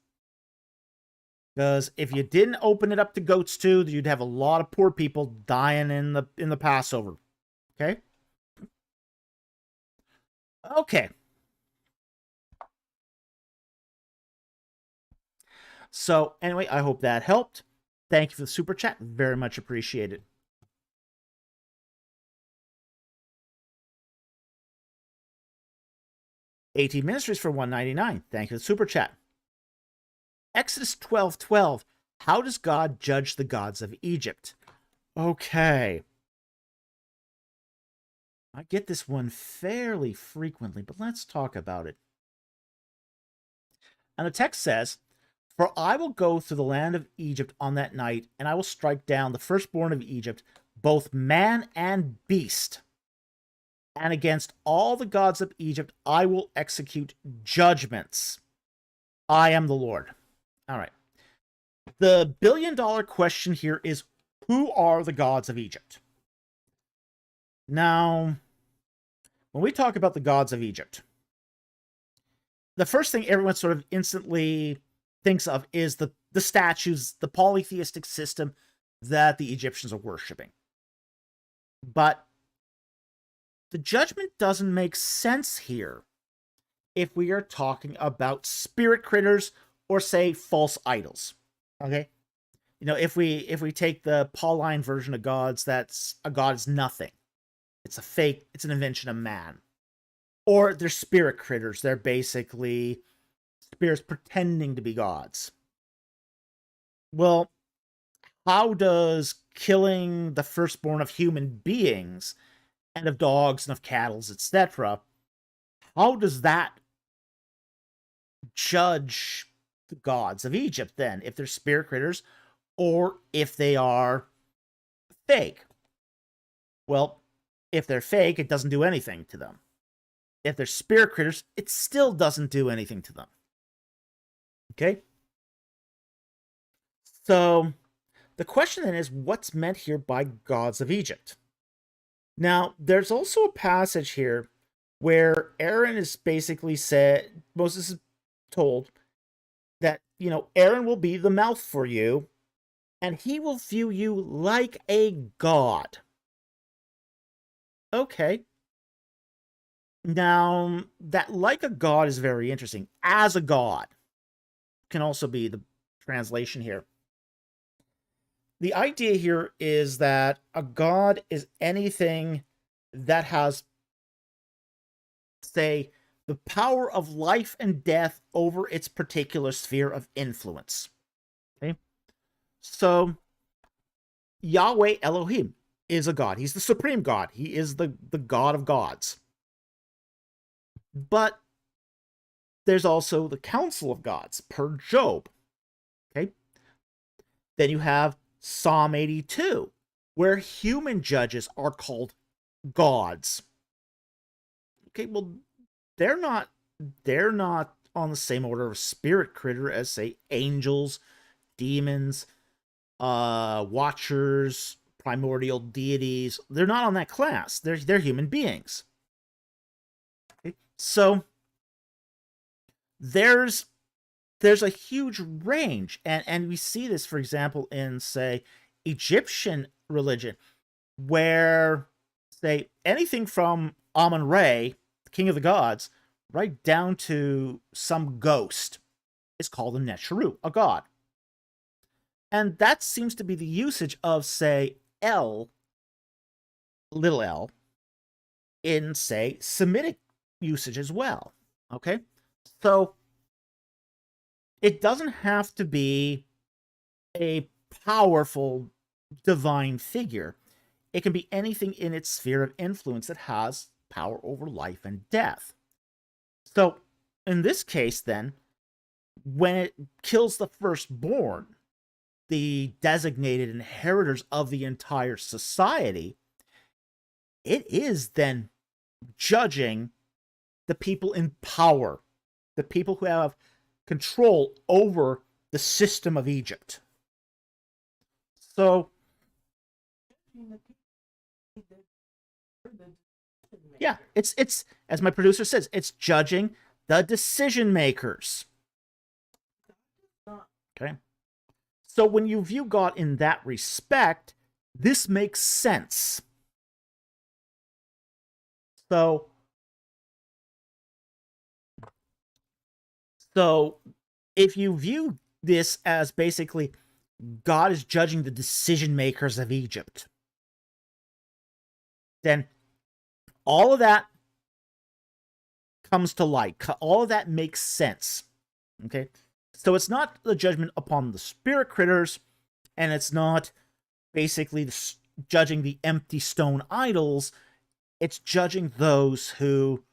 Because if you didn't open it up to goats too, you'd have a lot of poor people dying in the Passover. Okay? Okay. So anyway, I hope that helped. Thank you for the super chat. Very much appreciated. AT Ministries for $1.99. Thank you for the super chat. Exodus 12:12. How does God judge the gods of Egypt? Okay. I get this one fairly frequently, but let's talk about it. And the text says, for I will go through the land of Egypt on that night, and I will strike down the firstborn of Egypt, both man and beast. And against all the gods of Egypt, I will execute judgments. I am the Lord. All right. The billion-dollar question here is, who are the gods of Egypt? Now, when we talk about the gods of Egypt, the first thing everyone sort of instantly thinks of is the statues, the polytheistic system that the Egyptians are worshiping. But the judgment doesn't make sense here if we are talking about spirit critters or, say, false idols. Okay? You know, if we take the Pauline version of gods, that's a god is nothing. It's a fake, it's an invention of man. Or they're spirit critters. They're basically spirits pretending to be gods. Well, how does killing the firstborn of human beings and of dogs and of cattle, etc., how does that judge the gods of Egypt then, if they're spirit critters or if they are fake? Well, if they're fake, it doesn't do anything to them. If they're spirit critters, it still doesn't do anything to them. Okay? So, the question then is, what's meant here by gods of Egypt? Now, there's also a passage here where Aaron is basically said, Moses is told that, you know, Aaron will be the mouth for you, and he will view you like a god. Okay. Now, that like a god is very interesting. As a god can also be the translation here. The idea here is that a god is anything that has, say, the power of life and death over its particular sphere of influence. Okay? So, Yahweh Elohim is a god. He's the supreme god. He is the god of gods. But there's also the council of gods, per Job. Okay? Then you have Psalm 82, where human judges are called gods. Okay, well, they're not on the same order of spirit critter as, say, angels, demons, watchers, primordial deities. They're not on that class. They're human beings. Okay? So there's a huge range, and we see this, for example, in, say, Egyptian religion, where, say, anything from Amun-Re, the king of the gods, right down to some ghost is called a Nesheru, a god. And that seems to be the usage of, say, El, little l, in, say, Semitic usage as well. Okay? So, it doesn't have to be a powerful divine figure. It can be anything in its sphere of influence that has power over life and death. So, in this case, then, when it kills the firstborn, the designated inheritors of the entire society, it is then judging the people in power, the people who have control over the system of Egypt. So, yeah, it's as my producer says, it's judging the decision makers. Okay. So when you view God in that respect, this makes sense. So if you view this as basically God is judging the decision makers of Egypt, then all of that comes to light. All of that makes sense. Okay? So it's not the judgment upon the spirit critters, and it's not basically judging the empty stone idols. It's judging those who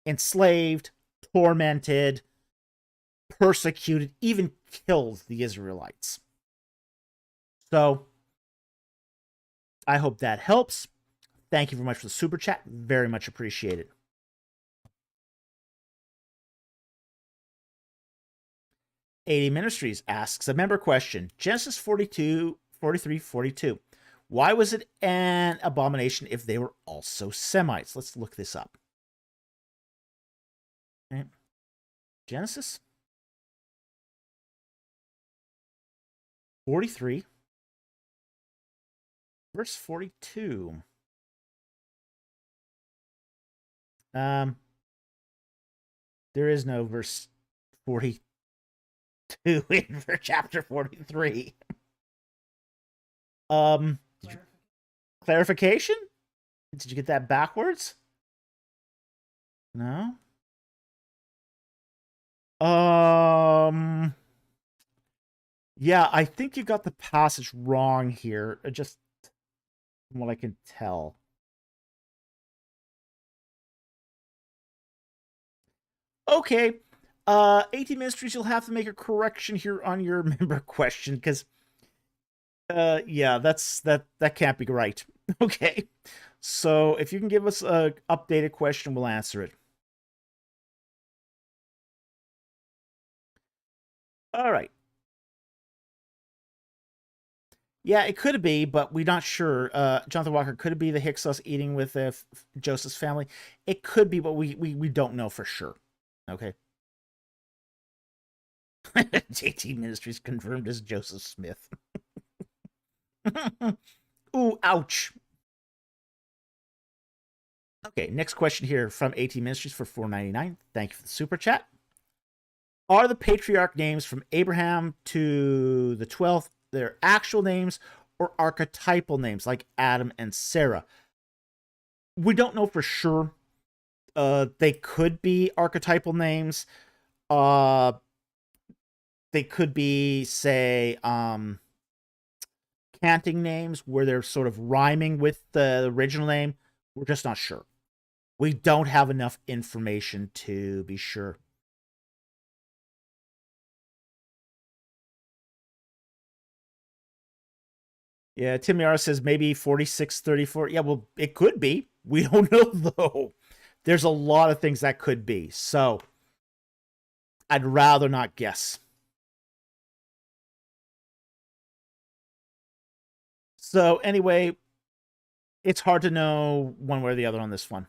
enslaved, tormented, persecuted, even killed the Israelites. So, I hope that helps. Thank you very much for the super chat. Very much appreciated. AD Ministries asks a member question. Genesis 42, 43, 42. Why was it an abomination if they were also Semites? Let's look this up. Okay. Genesis 43, verse 42. There is no verse 42 in for chapter 43. Clarification? Did you get that backwards? No? Yeah, I think you got the passage wrong here, just from what I can tell. Okay, AT Ministries, you'll have to make a correction here on your member question, because, yeah, that can't be right. Okay, so if you can give us a updated question, we'll answer it. All right. Yeah, it could be, but we're not sure. Jonathan Walker, could it be the Hyksos eating with Joseph's family? It could be, but we don't know for sure. Okay. JT Ministries confirmed as Joseph Smith. Ooh, ouch. Okay, next question here from AT Ministries for $4.99. Thank you for the super chat. Are the patriarch names from Abraham to the 12th their actual names or archetypal names like Adam and Sarah? we don't know for sure. They could be archetypal names. They could be, say, canting names where they're sort of rhyming with the original name. We're just not sure. We don't have enough information to be sure. Yeah, Tim Yara says maybe 4634. Yeah, well, it could be. We don't know, though. There's a lot of things that could be. So, I'd rather not guess. So, anyway, it's hard to know one way or the other on this one.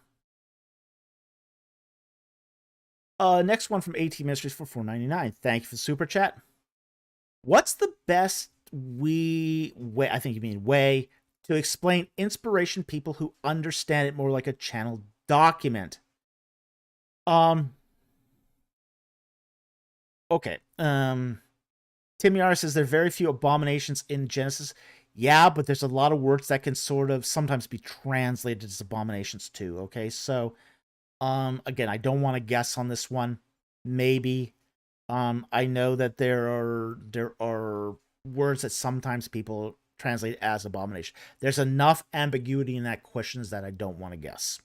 Next one from AT Ministries for $4.99. Thank you for the super chat. What's the best way, I think you mean way, to explain inspiration people who understand it more like a channel document? Okay. Tim Yara says there are very few abominations in Genesis. Yeah, but there's a lot of words that can sort of sometimes be translated as abominations too. Okay, so again, I don't want to guess on this one. Maybe. I know that there are words that sometimes people translate as abomination. There's enough ambiguity in that questions that I don't want to guess.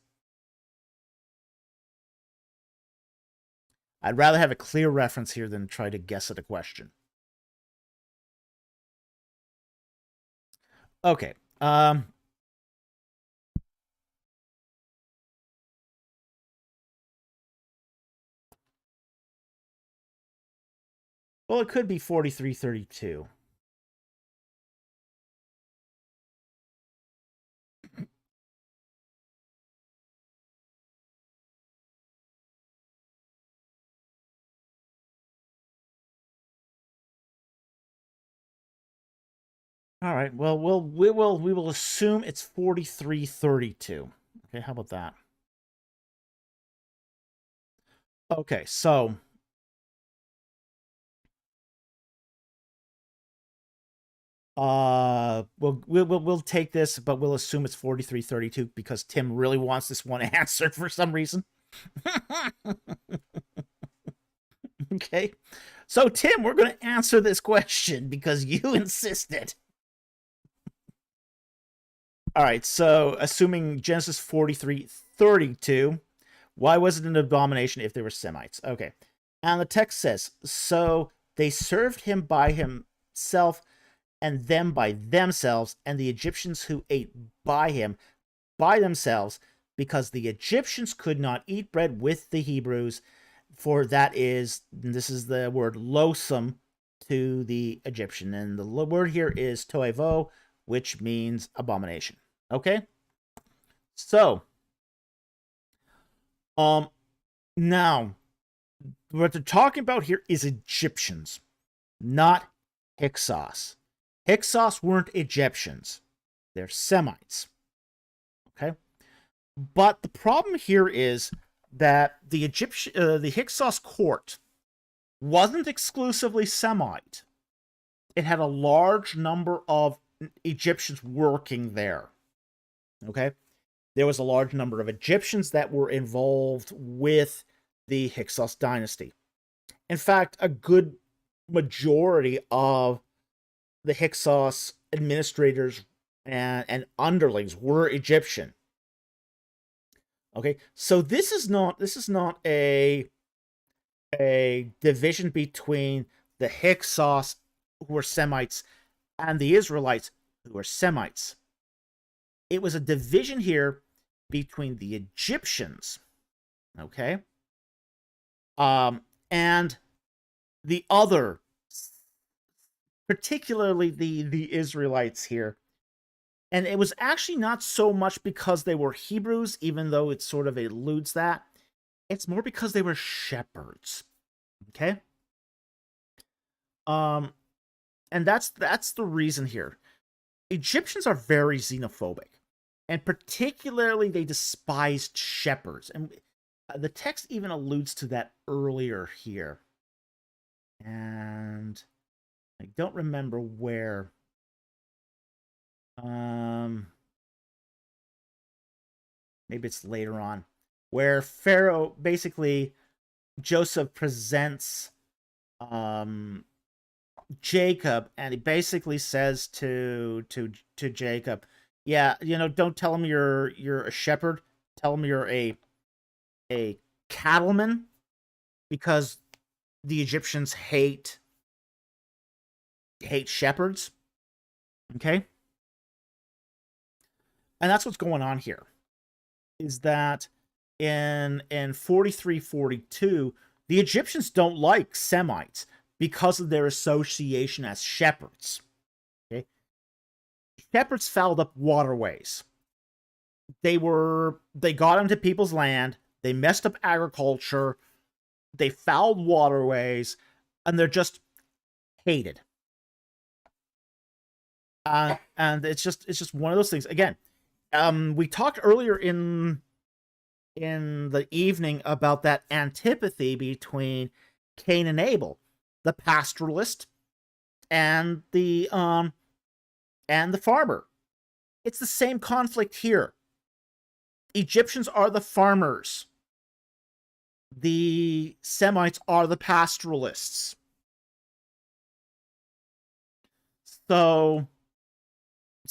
I'd rather have a clear reference here than try to guess at a question. Okay. Well, it could be 4332. All right. Well, we will assume it's 4332. Okay, how about that? Okay, so we'll take this, but we'll assume it's 4332 because Tim really wants this one answered for some reason. Okay. So Tim, we're going to answer this question because you insisted. All right, so assuming Genesis 43:32, why was it an abomination if they were Semites? Okay. And the text says, so they served him by himself and them by themselves, and the Egyptians who ate by him by themselves, because the Egyptians could not eat bread with the Hebrews, for that is, this is the word loathsome to the Egyptian. And the word here is toevo, which means abomination. Okay? So, now, what they're talking about here is Egyptians, not Hyksos. Hyksos weren't Egyptians. They're Semites. Okay? But the problem here is that the Hyksos court wasn't exclusively Semite. It had a large number of Egyptians working there. Okay? There was a large number of Egyptians that were involved with the Hyksos dynasty. In fact, a good majority of the Hyksos administrators and underlings were Egyptian. Okay, so this is not a division between the Hyksos, who were Semites, and the Israelites, who were Semites. It was a division here between the Egyptians, okay, and the other, particularly the Israelites here. And it was actually not so much because they were Hebrews, even though it sort of eludes that. It's more because they were shepherds. Okay? And that's the reason here. Egyptians are very xenophobic. And particularly they despised shepherds. And the text even alludes to that earlier here. And I don't remember where. maybe it's later on, where Pharaoh, basically, Joseph presents Jacob, and he basically says to Jacob, yeah, don't tell him you're a shepherd, tell him you're a cattleman, because the Egyptians hate shepherds. Okay? And that's what's going on here. Is that in 43-42, the Egyptians don't like Semites because of their association as shepherds. Okay? Shepherds fouled up waterways. They got into people's land, they messed up agriculture, they fouled waterways, and they're just hated. And it's just one of those things. Again, we talked earlier in the evening about that antipathy between Cain and Abel, the pastoralist and the farmer. It's the same conflict here. Egyptians are the farmers. The Semites are the pastoralists. So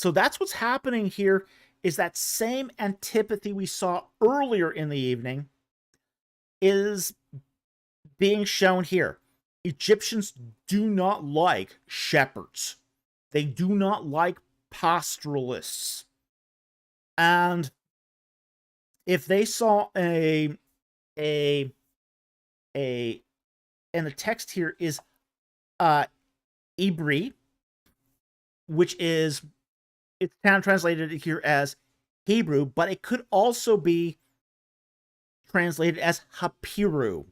that's what's happening here, is that same antipathy we saw earlier in the evening is being shown here. Egyptians do not like shepherds. They do not like pastoralists. And if they saw and the text here is Ibri, which is, it's kind of translated here as Hebrew, but it could also be translated as Hapiru,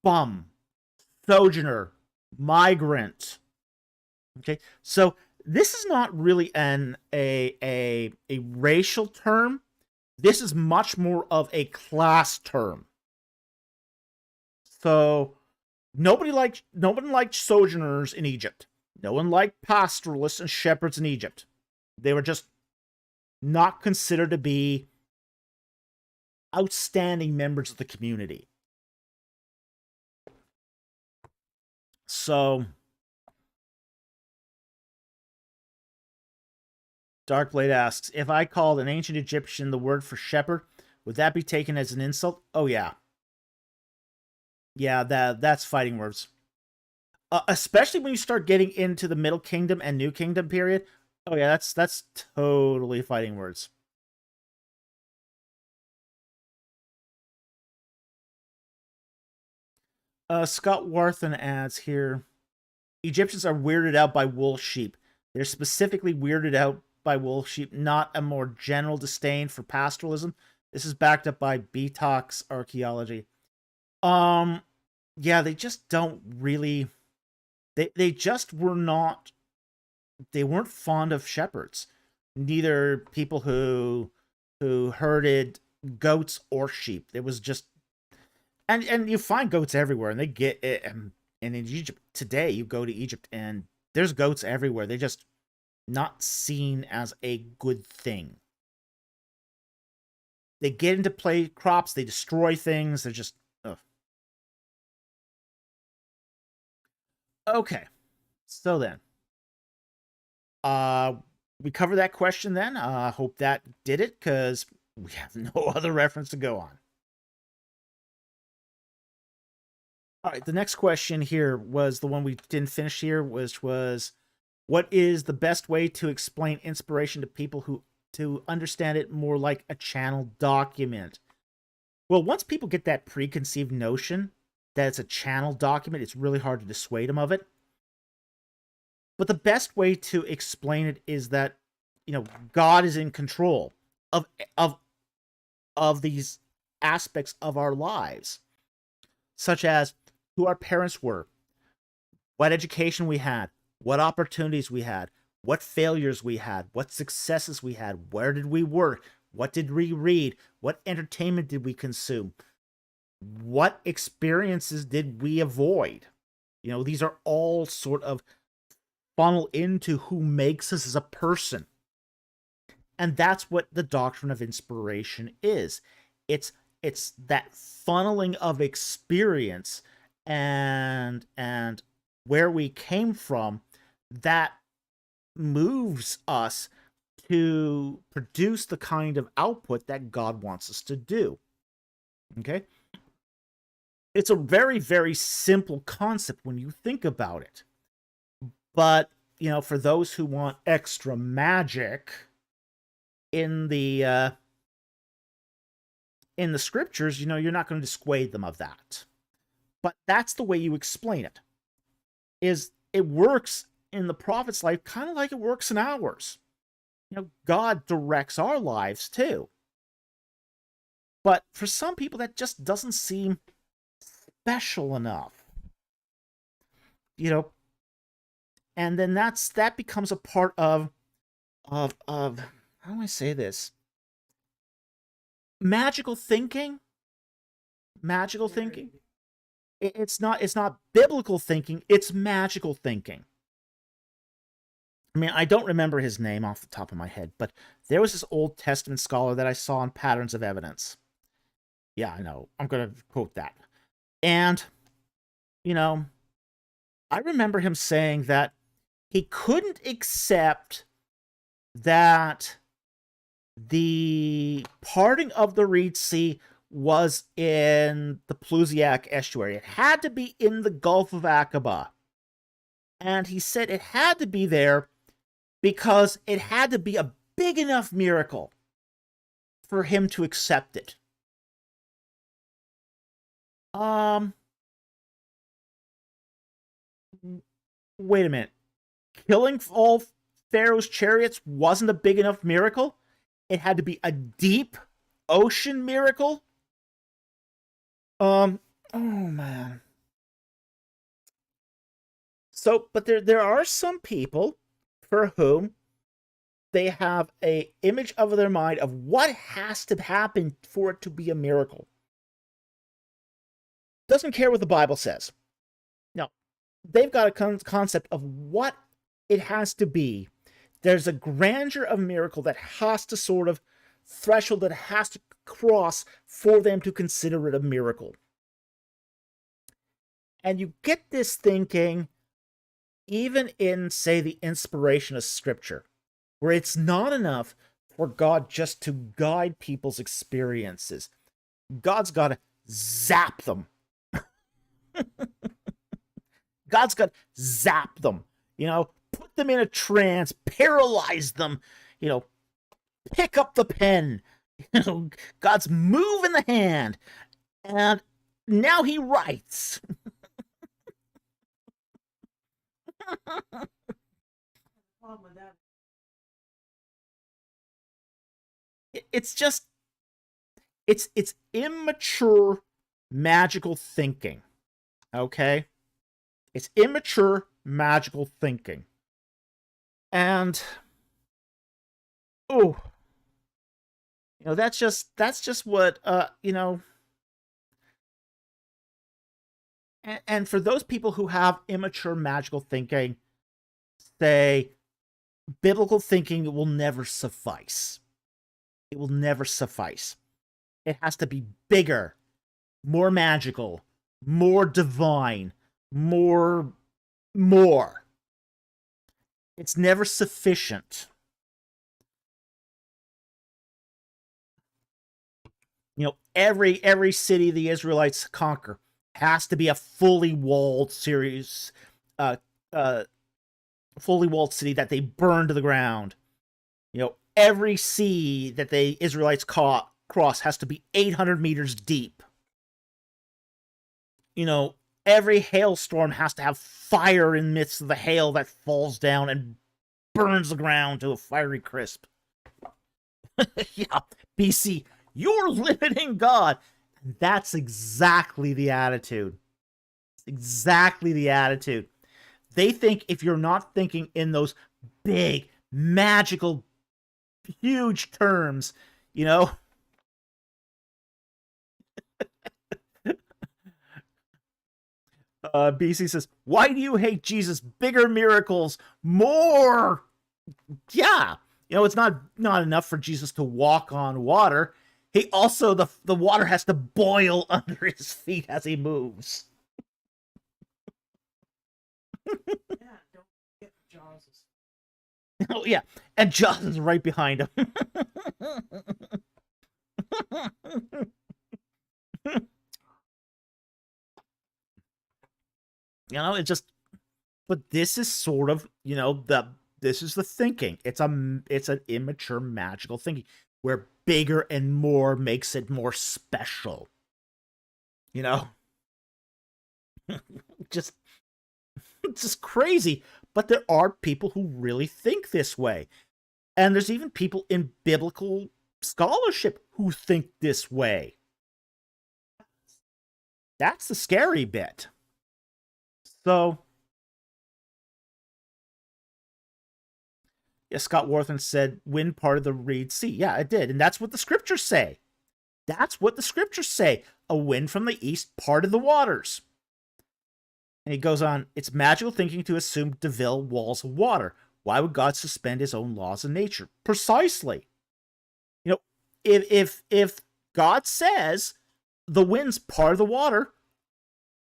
bum, sojourner, migrant. Okay, so this is not really a racial term. This is much more of a class term. So nobody liked sojourners in Egypt. No one liked pastoralists and shepherds in Egypt. They were just not considered to be outstanding members of the community. So Darkblade asks, if I called an ancient Egyptian the word for shepherd, would that be taken as an insult? Oh yeah. Yeah, that's fighting words. Especially when you start getting into the Middle Kingdom and New Kingdom period. Oh yeah, that's totally fighting words. Scott Warthen adds here, Egyptians are weirded out by wool sheep. They're specifically weirded out by wool sheep, not a more general disdain for pastoralism. This is backed up by Betox archaeology. Yeah, they just don't really... They just were not... They weren't fond of shepherds. Neither people who herded goats or sheep. It was just... And you find goats everywhere, and they get... And in Egypt today, you go to Egypt, and there's goats everywhere. They're just not seen as a good thing. They get into play crops, they destroy things, they're just... Ugh. Okay, so then, we covered that question then. Hope that did it, because we have no other reference to go on. All right, the next question here was the one we didn't finish here, which was, what is the best way to explain inspiration to people who to understand it more like a channel document? Well, once people get that preconceived notion that it's a channel document, it's really hard to dissuade them of it. But the best way to explain it is that, God is in control of these aspects of our lives, such as who our parents were, what education we had, what opportunities we had, what failures we had, what successes we had, where did we work, what did we read, what entertainment did we consume, what experiences did we avoid. These are all sort of funnel into who makes us as a person. And that's what the doctrine of inspiration is. It's that funneling of experience and where we came from that moves us to produce the kind of output that God wants us to do. Okay? It's a very, very simple concept when you think about it. But, you know, for those who want extra magic in the scriptures, you know, you're not going to dissuade them of that. But that's the way you explain it. Is it works in the prophet's life kind of like it works in ours. You know, God directs our lives too. But for some people, that just doesn't seem special enough. You know, and then that becomes a part of how do I say this? Magical thinking. It's not biblical thinking, it's magical thinking. I mean, I don't remember his name off the top of my head, but there was this Old Testament scholar that I saw in Patterns of Evidence. Yeah, I know. I'm going to quote that. And, you know, I remember him saying that he couldn't accept that the parting of the Reed Sea was in the Plusiac estuary. It had to be in the Gulf of Aqaba. And he said it had to be there because it had to be a big enough miracle for him to accept it. Wait a minute. Killing all Pharaoh's chariots wasn't a big enough miracle? It had to be a deep ocean miracle? Oh man. So, but there are some people for whom they have a image of their mind of what has to happen for it to be a miracle. Doesn't care what the Bible says. No, they've got a concept of what it has to be. There's a grandeur of miracle that has to sort of threshold that has to cross for them to consider it a miracle. And you get this thinking even in, say, the inspiration of Scripture, where it's not enough for God just to guide people's experiences. God's got to zap them. God's got to zap them, you know, put them in a trance, paralyze them, you know, pick up the pen, you know, God's moving the hand, and now he writes. It's just, it's immature magical thinking, okay? It's immature magical thinking. And, oh, you know, that's just what, you know, and for those people who have immature magical thinking, say, biblical thinking will never suffice. It will never suffice. It has to be bigger, more magical, more divine, more. It's never sufficient. You know, every city the Israelites conquer has to be a fully walled series, fully walled city that they burn to the ground. You know, every sea that the Israelites cross has to be 800 meters deep. You know, every hailstorm has to have fire in the midst of the hail that falls down and burns the ground to a fiery crisp. Yeah, BC, you're limiting God. That's exactly the attitude. It's exactly the attitude. They think if you're not thinking in those big, magical, huge terms, you know. BC says, why do you hate Jesus? Bigger miracles, more. Yeah, It's not enough for Jesus to walk on water. He also, the water has to boil under his feet as he moves. Yeah, don't get Jaws. Oh, yeah. And Jaws is right behind him. It just, but this is sort of, this is the thinking. It's an immature magical thinking where bigger and more makes it more special. Just, it's just crazy. But there are people who really think this way. And there's even people in biblical scholarship who think this way. That's the scary bit. So, yeah, Scott Warthen said, wind part of the Reed Sea. Yeah, it did. And that's what the scriptures say. That's what the scriptures say. A wind from the east parted the waters. And he goes on, it's magical thinking to assume Deville walls of water. Why would God suspend his own laws of nature? Precisely. If God says the wind's part of the water,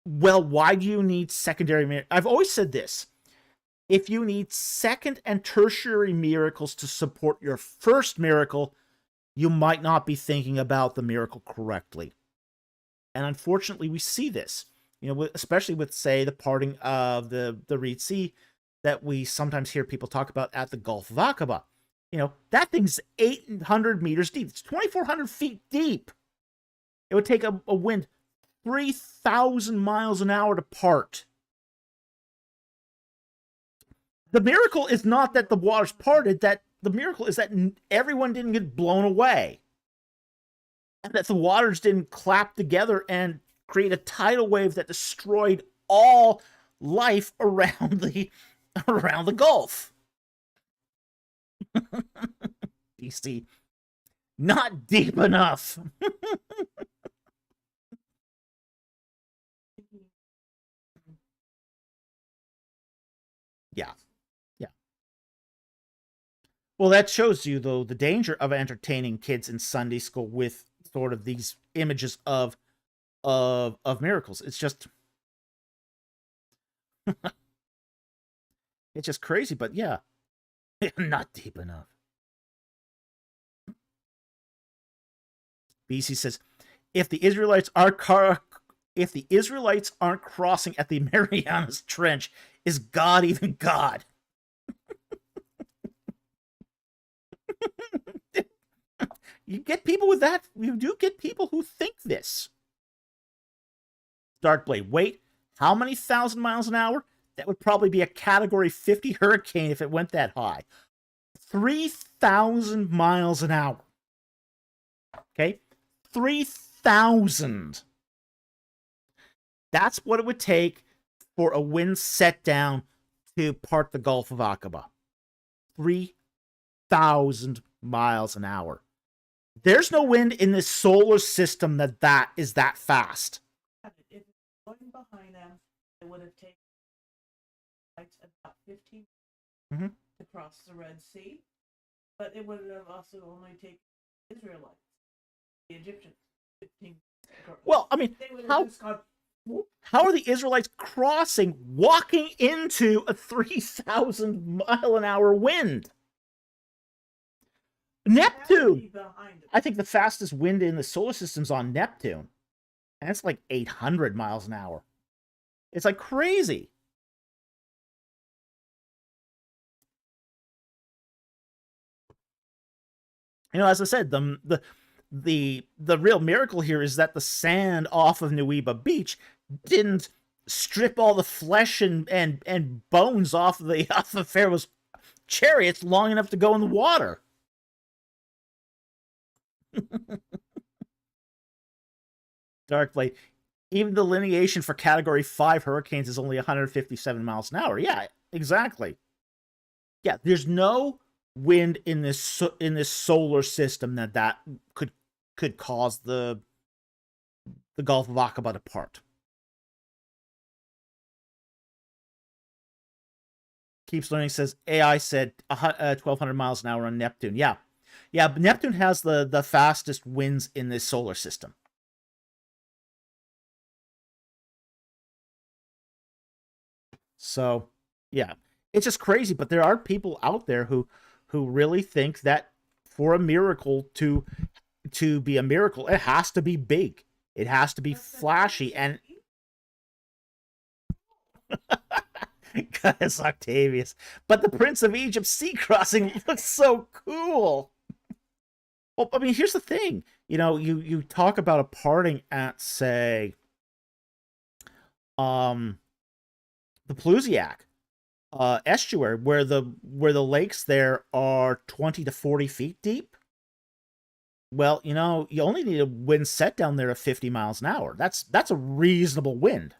well, why do you need secondary miracles? I've always said this. If you need second and tertiary miracles to support your first miracle, you might not be thinking about the miracle correctly. And unfortunately, we see this, especially with, say, the parting of the Reed Sea that we sometimes hear people talk about at the Gulf of Aqaba. That thing's 800 meters deep. It's 2,400 feet deep. It would take a wind 3,000 miles an hour to part. The miracle is not that the water's parted, that the miracle is that everyone didn't get blown away. And that the waters didn't clap together and create a tidal wave that destroyed all life around the Gulf. BC, not deep enough. Yeah. Well, that shows you, though, the danger of entertaining kids in Sunday school with sort of these images of miracles. It's just it's just crazy, but yeah, not deep enough. BC says, if the Israelites aren't crossing at the Marianas Trench, is God even God? You get people with that. You do get people who think this. Darkblade, wait, how many thousand miles an hour? That would probably be a Category 50 hurricane if it went that high. 3,000 miles an hour. Okay? 3,000. That's what it would take for a wind set down to part the Gulf of Aqaba. 3,000 miles an hour. There's no wind in this solar system that is that fast. If it's going behind them, it would have taken about 15 Mhm. to cross the Red Sea, but it would have also only taken Israelites, the Egyptians, 15. Well, I mean, They would have just gone. how are the Israelites walking into a 3,000 mile an hour wind? Neptune. I think the fastest wind in the solar system's on Neptune. And it's like 800 miles an hour. It's like crazy. As I said, the real miracle here is that the sand off of Nuiba Beach didn't strip all the flesh and bones off of Pharaoh's chariots long enough to go in the water. Darkblade, even the lineation for Category 5 hurricanes is only 157 miles an hour. Yeah, exactly. Yeah, there's no wind in this solar system that could cause the Gulf of Aqaba to part. Keeps Learning says AI said 1,200 miles an hour on Neptune. Yeah, yeah. But Neptune has the fastest winds in this solar system. So, yeah, it's just crazy. But there are people out there who really think that for a miracle to be a miracle, it has to be big. It has to be flashy. And Gaius Octavius. But the Prince of Egypt sea crossing looks so cool. Well, I mean, here's the thing. You know, you talk about a parting at, say, the Plusiac estuary, where the lakes there are 20 to 40 feet deep. Well, you know, you only need a wind set down there of 50 miles an hour. That's a reasonable wind.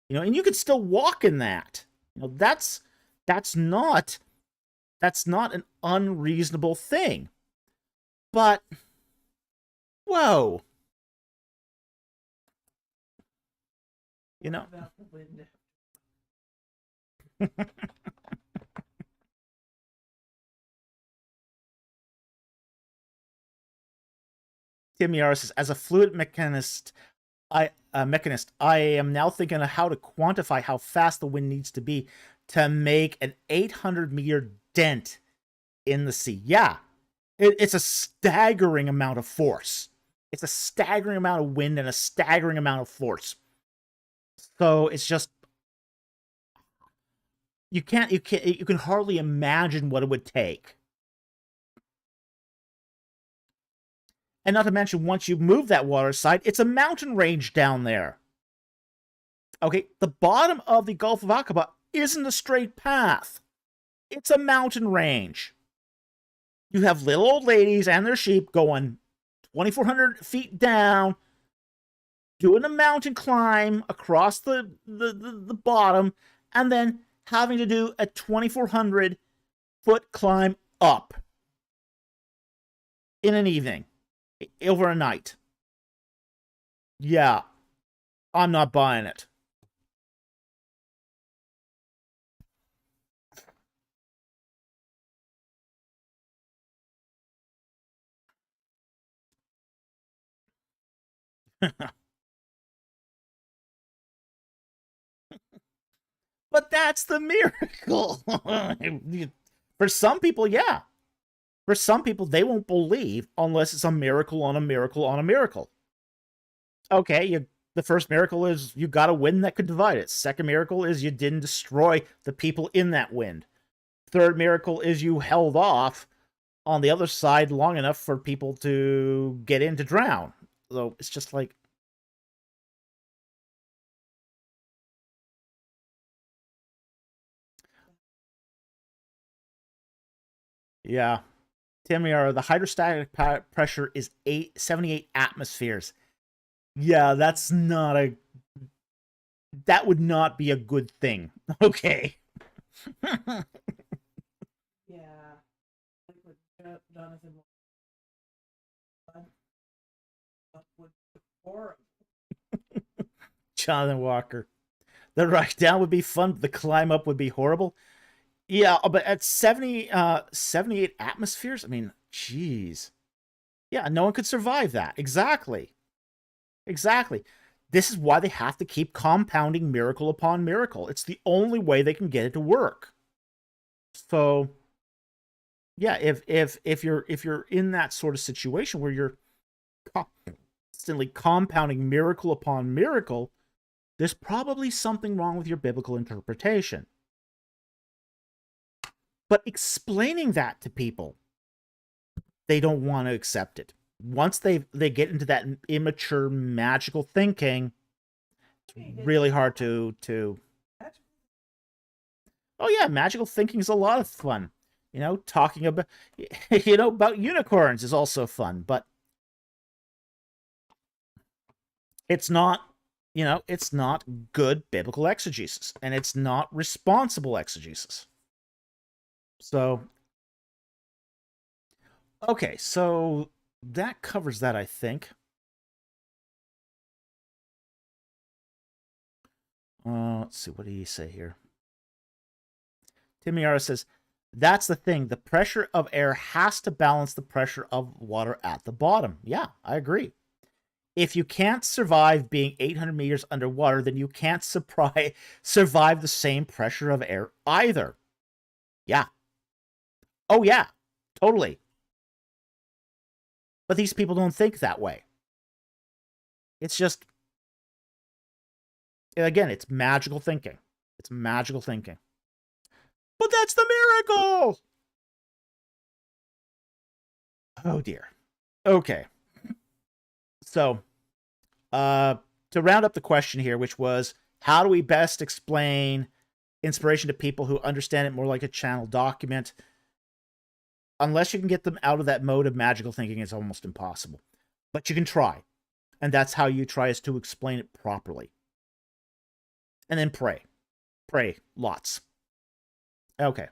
You know, and you could still walk in that. You know, that's not an unreasonable thing. But whoa. You know. Tim Yara says, as a fluid mechanist, I am now thinking of how to quantify how fast the wind needs to be to make an 800-meter dent in the sea. Yeah, it's a staggering amount of force. It's a staggering amount of wind and a staggering amount of force. So it's just you can hardly imagine what it would take. And not to mention, once you move that water side, it's a mountain range down there. Okay, the bottom of the Gulf of Aqaba isn't a straight path. It's a mountain range. You have little old ladies and their sheep going 2,400 feet down, doing a mountain climb across the bottom, and then having to do a 2,400-foot climb up in an evening. Over a night. Yeah, I'm not buying it. But that's the miracle. For some people, yeah. For some people, they won't believe unless it's a miracle on a miracle on a miracle. Okay, the first miracle is you got a wind that could divide it. Second miracle is you didn't destroy the people in that wind. Third miracle is you held off on the other side long enough for people to get in to drown. So it's just like... Yeah. Tamiara, the hydrostatic pressure is 78 atmospheres. Yeah, that would not be a good thing. Okay. Yeah. Like what Jonathan would be horrible. Jonathan Walker. The ride down would be fun, but the climb up would be horrible. Yeah, but at 78 atmospheres, I mean, jeez. Yeah, no one could survive that. Exactly. Exactly. This is why they have to keep compounding miracle upon miracle. It's the only way they can get it to work. So, yeah, if you're in that sort of situation where you're constantly compounding miracle upon miracle, there's probably something wrong with your biblical interpretation. But explaining that to people, they don't want to accept it. Once they get into that immature magical thinking, it's really hard to Oh yeah, magical thinking is a lot of fun. You know, talking about about unicorns is also fun, but it's not, it's not good biblical exegesis, and it's not responsible exegesis. So, okay, so that covers that, I think. Let's see, what did he say here? Timiara says, that's the thing. The pressure of air has to balance the pressure of water at the bottom. Yeah, I agree. If you can't survive being 800 meters underwater, then you can't survive the same pressure of air either. Yeah. Oh, yeah. Totally. But these people don't think that way. It's just, again, it's magical thinking. It's magical thinking. But that's the miracle! Oh, dear. Okay. So, to round up the question here, which was, how do we best explain inspiration to people who understand it more like a channel document? Unless you can get them out of that mode of magical thinking, it's almost impossible. But you can try. And that's how you try, is to explain it properly. And then pray. Pray lots. Okay.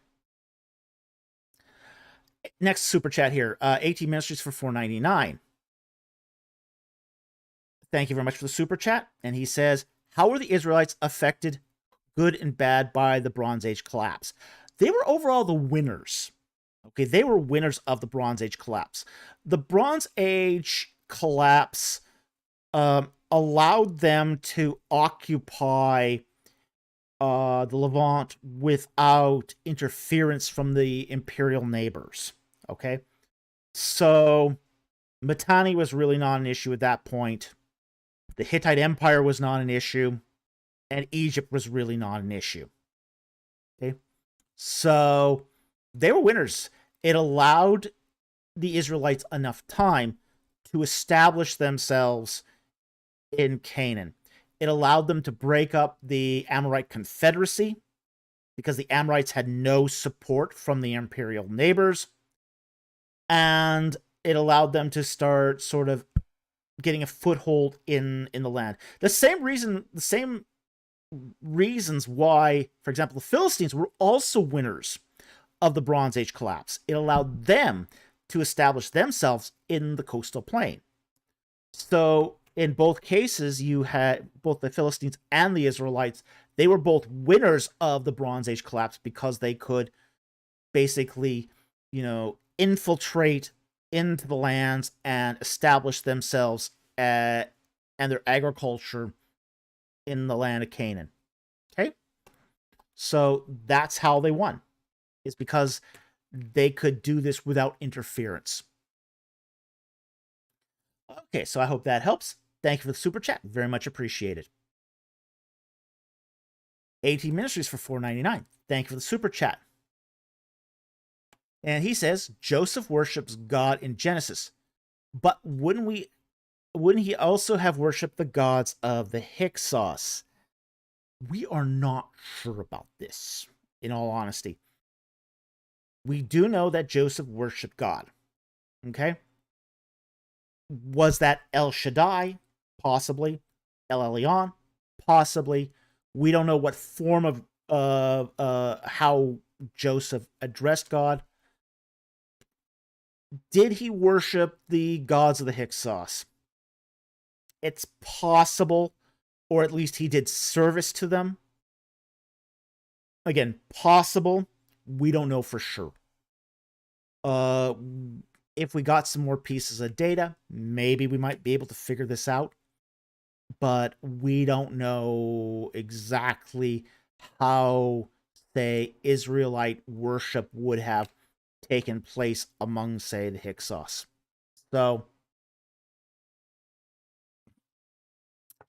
Next super chat here. AT Ministries for $4.99. Thank you very much for the super chat. And he says, how were the Israelites affected, good and bad, by the Bronze Age collapse? They were overall the winners. Okay, they were winners of the Bronze Age collapse. The Bronze Age collapse allowed them to occupy the Levant without interference from the imperial neighbors. Okay, so Mitanni was really not an issue at that point. The Hittite Empire was not an issue, and Egypt was really not an issue. Okay, so they were winners. It allowed the Israelites enough time to establish themselves in Canaan. It allowed them to break up the Amorite Confederacy because the Amorites had no support from the imperial neighbors. And it allowed them to start sort of getting a foothold in the land. The same reasons why, for example, the Philistines were also winners of the Bronze Age collapse. It allowed them to establish themselves in the coastal plain. So in both cases, you had both the Philistines and the Israelites. They were both winners of the Bronze Age collapse because they could basically, infiltrate into the lands and establish themselves and their agriculture in the land of Canaan. Okay? So that's how they won. It's because they could do this without interference. Okay, so I hope that helps. Thank you for the super chat. Very much appreciated. AT Ministries for $4.99. Thank you for the super chat. And he says, Joseph worships God in Genesis, but wouldn't he also have worshipped the gods of the Hyksos? We are not sure about this, in all honesty. We do know that Joseph worshipped God. Okay? Was that El Shaddai? Possibly. El Elyon? Possibly. We don't know what form of how Joseph addressed God. Did he worship the gods of the Hyksos? It's possible, or at least he did service to them. Again, possible. We don't know for sure. If we got some more pieces of data, maybe we might be able to figure this out. But we don't know exactly how, say, Israelite worship would have taken place among, say, the Hyksos. So,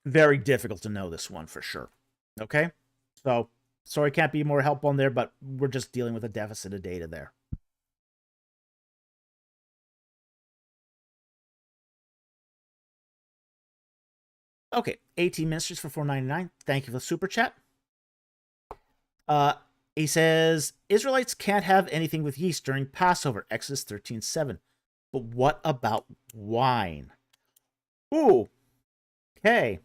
very difficult to know this one for sure. Okay? So, sorry, can't be more help on there, but we're just dealing with a deficit of data there. Okay, 18 Ministries for $4.99. Thank you for the super chat. He says, Israelites can't have anything with yeast during Passover, Exodus 13:7. But what about wine? Ooh, okay.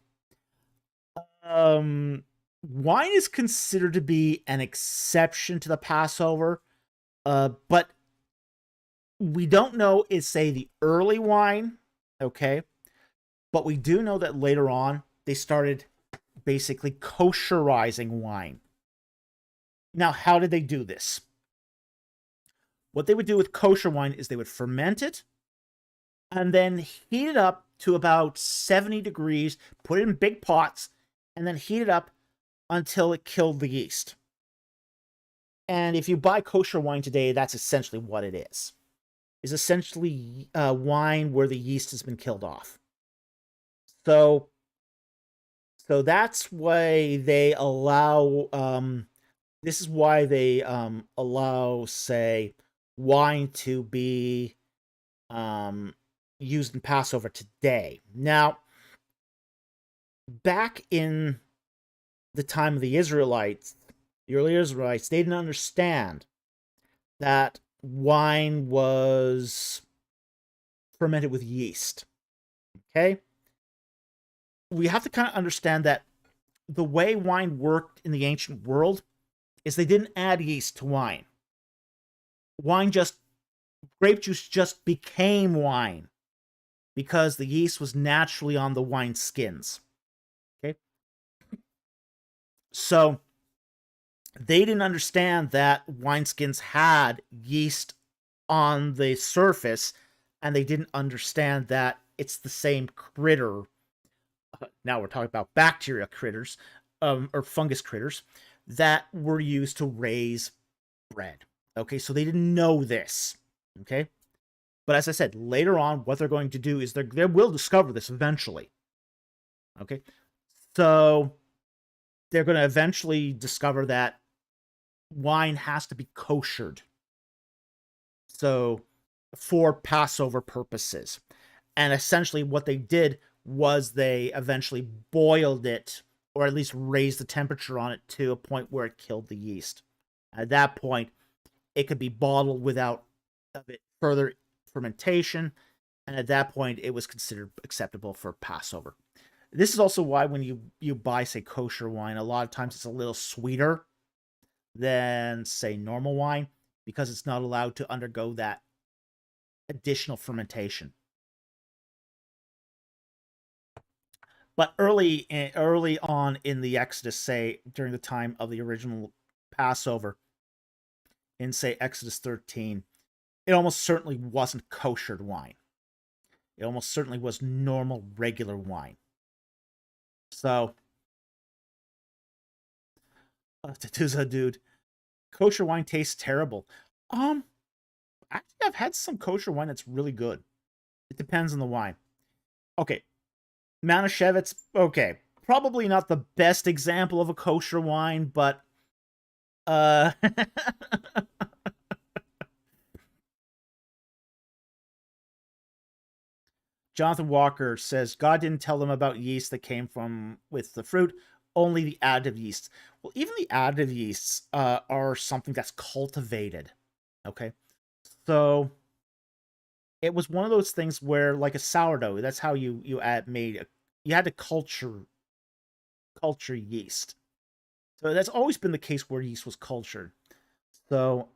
Wine is considered to be an exception to the Passover, but we don't know is, say, the early wine, okay? But we do know that later on, they started basically kosherizing wine. Now, how did they do this? What they would do with kosher wine is they would ferment it and then heat it up to about 70 degrees, put it in big pots, and then heat it up until it killed the yeast. And if you buy kosher wine today, that's essentially what it is. It's essentially wine where the yeast has been killed off. So that's why they allow, this is why they allow, say, wine to be used in Passover today. Now, back in the time of the Israelites, the early Israelites, they didn't understand that wine was fermented with yeast. Okay? We have to kind of understand that the way wine worked in the ancient world is they didn't add yeast to wine. Grape juice just became wine because the yeast was naturally on the wine skins. Okay? So they didn't understand that wineskins had yeast on the surface, and they didn't understand that it's the same critter. Now we're talking about bacteria critters, or fungus critters, that were used to raise bread. Okay, so they didn't know this. Okay, but as I said, later on, what they're going to do is they will discover this eventually. Okay, so they're going to eventually discover that wine has to be koshered. So for Passover purposes. And essentially what they did was they eventually boiled it, or at least raised the temperature on it to a point where it killed the yeast. At that point, it could be bottled without further fermentation, and at that point, it was considered acceptable for Passover. This is also why when you buy, say, kosher wine, a lot of times it's a little sweeter than, say, normal wine, because it's not allowed to undergo that additional fermentation. But early on in the Exodus, say, during the time of the original Passover, in, say, Exodus 13, it almost certainly wasn't koshered wine. It almost certainly was normal, regular wine. So, Tatuza, dude, kosher wine tastes terrible. Actually, I've had some kosher wine that's really good. It depends on the wine. Okay, Manischewitz, okay, probably not the best example of a kosher wine, but Jonathan Walker says God didn't tell them about yeast that came from with the fruit, only the additive yeasts. Well, even the additive yeasts are something that's cultivated. Okay, so it was one of those things where, like a sourdough, that's how you you had to culture yeast. So that's always been the case where yeast was cultured. So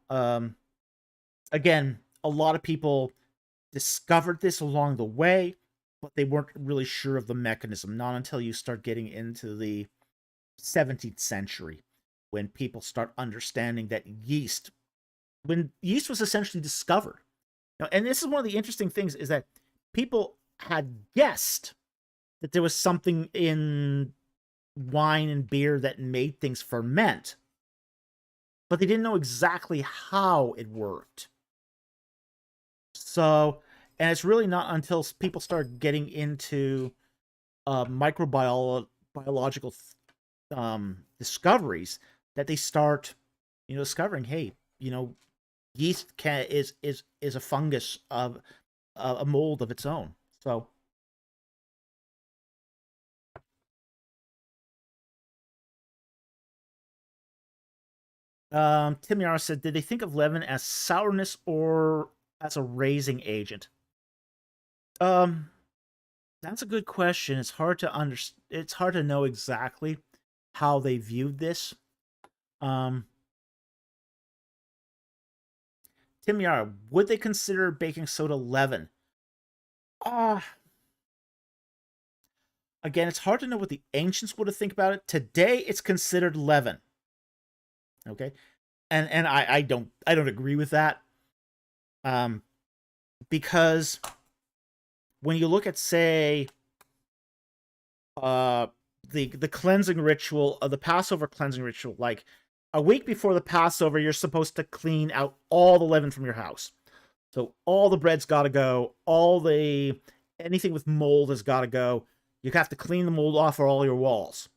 again, a lot of people discovered this along the way, but they weren't really sure of the mechanism. Not until you start getting into the 17th century, when people start understanding that when yeast was essentially discovered. Now, and this is one of the interesting things, is that people had guessed that there was something in wine and beer that made things ferment, but they didn't know exactly how it worked. So, and it's really not until people start getting into microbiological discoveries that they start, discovering, hey, yeast is a fungus of a mold of its own. So, Tim Yara said, did they think of leaven as sourness or as a raising agent? That's a good question. It's hard to know exactly how they viewed this. Tim Yara, would they consider baking soda leaven? Again, it's hard to know what the ancients would have think about it. Today, it's considered leaven. Okay, and I don't agree with that. Because when you look at, say, the cleansing ritual of the Passover cleansing ritual, like a week before the Passover, you're supposed to clean out all the leaven from your house. So all the bread's got to go. Anything with mold has got to go. You have to clean the mold off of all your walls.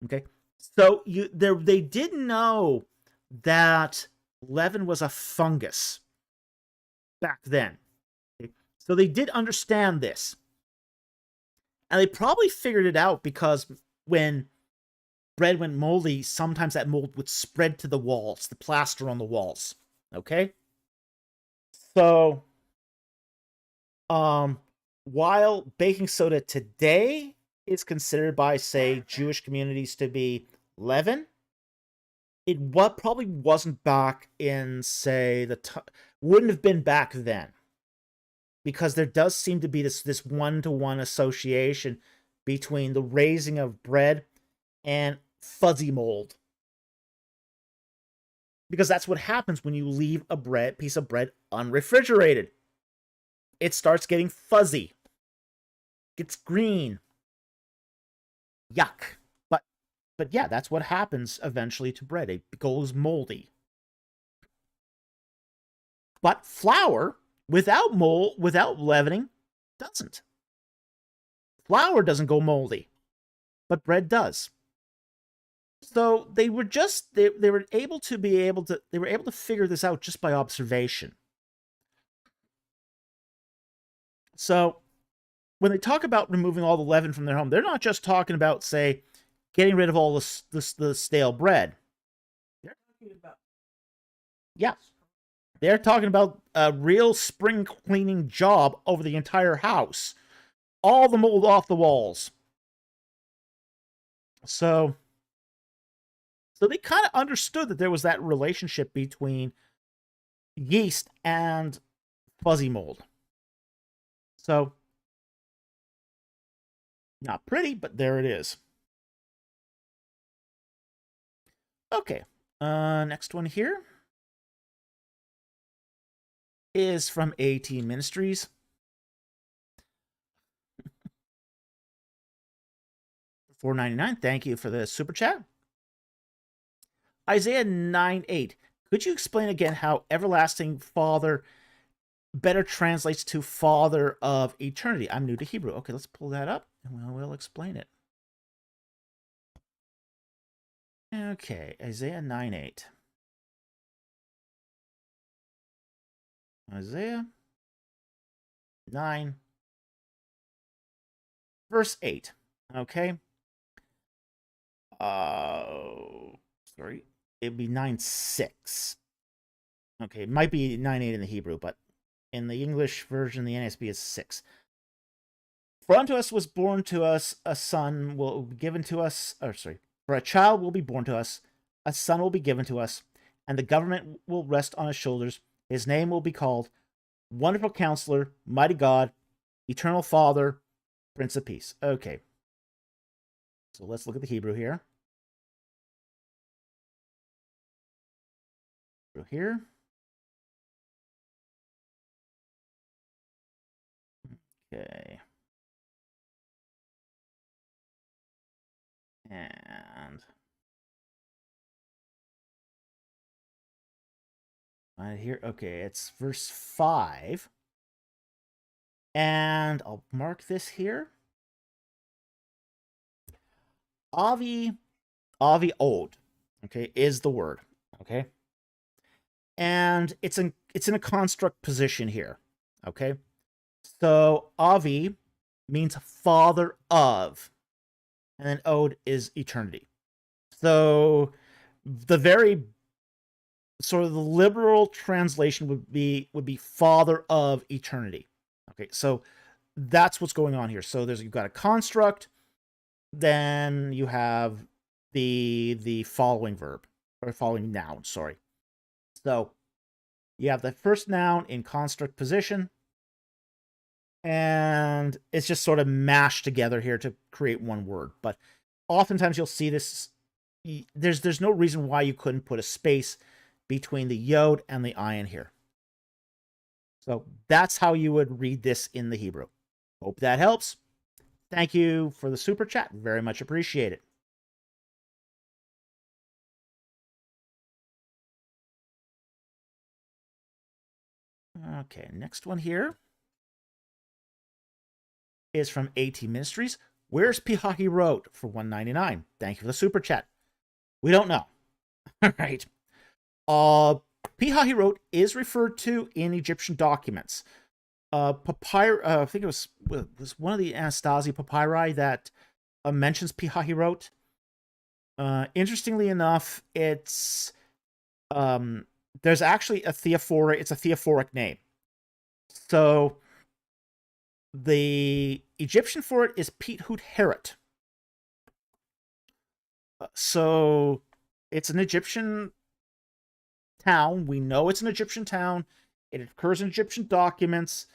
Okay, so they did know that leaven was a fungus back then. Okay? So they did understand this. And they probably figured it out because when bread went moldy, sometimes that mold would spread to the walls, the plaster on the walls. Okay? So, while baking soda today is considered by, say, Jewish communities to be leaven, it probably wasn't back in, say, wouldn't have been back then. Because there does seem to be this one-to-one association between the raising of bread and fuzzy mold. Because that's what happens when you leave a piece of bread unrefrigerated. It starts getting fuzzy. Gets green. Yuck. But yeah, that's what happens eventually to bread. It goes moldy. But flour, without leavening, doesn't. Flour doesn't go moldy, but bread does. So they were able to figure this out just by observation. So when they talk about removing all the leaven from their home, they're not just talking about, say, getting rid of all the stale bread. They're talking about, yeah, they're talking about a real spring cleaning job over the entire house. All the mold off the walls. So they kind of understood that there was that relationship between yeast and fuzzy mold. So, not pretty, but there it is. Okay, next one here is from Aton Ministries. $4.99. Thank you for the super chat. Isaiah 9:8. Could you explain again how everlasting Father better translates to Father of eternity? I'm new to Hebrew. Okay, let's pull that up and we'll explain it. Okay, Isaiah 9:8. Isaiah 9, verse 8. Okay. Sorry. It'd be 9:6. Okay, it might be 9:8 in the Hebrew, but in the English version, the NSB is 6. For unto us was born to us a son will be given to us, for a child will be born to us, a son will be given to us, and the government will rest on his shoulders. His name will be called Wonderful Counselor, Mighty God, Eternal Father, Prince of Peace. Okay. So let's look at the Hebrew here. Here. Okay. And right here, okay, it's verse 5. And I'll mark this here. Avi od, okay, is the word, okay? And it's in a construct position here, okay? So Avi means father of, and then od is eternity. So the very sort of the liberal translation would be father of eternity. Okay, so that's what's going on here. So you've got a construct, then you have the following verb, or following noun, sorry. So you have the first noun in construct position, and it's just sort of mashed together here to create one word. But oftentimes you'll see this there's no reason why you couldn't put a space between the yod and the ayin here. So that's how you would read this in the Hebrew. Hope that helps. Thank you for the super chat. Very much appreciate it. Okay, next one here is from AT Ministries. Where's Pihahi Road for 199? Thank you for the super chat. We don't know. All right. Pihahi Road is referred to in Egyptian documents. Papyri, I think it was one of the Anastasia papyri that mentions Pihahi Road. Interestingly enough, it's there's actually a theophoric. It's a theophoric name. So the Egyptian for it is Pithut Heret. So it's an Egyptian town. We know it's an Egyptian town. It occurs in Egyptian documents.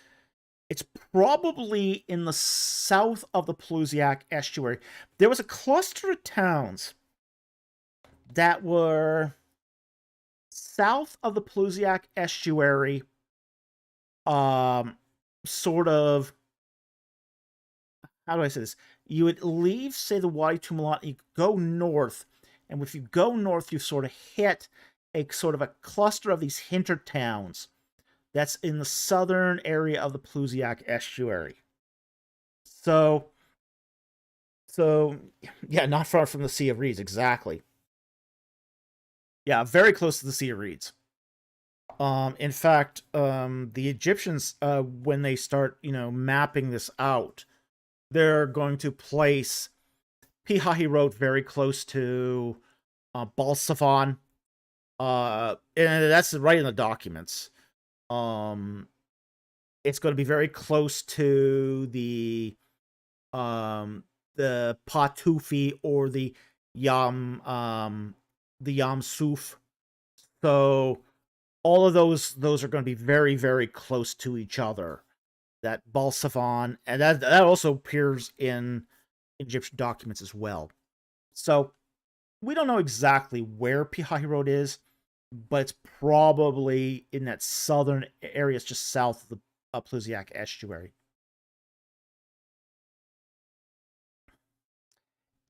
It's probably in the south of the Paluziak estuary. There was a cluster of towns that were south of the Paluziak estuary, sort of, how do I say this? You would leave, say, the Wadi Tumalat, you go north, and if you go north, you sort of hit a sort of a cluster of these hinter towns that's in the southern area of the Paluziak estuary. So yeah, not far from the Sea of Reeds, exactly. Yeah, very close to the Sea of Reeds. In fact, the Egyptians, when they start, mapping this out, they're going to place Pihahi Road very close to Balsafon. And that's right in the documents. It's going to be very close to the Patufi or the Yam Suf. So all of those are going to be very, very close to each other. That Balsafon, and that also appears in Egyptian documents as well. So we don't know exactly where Pihahi Road is, but it's probably in that southern area, it's just south of the Paluziak estuary.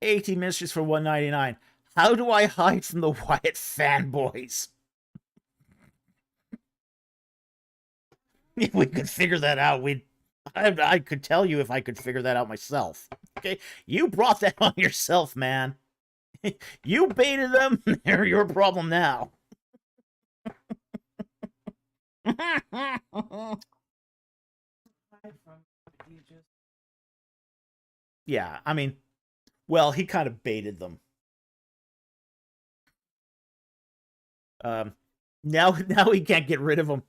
AT Ministries for 199. How do I hide from the Wyatt fanboys? If we could figure that out, I could tell you if I could figure that out myself. Okay, you brought that on yourself, man. You baited them. They're your problem now. Yeah, I mean, well, he kind of baited them. Now he can't get rid of them.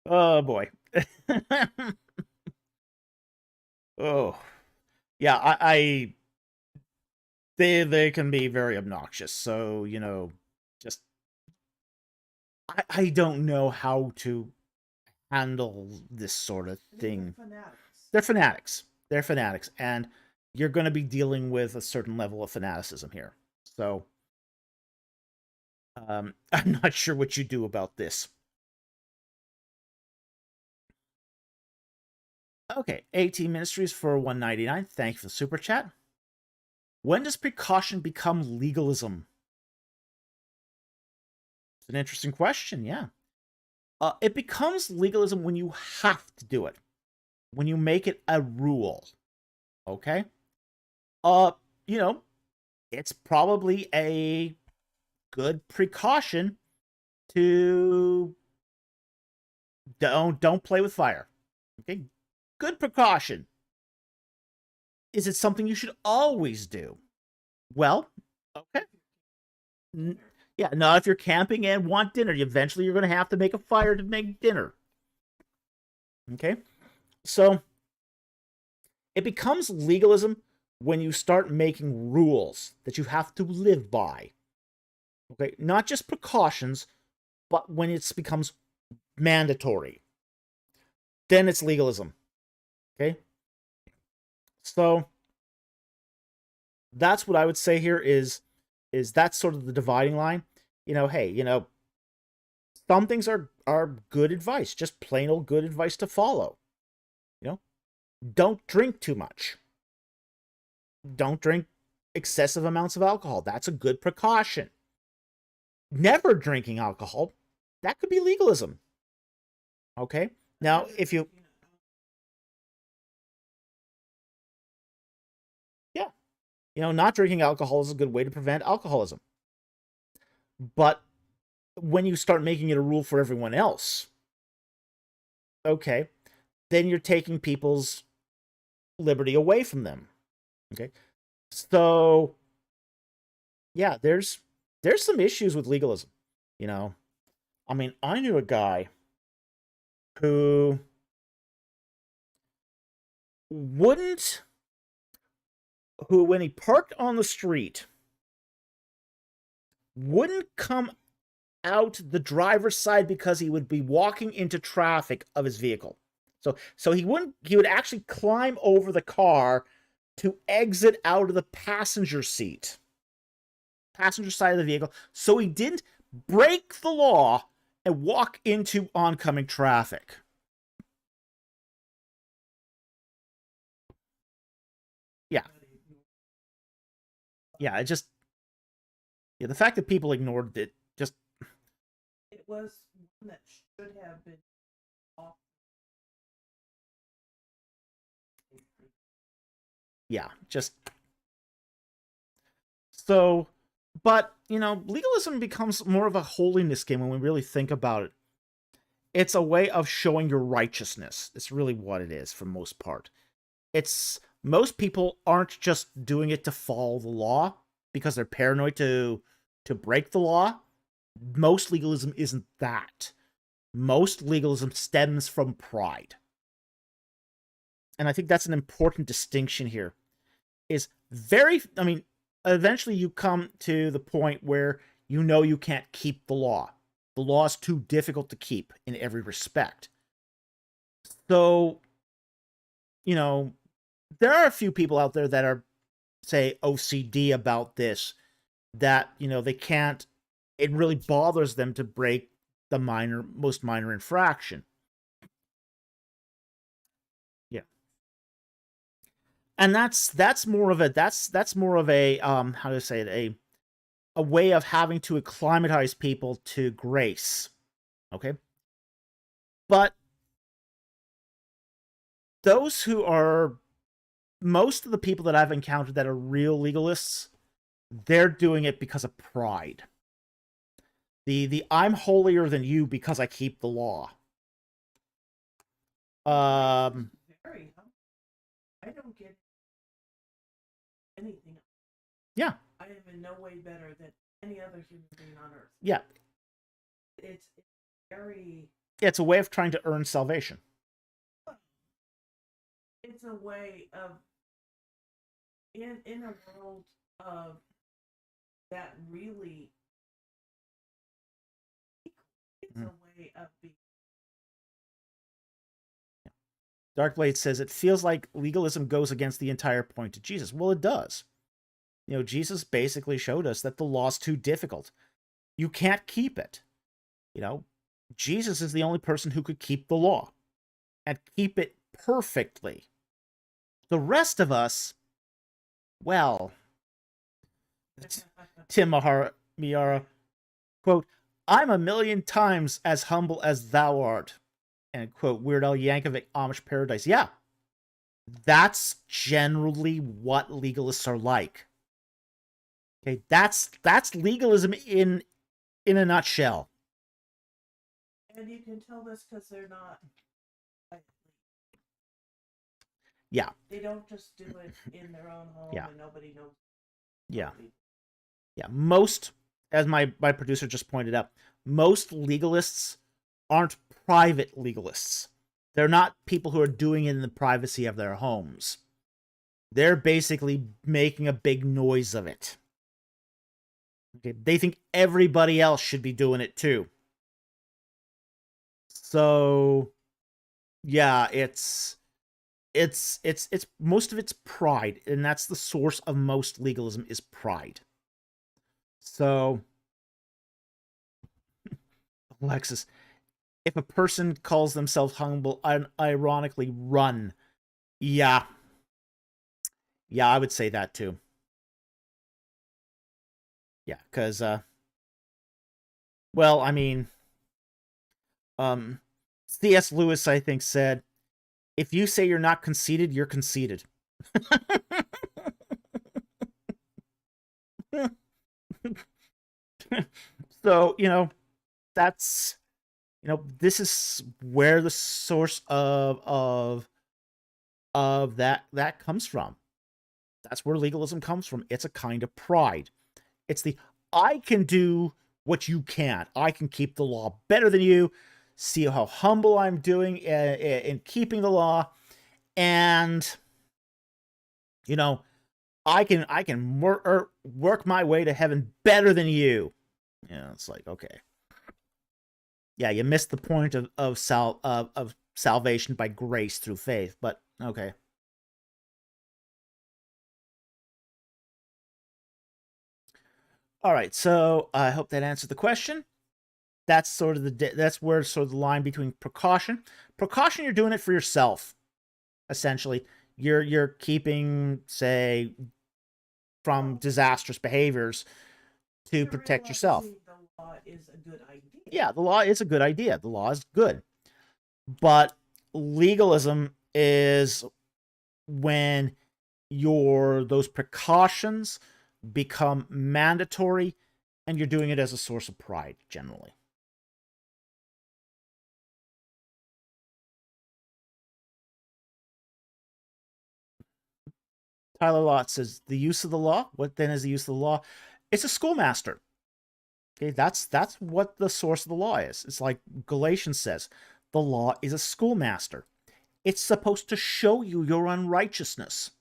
Oh boy. Oh yeah, they can be very obnoxious. So just I don't know how to handle this sort of thing. They're fanatics. They're fanatics, and you're going to be dealing with a certain level of fanaticism here. So I'm not sure what you do about this. Okay, AT Ministries for 199. Thank you for the super chat. When does precaution become legalism? It's an interesting question, yeah. It becomes legalism when you have to do it. When you make it a rule. Okay? It's probably a good precaution to don't play with fire. Okay? Good precaution. Is it something you should always do? Well, okay. Yeah, not if you're camping and want dinner. Eventually, you're going to have to make a fire to make dinner. Okay? So, it becomes legalism when you start making rules that you have to live by. Okay? Not just precautions, but when it becomes mandatory. then it's legalism. Okay? So that's what I would say here is that's sort of the dividing line. Hey, some things are good advice, just plain old good advice to follow. Don't drink too much. Don't drink excessive amounts of alcohol. That's a good precaution. Never drinking alcohol, that could be legalism. Okay? Now, if you... Yeah. Not drinking alcohol is a good way to prevent alcoholism. But when you start making it a rule for everyone else, okay, then you're taking people's liberty away from them. Okay? So, yeah, there's some issues with legalism. I knew a guy who when he parked on the street, wouldn't come out the driver's side because he would be walking into traffic of his vehicle. So he would actually climb over the car to exit out of the passenger side of the vehicle, so he didn't break the law and walk into oncoming traffic. Yeah. Yeah, the fact that people ignored it just... It was one that should have been off. Yeah, just... So, but, legalism becomes more of a holiness game when we really think about it. It's a way of showing your righteousness. It's really what it is for the most part. Most people aren't just doing it to follow the law because they're paranoid to break the law. Most legalism isn't that. Most legalism stems from pride. And I think that's an important distinction here. Eventually you come to the point where you can't keep the law. The law is too difficult to keep in every respect. So, there are a few people out there that are, say, OCD about this, that, they can't... It really bothers them to break the most minor infraction. Yeah. And that's more of a how to say it, a way of having to acclimatize people to grace. Okay? But most of the people that I've encountered that are real legalists, they're doing it because of pride. The I'm holier than you because I keep the law. I don't get anything. Yeah. I am in no way better than any other human being on earth. Yeah. It's very... It's a way of trying to earn salvation. It's a way of... In a world of that really... It's a way of being... Darkblade says, it feels like legalism goes against the entire point of Jesus. Well, it does. Jesus basically showed us that the law's too difficult. You can't keep it. Jesus is the only person who could keep the law and keep it perfectly. The rest of us, well, Tim Miara, quote, I'm 1,000,000 times as humble as thou art. And quote, Weird Al Yankovic, Amish Paradise. Yeah, that's generally what legalists are like. Okay, that's legalism in a nutshell. And you can tell this because they're not... Yeah. They don't just do it in their own home and nobody knows. Yeah. Yeah. Most, as my producer just pointed out, most legalists aren't private legalists. They're not people who are doing it in the privacy of their homes. They're basically making a big noise of it. Okay, they think everybody else should be doing it too. So, Yeah, it's most of it's pride, and that's the source of most legalism is pride. So, Alexis, if a person calls themselves humble, ironically run. Yeah. Yeah, I would say that too. Yeah, because well, I mean, C.S. Lewis, I think, said, if you say you're not conceited, you're conceited. So, that's, this is where the source of that comes from. That's where legalism comes from. It's a kind of pride. It's the, I can do what you can't. I can keep the law better than you. See how humble I'm doing in keeping the law, and I can work my way to heaven better than you. Yeah, it's like, okay. Yeah, you missed the point of salvation by grace through faith, but okay. All right, so I hope that answered the question. That's sort of that's where sort of the line between precaution. Precaution, you're doing it for yourself, essentially. You're keeping, say, from disastrous behaviors to protect yourself. The law is a good idea. Yeah, the law is a good idea. The law is good. But legalism is when those precautions become mandatory, and you're doing it as a source of pride, generally. Tyler Lott says, the use of the law? What then is the use of the law? It's a schoolmaster. Okay, that's what the source of the law is. It's like Galatians says, the law is a schoolmaster. It's supposed to show you your unrighteousness.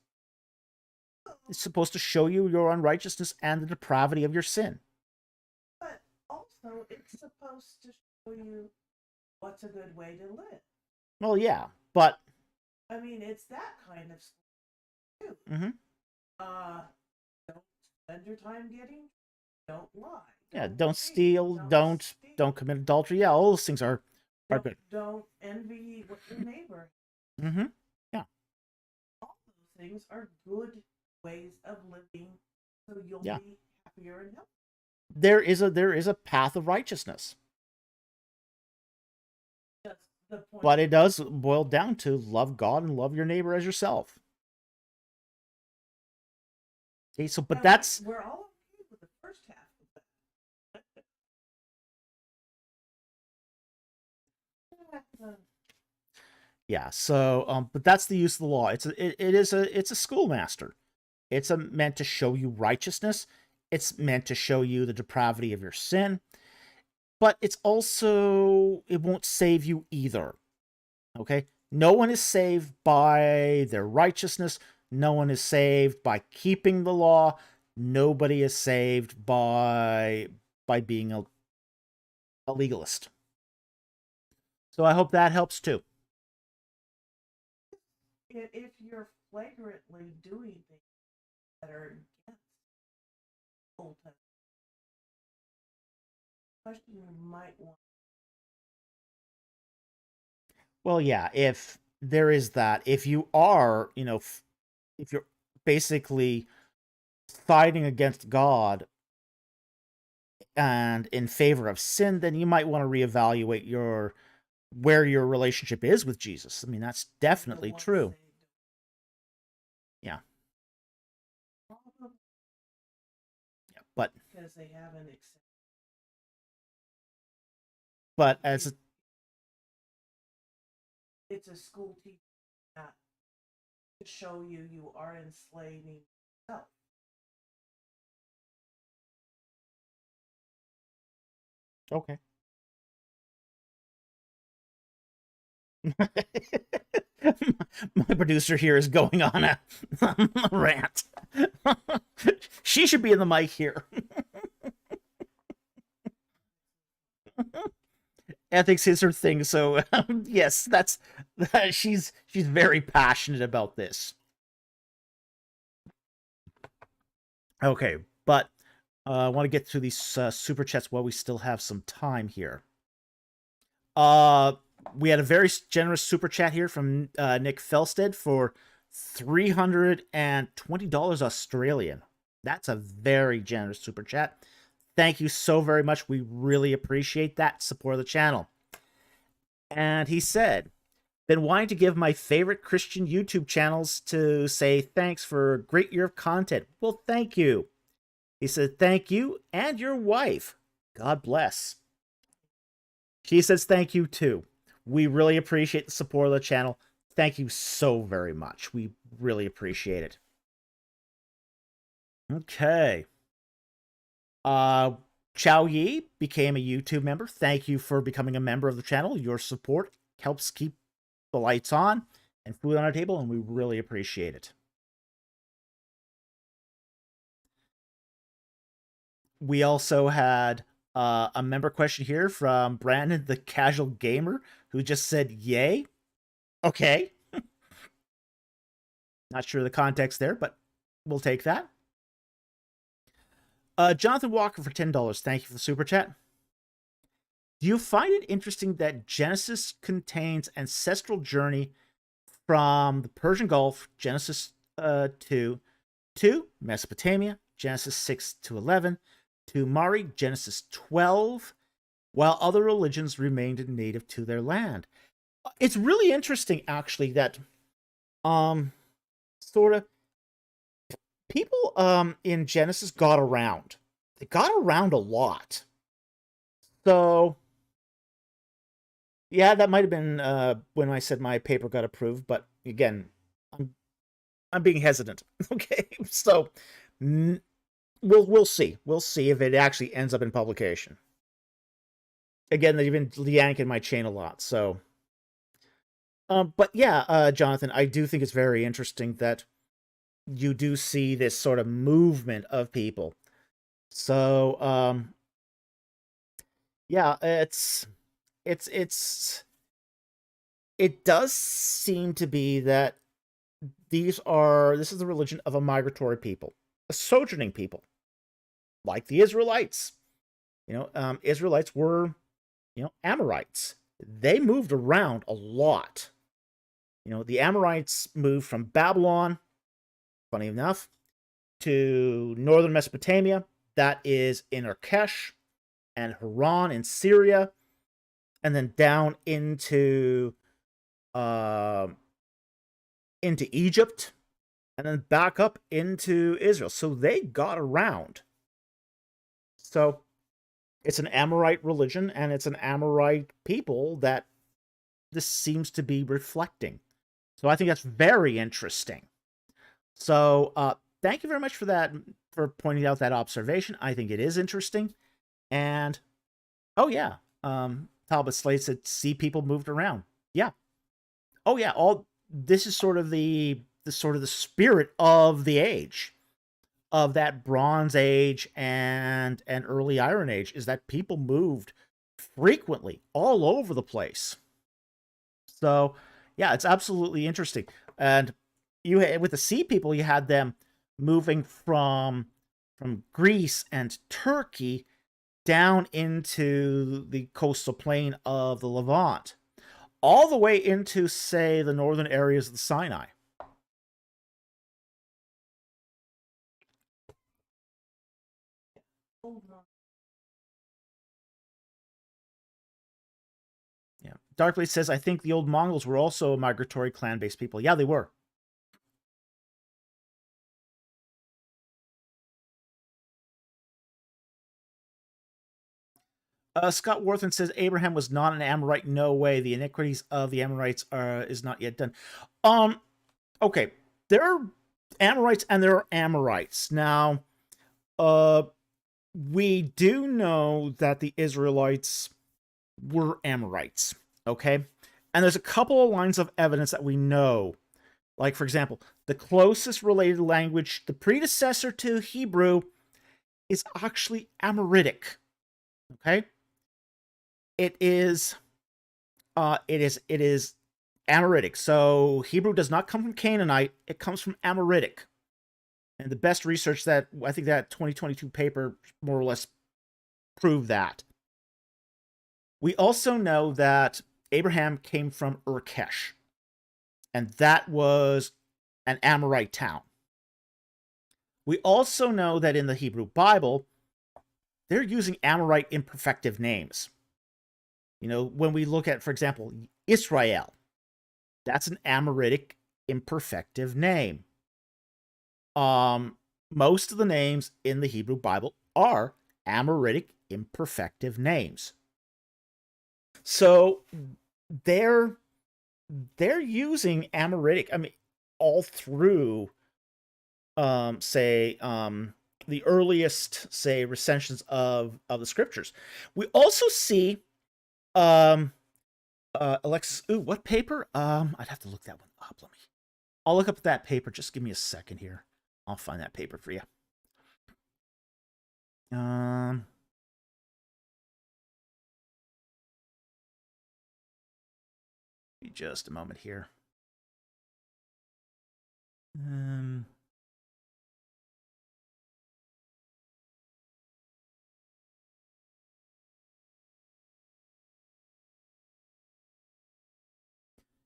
It's supposed to show you your unrighteousness and the depravity of your sin. But also, it's supposed to show you what's a good way to live. Well, yeah, but I mean, it's that kind of stuff too. Mm-hmm. Don't spend your time getting. Don't lie. Don't steal. Don't commit adultery. Yeah, all those things are good. Don't envy what your neighbor. Mm-hmm. Yeah. All those things are good ways of living, so you'll be happier and healthier. There is a path of righteousness. That's the point. But it does boil down to love God and love your neighbor as yourself. Okay, so but that's we're all okay with the first half of that. Yeah, so but that's the use of the law. It's a schoolmaster. It's meant to show you righteousness. It's meant to show you the depravity of your sin. But it won't save you either. Okay? No one is saved by their righteousness. No one is saved by keeping the law. Nobody is saved by being a legalist. So I hope that helps too. If you're flagrantly doing things that are against Old Testament, question you might want. Well, yeah, if there is that, if you are, if you're basically fighting against God and in favor of sin, then you might want to reevaluate where your relationship is with Jesus. I mean, that's definitely true. Yeah. Yeah, but because they haven't accepted. But it's a school teacher to show you are enslaving yourself. Okay. My producer here is going on a rant. She should be in the mic here. Ethics is her thing, so yes, she's very passionate about this. Okay, but I want to get through these super chats while we still have some time here. We had a very generous super chat here from Nick Felstead for $320 Australian. That's a very generous super chat. Thank you so very much. We really appreciate that support of the channel. And he said, been wanting to give my favorite Christian YouTube channels to say thanks for a great year of content. Well, thank you. He said, thank you and your wife. God bless. She says thank you too. We really appreciate the support of the channel. Thank you so very much. We really appreciate it. Okay. Chow Yi became a YouTube member. Thank you for becoming a member of the channel. Your support helps keep the lights on and food on our table, and we really appreciate it. We also had a member question here from Brandon, the casual gamer, who just said, yay. Okay. Not sure the context there, but we'll take that. Jonathan Walker for $10. Thank you for the super chat. Do you find it interesting that Genesis contains ancestral journey from the Persian Gulf, Genesis 2, to Mesopotamia, Genesis 6 to 11, to Mari, Genesis 12, while other religions remained native to their land? It's really interesting, actually, that sort of people in Genesis got around. They got around a lot. So yeah, that might have been when I said my paper got approved, but again, I'm being hesitant. Okay, so we'll see. We'll see if it actually ends up in publication. Again, they've been yanking my chain a lot, so. But yeah, Jonathan, I do think it's very interesting that you do see this sort of movement of people. So, yeah, it does seem to be that this is the religion of a migratory people, a sojourning people, like the Israelites. Israelites were, Amorites. They moved around a lot. The Amorites moved from Babylon, funny enough, to northern Mesopotamia. That is in Urkesh and Haran in Syria, and then down into Egypt, and then back up into Israel. So they got around. So it's an Amorite religion, and it's an Amorite people that this seems to be reflecting. So I think that's very interesting. So thank you very much for that, for pointing out that observation. I think it is interesting. And, oh yeah, Talbot Slade said, see, people moved around. Yeah. Oh yeah, this is sort of the spirit of the age, of that Bronze Age and early Iron Age, is that people moved frequently all over the place. So yeah, it's absolutely interesting. And with the Sea People, you had them moving from Greece and Turkey down into the coastal plain of the Levant, all the way into, say, the northern areas of the Sinai. Yeah. Darkblade says, I think the old Mongols were also a migratory clan-based people. Yeah, they were. Scott Worthen says Abraham was not an Amorite. No way. The iniquities of the Amorites is not yet done. Okay. There are Amorites and there are Amorites. Now, we do know that the Israelites were Amorites. Okay. And there's a couple of lines of evidence that we know. Like, for example, the closest related language, the predecessor to Hebrew, is actually Amoritic. Okay. It is Amoritic. So Hebrew does not come from Canaanite, it comes from Amoritic. And the best research that, I think that 2022 paper more or less proved that. We also know that Abraham came from Urkesh, and that was an Amorite town. We also know that in the Hebrew Bible, they're using Amorite imperfective names. You know, when we look at, for example, Israel, that's an Amoritic imperfective name. Most of the names in the Hebrew Bible are Amoritic imperfective names. So they're using Amoritic, I mean, all through, the earliest, say, recensions of the scriptures. We also see, Alexis, what paper? I'd have to look that one up. I'll look up that paper. Just give me a second here. I'll find that paper for you. Just a moment here.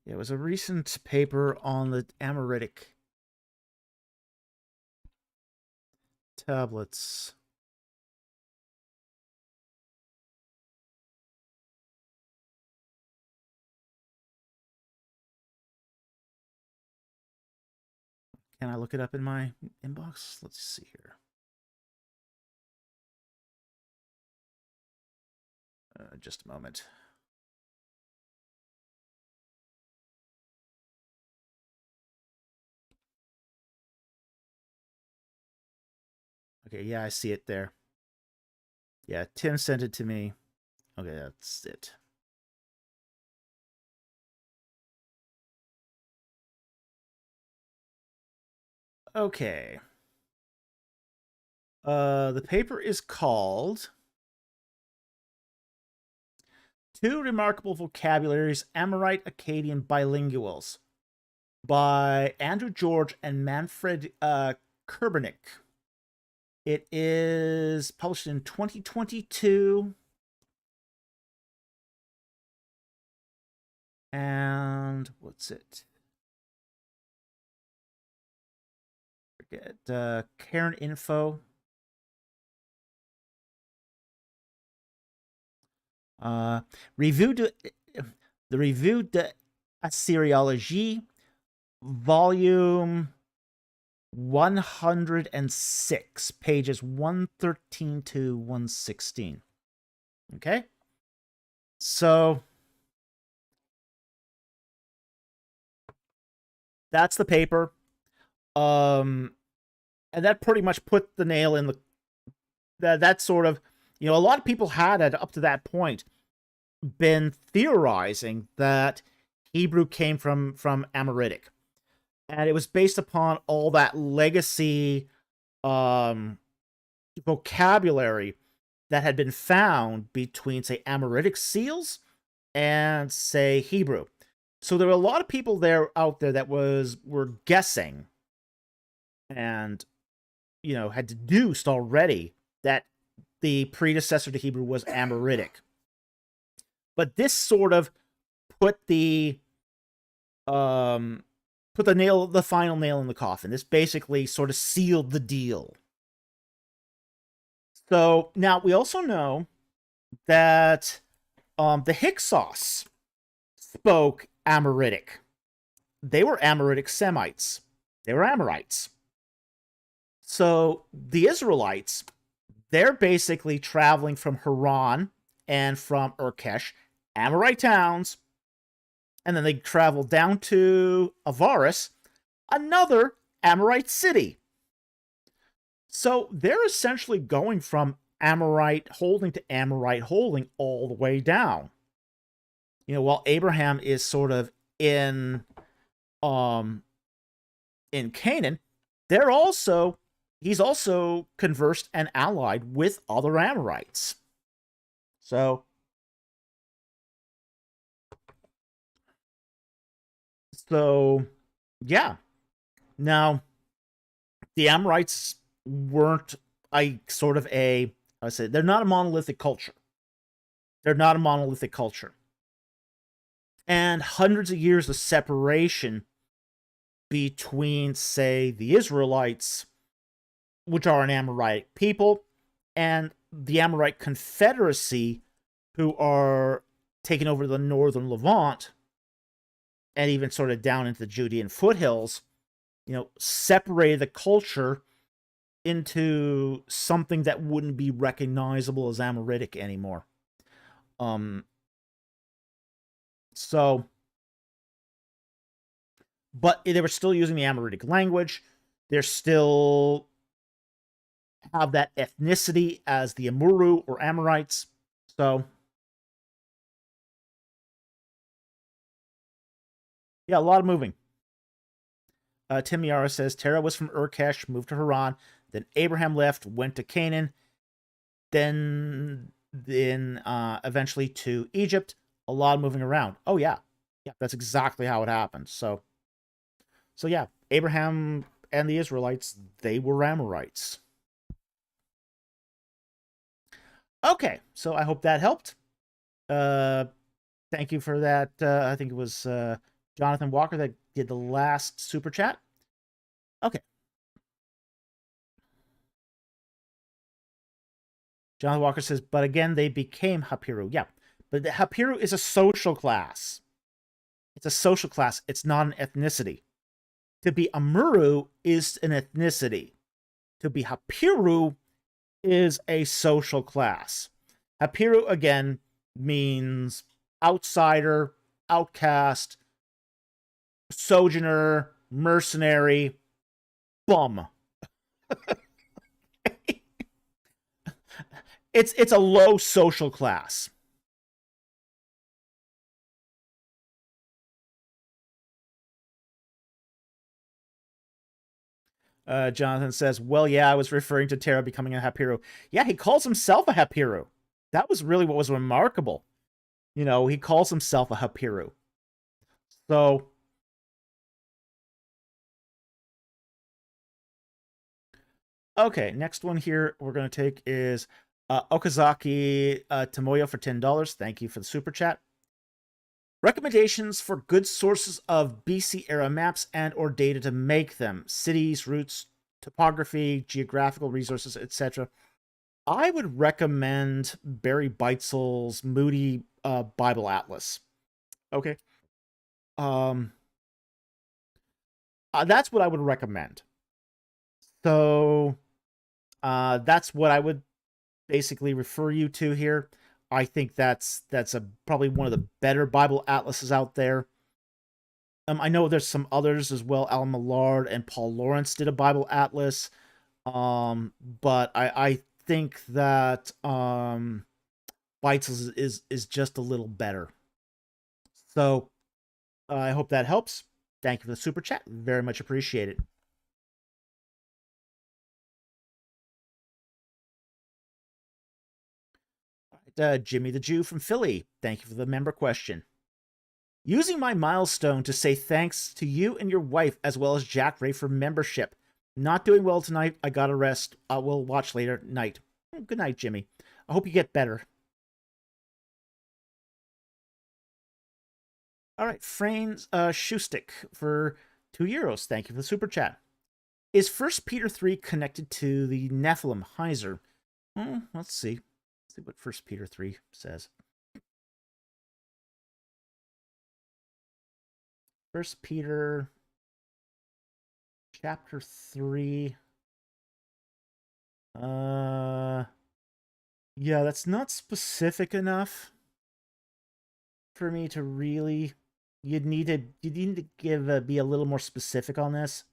It was a recent paper on the Amoritic tablets. Can I look it up in my inbox? Let's see here. Just a moment. Okay, yeah, I see it there. Yeah, Tim sent it to me. Okay, that's it. Okay. The paper is called Two Remarkable Vocabularies, Amorite Akkadian Bilinguals by Andrew George and Manfred Kerbenik. It is published in 2022. And what's it? Forget Karen Info. The Revue de Assyriologie, volume 106, pages 113 to 116. Okay? So that's the paper. And that pretty much put the nail in the that sort of, you know, a lot of people had up to that point been theorizing that Hebrew came from Amoritic. And it was based upon all that legacy vocabulary that had been found between, say, Amoritic seals and, say, Hebrew. So there were a lot of people out there that were guessing and, you know, had deduced already that the predecessor to Hebrew was Amoritic. But this sort of put the final nail in the coffin. This basically sort of sealed the deal. So now we also know that the Hyksos spoke Amoritic. They were Amoritic Semites. They were Amorites. So the Israelites, they're basically traveling from Haran and from Urkesh, Amorite towns, and then they travel down to Avaris, another Amorite city. So they're essentially going from Amorite holding to Amorite holding all the way down. You know, while Abraham is sort of in Canaan, he's also conversed and allied with other Amorites. So So, yeah. Now, the Amorites weren't I say they're not a monolithic culture. They're not a monolithic culture. And hundreds of years of separation between, say, the Israelites, which are an Amorite people, and the Amorite Confederacy, who are taking over the northern Levant, and even sort of down into the Judean foothills, separated the culture into something that wouldn't be recognizable as Amoritic anymore. But they were still using the Amoritic language. They're still have that ethnicity as the Amuru or Amorites. So, yeah, a lot of moving. Tim Yara says, Terah was from Urkesh, moved to Haran, then Abraham left, went to Canaan, then eventually to Egypt. A lot of moving around. Oh, yeah. Yeah, that's exactly how it happened. So yeah, Abraham and the Israelites, they were Amorites. Okay, so I hope that helped. Thank you for that. I think it was Jonathan Walker that did the last super chat. Okay. Jonathan Walker says, but again, they became Hapiru. Yeah, but the Hapiru is a social class. It's a social class. It's not an ethnicity. To be Amuru is an ethnicity. To be Hapiru is a social class. Hapiru, again, means outsider, outcast, sojourner, mercenary, bum. It's a low social class. Jonathan says, well, yeah, I was referring to Terah becoming a Hapiru. Yeah, he calls himself a Hapiru. That was really what was remarkable. He calls himself a Hapiru. So, okay, next one here we're going to take is Okazaki Tomoyo for $10. Thank you for the super chat. Recommendations for good sources of BC era maps and or data to make them. Cities, routes, topography, geographical resources, etc. I would recommend Barry Beitzel's Moody Bible Atlas. Okay. That's what I would recommend. So that's what I would basically refer you to here. I think that's probably one of the better Bible atlases out there. I know there's some others as well. Alan Millard and Paul Lawrence did a Bible atlas. But I think that Beitzel's is just a little better. So I hope that helps. Thank you for the super chat. Very much appreciated. Jimmy the Jew from Philly. Thank you for the member question. Using my milestone to say thanks to you and your wife, as well as Jack Ray for membership. Not doing well tonight. I gotta rest. I will watch later night. Good night, Jimmy. I hope you get better. All right, Frains Shoestick for €2. Thank you for the super chat. Is 1 Peter 3 connected to the Nephilim Heiser? Let's see. Let's see what 1 Peter 3 says. 1 Peter chapter 3. Yeah, that's not specific enough for me to really. You'd need to give be a little more specific on this.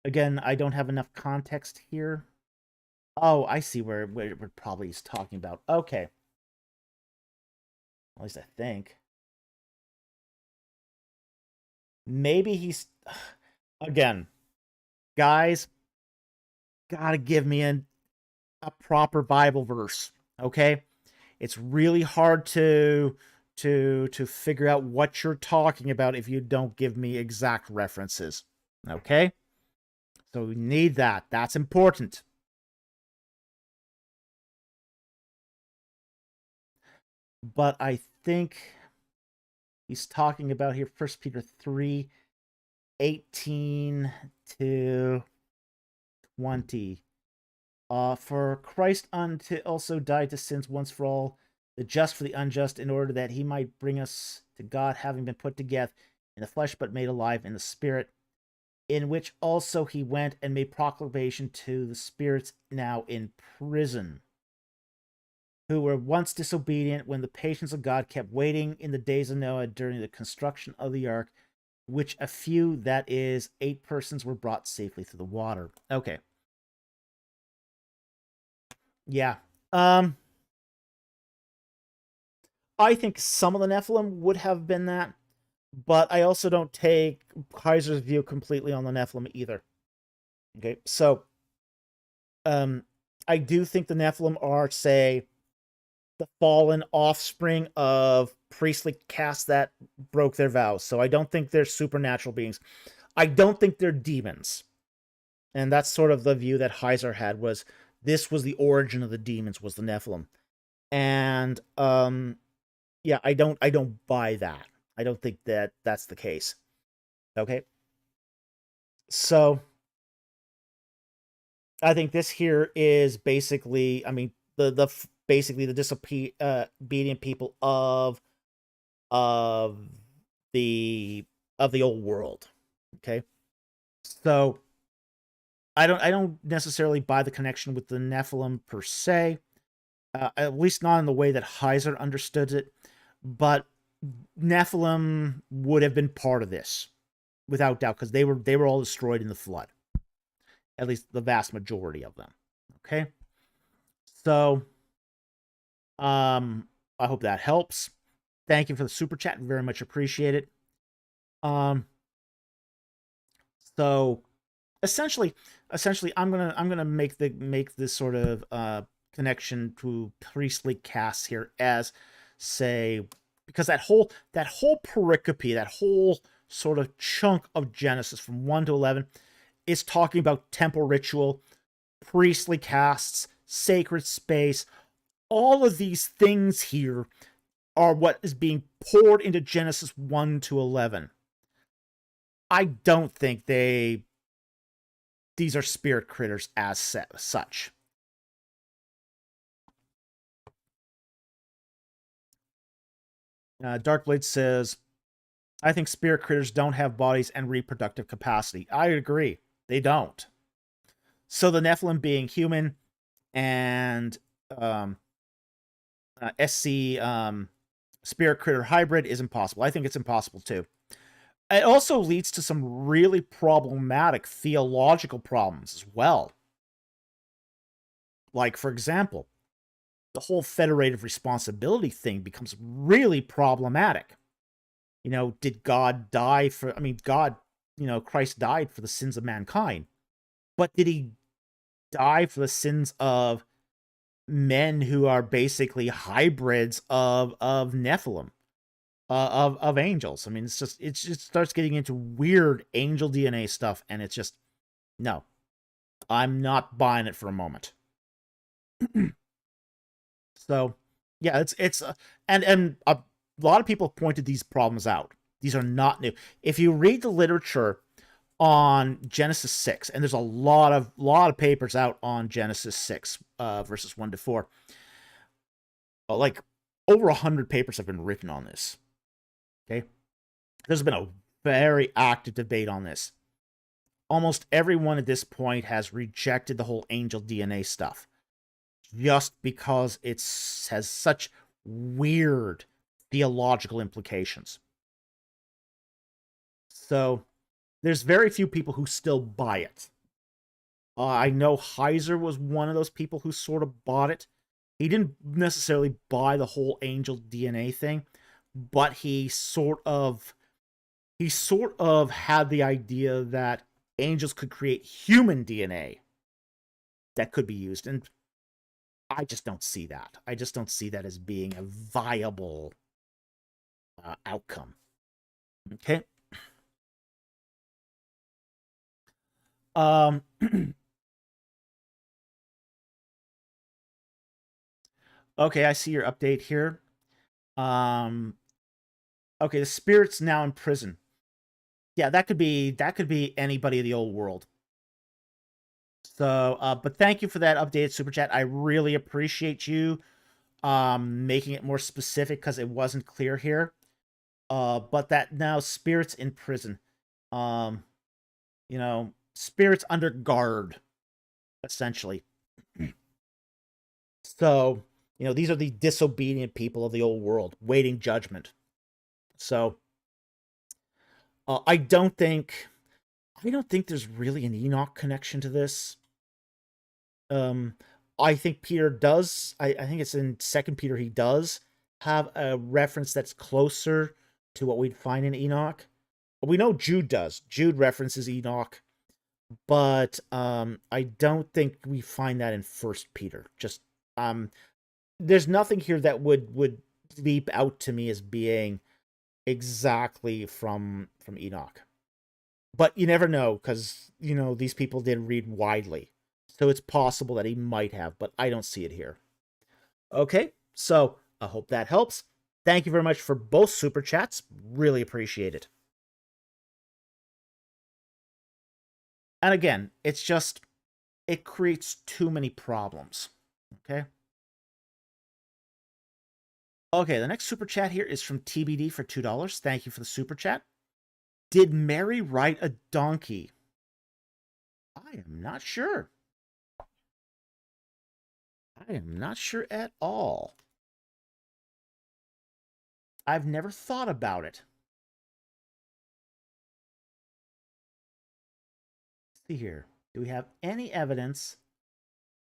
Again, I don't have enough context here. Oh, I see where probably is talking about. Okay. At least I think. Maybe he's again, guys, gotta give me a proper Bible verse, okay? It's really hard to to figure out what you're talking about if you don't give me exact references. Okay? So we need that. That's important. But I think he's talking about here 1 Peter 3:18 to 20. For Christ also died to sins once for all, the just for the unjust, in order that he might bring us to God, having been put to death in the flesh, but made alive in the spirit, in which also he went and made proclamation to the spirits now in prison, who were once disobedient when the patience of God kept waiting in the days of Noah during the construction of the ark, which a few, that is, 8 persons, were brought safely through the water. Okay. Yeah. I think some of the Nephilim would have been that, but I also don't take Kaiser's view completely on the Nephilim either. Okay, so I do think the Nephilim are, say, the fallen offspring of priestly castes that broke their vows. So I don't think they're supernatural beings. I don't think they're demons. And that's sort of the view that Heiser had, was this was the origin of the demons, was the Nephilim. And yeah, I don't buy that. I don't think that that's the case. Okay? So I think this here is basically, I mean, basically the disobedient people of the old world. Okay? So I don't necessarily buy the connection with the Nephilim per se, at least not in the way that Heiser understood it. But Nephilim would have been part of this, without doubt, because they were all destroyed in the flood. At least the vast majority of them. Okay, so I hope that helps. Thank you for the super chat, very much appreciate it. So essentially, I'm gonna make this sort of connection to priestly castes here as, say, because that whole pericope, that whole sort of chunk of Genesis from 1 to 11 is talking about temple ritual, priestly castes, sacred space. All of these things here are what is being poured into Genesis 1 to 11. I don't think these are spirit critters as such. Darkblade says, I think spirit critters don't have bodies and reproductive capacity. I agree. They don't. So the Nephilim being human and SC spirit critter hybrid is impossible. I think it's impossible too. It also leads to some really problematic theological problems as well. Like, for example, the whole federative responsibility thing becomes really problematic. You know, did God die for, I mean, God, you know, Christ died for the sins of mankind. But did he die for the sins of men who are basically hybrids of Nephilim, of angels? I mean, it just starts getting into weird angel DNA stuff, and it's just, no, I'm not buying it for a moment. So, yeah, it's and a lot of people pointed these problems out. These are not new. If you read the literature on Genesis 6, and there's a lot of papers out on Genesis 6 verses 1 to 4. Like over 100 papers have been written on this. Okay, there's been a very active debate on this. Almost everyone at this point has rejected the whole angel DNA stuff, just because it has such weird theological implications. So there's very few people who still buy it. I know Heiser was one of those people who sort of bought it. He didn't necessarily buy the whole angel DNA thing, but he sort of had the idea that angels could create human DNA that could be used. And I just don't see that. I just don't see that as being a viable outcome. Okay. Okay, I see your update here. Okay, the spirit's now in prison. Yeah, that could be anybody of the old world. So, but thank you for that updated super chat. I really appreciate you making it more specific because it wasn't clear here. But that now spirits in prison. Spirits under guard, essentially. So, these are the disobedient people of the old world waiting judgment. So, I don't think there's really an Enoch connection to this. I think Peter does. I think it's in 2 Peter he does have a reference that's closer to what we'd find in Enoch. We know Jude does. Jude references Enoch, but I don't think we find that in 1 Peter. Just there's nothing here that would leap out to me as being exactly from Enoch. But you never know, because these people did read widely. So it's possible that he might have, but I don't see it here. Okay, so I hope that helps. Thank you very much for both super chats. Really appreciate it. And again, it's just, it creates too many problems. Okay? Okay, the next super chat here is from TBD for $2. Thank you for the super chat. Did Mary ride a donkey? I am not sure. I am not sure at all. I've never thought about it. Let's see here. Do we have any evidence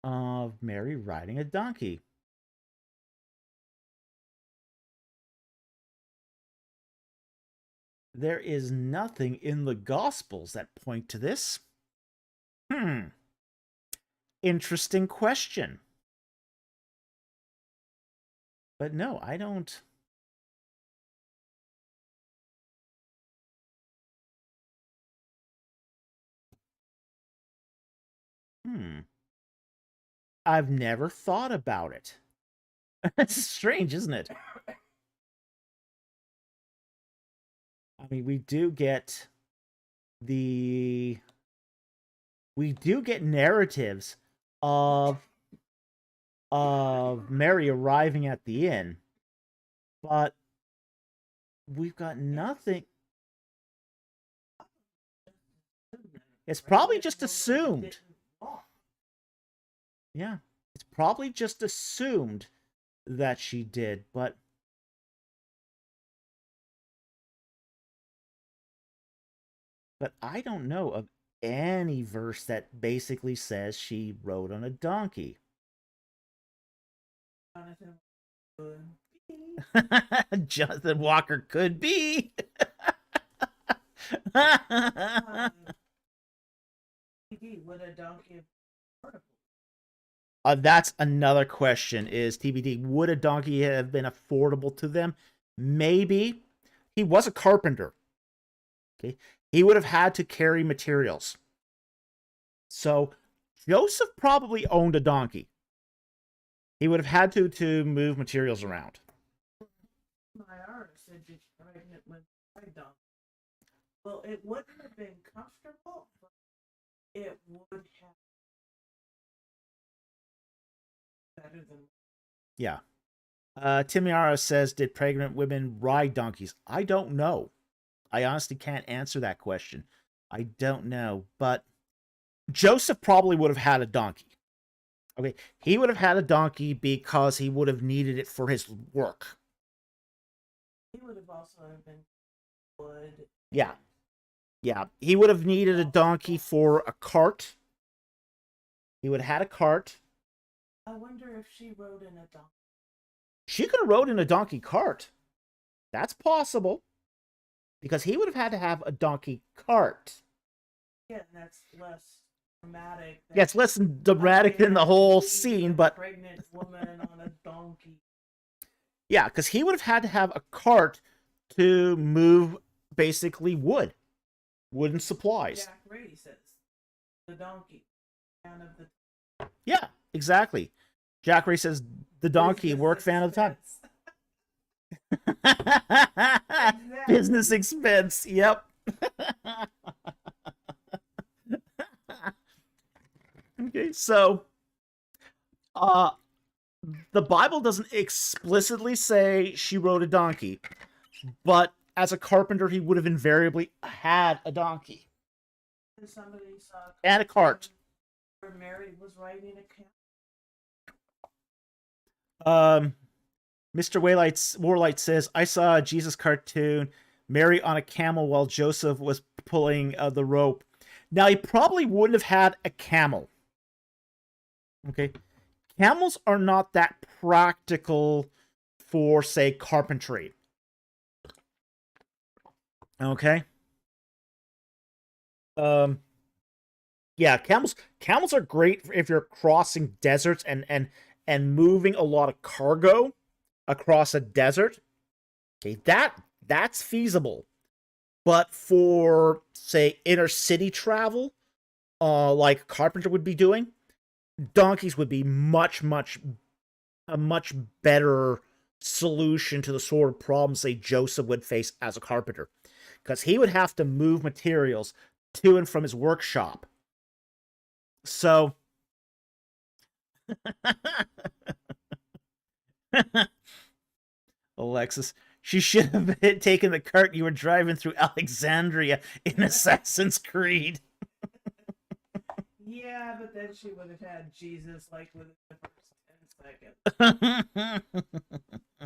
of Mary riding a donkey? There is nothing in the Gospels that point to this. Interesting question. But no, I don't. I've never thought about it. It's strange, isn't it? I mean, we do get narratives of Mary arriving at the inn, but we've got nothing. It's probably just assumed. Yeah, it's probably just assumed that she did, but I don't know of any verse that basically says she rode on a donkey. Jonathan Walker could be. Would a donkey that's another question, is TBD, would a donkey have been affordable to them? Maybe. He was a carpenter. Okay. He would have had to carry materials. So Joseph probably owned a donkey. He would have had to move materials around. My artist said she's pregnant with a donkey. Well, it wouldn't have been comfortable, but it would have better than. Yeah. Timiara says, did pregnant women ride donkeys? I don't know. I honestly can't answer that question. I don't know. But Joseph probably would have had a donkey. Okay. He would have had a donkey because he would have needed it for his work. He would have also been wood. Yeah. Yeah. He would have needed a donkey for a cart. He would have had a cart. I wonder if she rode in a donkey. She could have rode in a donkey cart. That's possible. Because he would have had to have a donkey cart. Yeah, and that's less dramatic. Yeah, it's less dramatic than the whole scene, but Pregnant woman on a donkey. yeah, because he would have had to have a cart to move basically wooden supplies. Jack Ray says the donkey, fan of the Yeah, exactly. Jack Ray says the donkey, work fan of the time. Business expense. Yep. Okay, so the Bible doesn't explicitly say she rode a donkey, but as a carpenter, he would have invariably had a donkey Somebody saw and a cart. where Mary was riding a camel. Mr. Warlight says, I saw a Jesus cartoon, Mary on a camel while Joseph was pulling the rope. Now, he probably wouldn't have had a camel. Okay? Camels are not that practical for, say, carpentry. Okay? Yeah, camels are great if you're crossing deserts and moving a lot of cargo across a desert. Okay, that's feasible. But for, say, inner city travel, like a carpenter would be doing, donkeys would be a much better solution to the sort of problems, say, Joseph would face as a carpenter. Because he would have to move materials to and from his workshop. So, Alexis, she should have taken the cart you were driving through Alexandria in Assassin's Creed. Yeah, but then she would have had Jesus like within the first 10 seconds.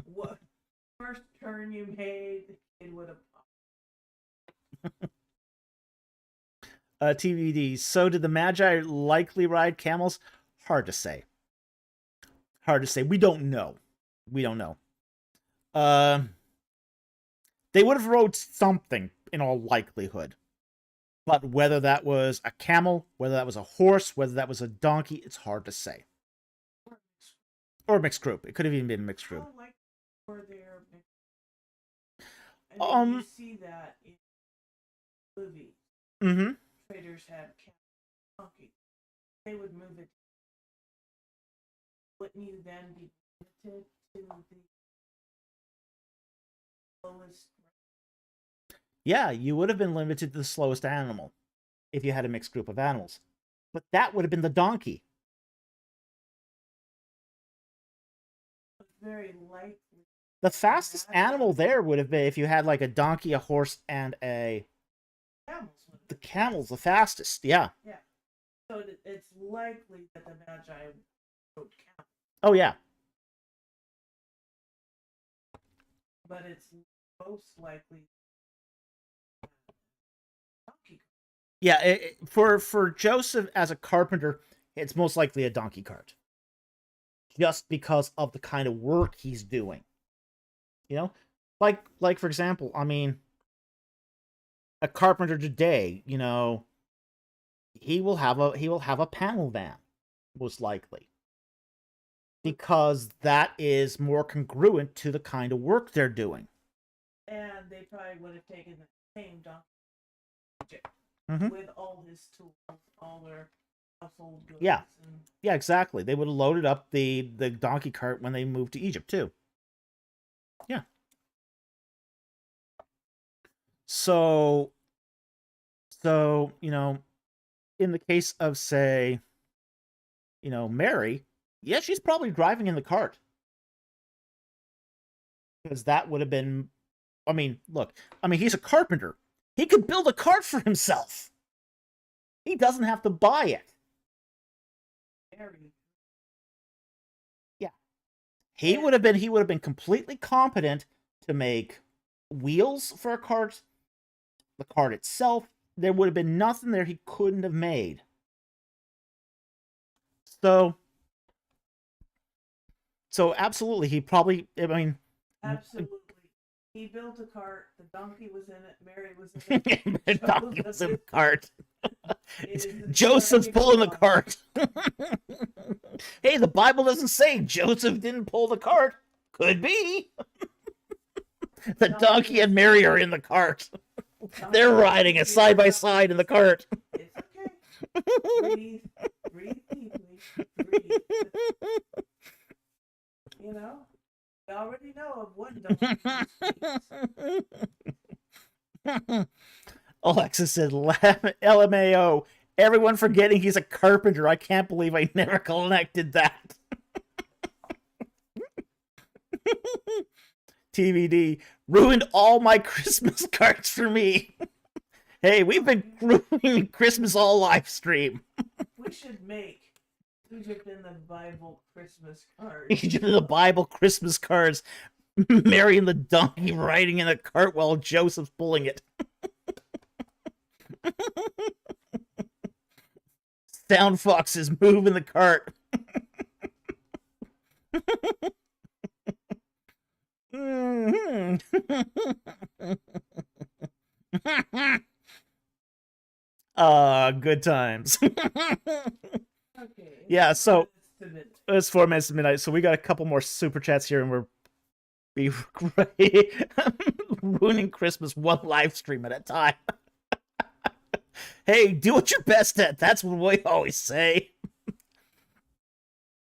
What first turn you made, the kid would have TVD. So did the Magi likely ride camels? Hard to say. We don't know. They would have rode something in all likelihood. But whether that was a camel, whether that was a horse, whether that was a donkey, it's hard to say. Or a mixed group. It could have even been a mixed group. like for their and you see that in movies. Mm-hmm. Traders had donkey. They would move it. Wouldn't you then be limited to the lowest? Yeah, you would have been limited to the slowest animal if you had a mixed group of animals. But that would have been the donkey. Very likely. The fastest animal there would have been if you had like a donkey, a horse, and a... The camel's the fastest, yeah. Yeah. So it's likely that the Magi rode camel. Oh, yeah. But it's most likely donkey. Yeah, for Joseph as a carpenter, it's most likely a donkey cart. Just because of the kind of work he's doing. You know? Like for example, I mean, a carpenter today, you know, he will have a panel van, most likely. Because that is more congruent to the kind of work they're doing. And they probably would have taken the same donkey with all his tools, all their household goods. Yeah. Yeah, exactly. They would have loaded up the donkey cart when they moved to Egypt, too. Yeah. So, you know, in the case of, say, you know, Mary, yeah, she's probably driving in the cart. Because that would have been, I mean, look, he's a carpenter. He could build a cart for himself. He doesn't have to buy it. Mary. Yeah. He would have been completely competent to make wheels for a cart, the cart itself. There would have been nothing there he couldn't have made. So absolutely, he probably, I mean... Absolutely. He built a cart, the donkey was in it, Mary was in it. The donkey was in the cart. Joseph's pulling the cart. Hey, the Bible doesn't say Joseph didn't pull the cart. Could be. The donkey and Mary are in the cart. They're riding it side by side in the cart. It's okay. Breathe deeply. Breathe. You know, you already know of what donkey. Alexis said, LMAO. Everyone forgetting he's a carpenter. I can't believe I never connected that. TVD. Ruined all my Christmas cards for me. Hey, we've been ruining Christmas all live stream. We should make Egypt in the Bible Christmas cards. Egypt in the Bible Christmas cards. Mary and the donkey riding in a cart while Joseph's pulling it. Sound Fox is moving the cart. Good times. Okay. Yeah, so it's 4 minutes to midnight, so we got a couple more super chats here, and we're be ruining Christmas one live stream at a time. Hey, do what you're best at. That's what we always say.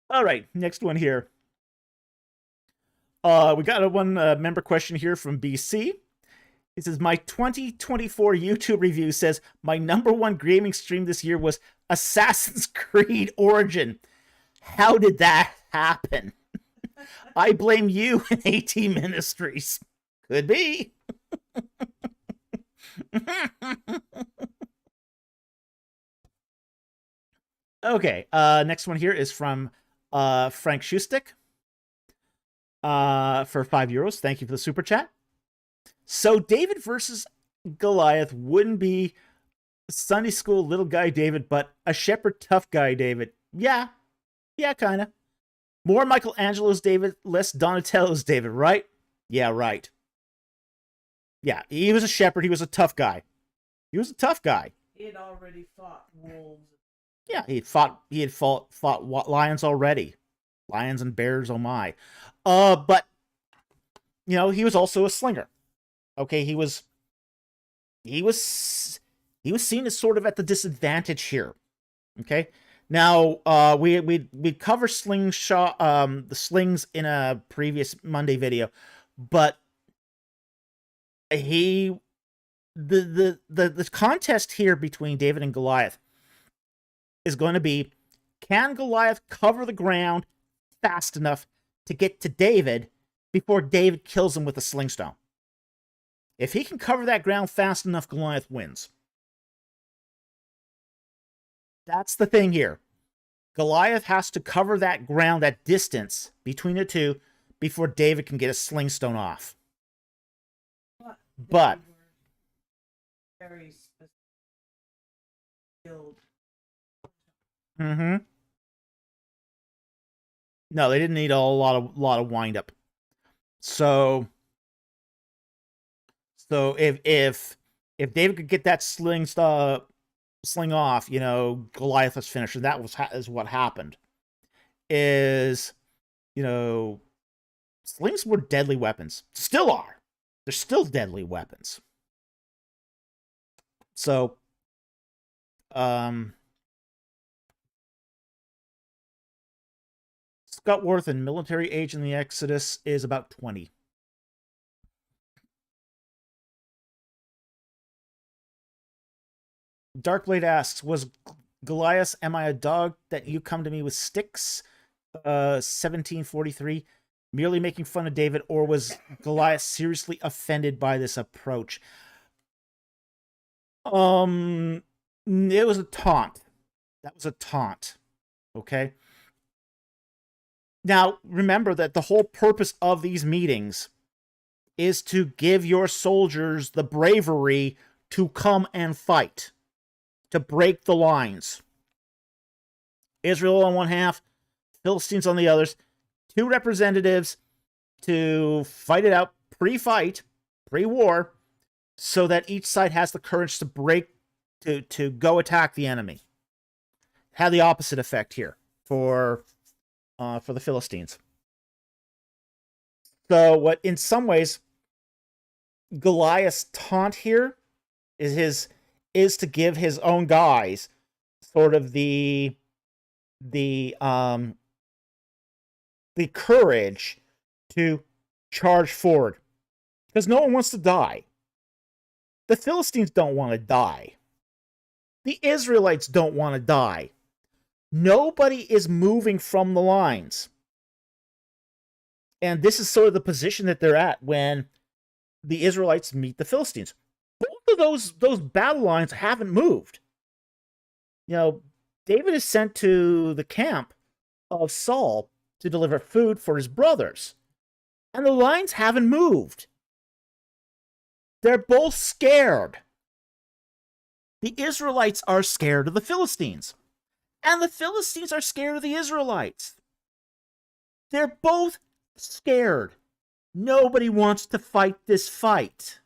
All right, next one here. We got a one member question here from BC. He says, my 2024 YouTube review says my #1 gaming stream this year was Assassin's Creed Origin. How did that happen? I blame you and AT Ministries. Could be. Okay, next one here is from Frank Schustek for €5. Thank you for the super chat. So David versus Goliath wouldn't be Sunday school little guy David, but a shepherd tough guy David. Yeah, kind of. More Michelangelo's David, less Donatello's David, right? Yeah, right. Yeah, he was a shepherd. He was a tough guy. He was a tough guy. He had already fought wolves. Yeah, he had fought lions already. Lions and bears, oh my. But, you know, he was also a slinger. Okay, he was seen as sort of at the disadvantage here. Okay, now we cover slingshot the slings in a previous Monday video, but the contest here between David and Goliath is going to be, can Goliath cover the ground fast enough to get to David before David kills him with a sling stone? If he can cover that ground fast enough, Goliath wins. That's the thing here. Goliath has to cover that ground, that distance between the two, before David can get a sling stone off. But Very skilled. No, they didn't need a lot of wind up. So if David could get that sling off, you know, Goliath was finished, and that is what happened. Is, you know, slings were deadly weapons. Still are. They're still deadly weapons. So, Scott Worth and military age in the Exodus is about 20. Darkblade asks, was Goliath, am I a dog that you come to me with sticks? 1743. Merely making fun of David, or was Goliath seriously offended by this approach? It was a taunt. That was a taunt. Okay? Now, remember that the whole purpose of these meetings is to give your soldiers the bravery to come and fight, to break the lines. Israel on one half, Philistines on the others. 2 representatives to fight it out pre-fight, pre-war, so that each side has the courage to break, to go attack the enemy. Had the opposite effect here for the Philistines. So what, in some ways, Goliath's taunt here is to give his own guys sort of the courage to charge forward, because no one wants to die. The Philistines don't want to die. The Israelites don't want to die. Nobody is moving from the lines. And this is sort of the position that they're at when the Israelites meet the Philistines. Both of those battle lines haven't moved. You know, David is sent to the camp of Saul to deliver food for his brothers, and the lines haven't moved. They're both scared. The Israelites are scared of the Philistines, and the Philistines are scared of the Israelites. They're both scared. Nobody wants to fight this fight.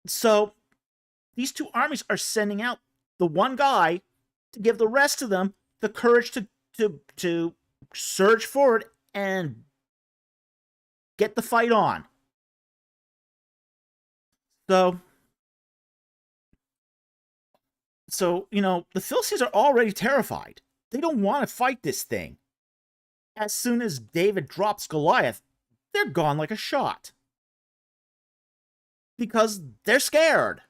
So these two armies are sending out the one guy to give the rest of them the courage to surge forward and get the fight on. So, you know, the Philistines are already terrified. They don't want to fight this thing. As soon as David drops Goliath, they're gone like a shot. Because they're scared.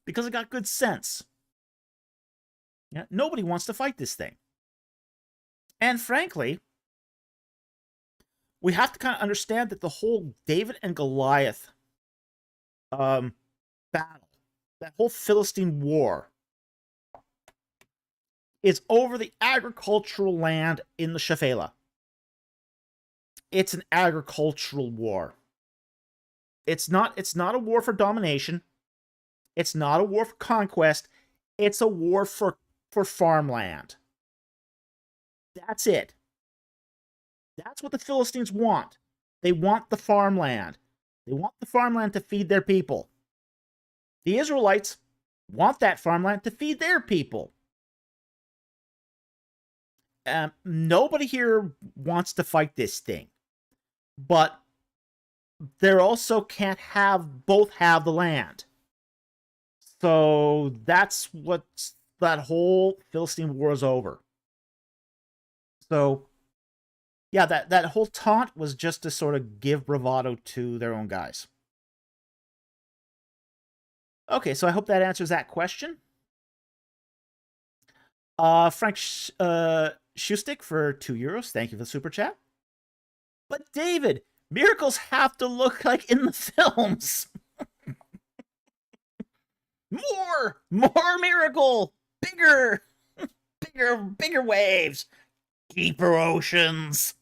Because it got good sense. Yeah, nobody wants to fight this thing. And frankly, we have to kind of understand that the whole David and Goliath battle, that whole Philistine war, is over the agricultural land in the Shephelah. It's an agricultural war. It's not a war for domination. It's not a war for conquest. It's a war for farmland. That's it. That's what the Philistines want. They want the farmland. They want the farmland to feed their people. The Israelites want that farmland to feed their people. Nobody here wants to fight this thing. But they also can't both have the land. So that's what that whole Philistine war is over. So, yeah, that whole taunt was just to sort of give bravado to their own guys. Okay, so I hope that answers that question. Frank Schustic for €2. Thank you for the super chat. But David, miracles have to look like in the films. More miracle, bigger waves, deeper oceans.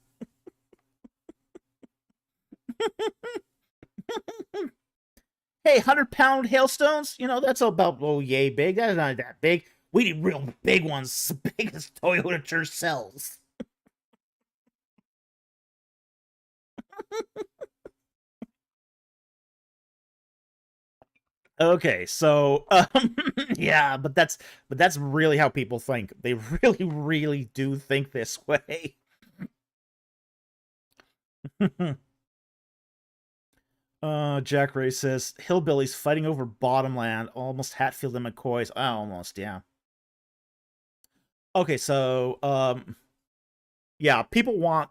Hey, 100-pound hailstones, you know, that's about, yay big. That's not that big. We need real big ones, as big as Toyota Church sells. Okay, so yeah, but that's really how people think. They really do think this way. Jack Ray says hillbillies fighting over bottomland, almost Hatfield and McCoy's. Almost, yeah. Okay, so yeah, people want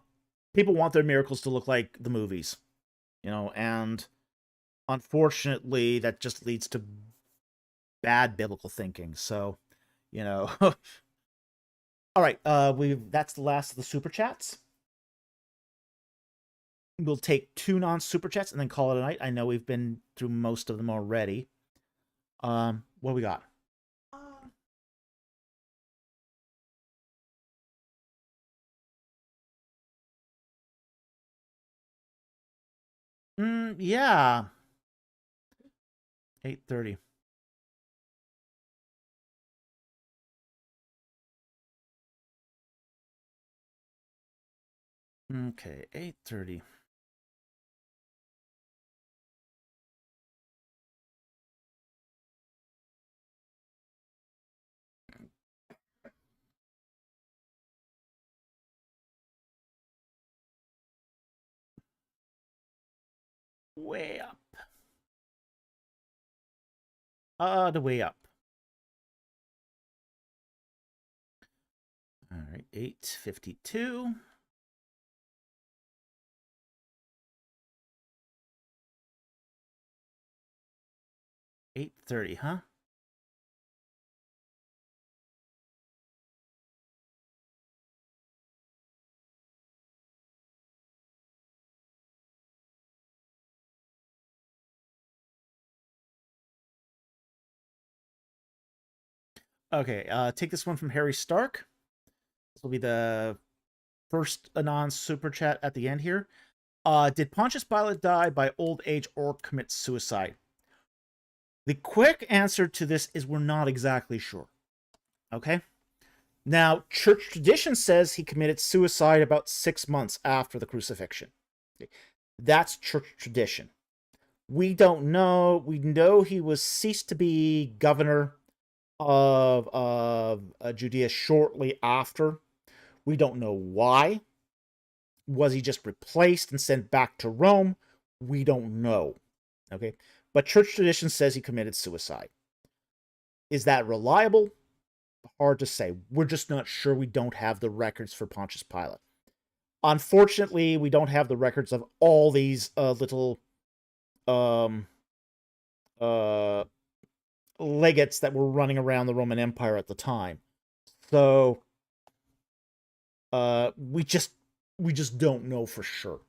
their miracles to look like the movies, you know, and unfortunately, that just leads to bad biblical thinking. So, you know. All right, that's the last of the super chats. We'll take 2 non-super chats and then call it a night. I know we've been through most of them already. What do we got? Yeah. 8:30. Okay, 8:30. way up. The way up. All right, 852. $830, huh? Okay, take this one from Harry Stark. This will be the first Anon super chat at the end here. Did Pontius Pilate die by old age or commit suicide? The quick answer to this is we're not exactly sure. Okay? Now, church tradition says he committed suicide about 6 months after the crucifixion. That's church tradition. We don't know. We know he was ceased to be governor of Judea shortly after. We don't know why. Was he just replaced and sent back to Rome? We don't know. Okay? But church tradition says he committed suicide. Is that reliable? Hard to say. We're just not sure. We don't have the records for Pontius Pilate. Unfortunately, we don't have the records of all these little legates that were running around the Roman Empire at the time. So we just don't know for sure.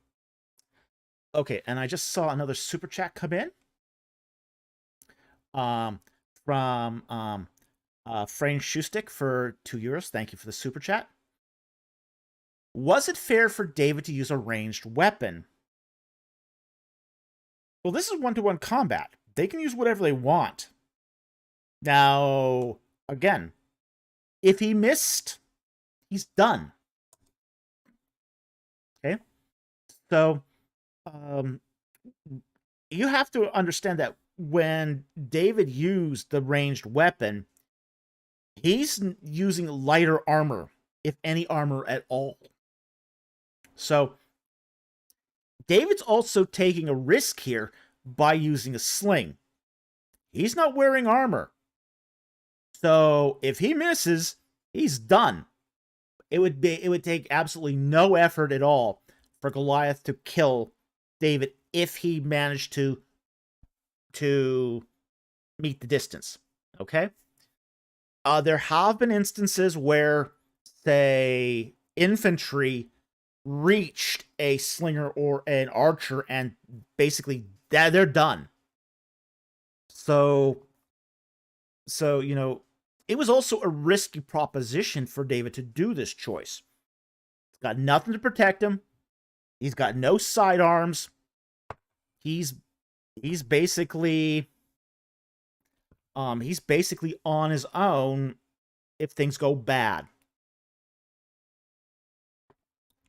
Okay, and I just saw another super chat come in from Frank Schustic for €2. Thank you for the super chat. Was it fair for David to use a ranged weapon? Well, this is one-to-one combat. They can use whatever they want. Now, again, if he missed, he's done. Okay? So, you have to understand that when David used the ranged weapon, he's using lighter armor, if any armor at all. So, David's also taking a risk here by using a sling. He's not wearing armor. So, if he misses, he's done. It would take absolutely no effort at all for Goliath to kill David if he managed to meet the distance. Okay? There have been instances where, say, infantry reached a slinger or an archer and basically they're done. So you know, it was also a risky proposition for David to do this choice. He's got nothing to protect him. He's got no sidearms. He's basically on his own if things go bad.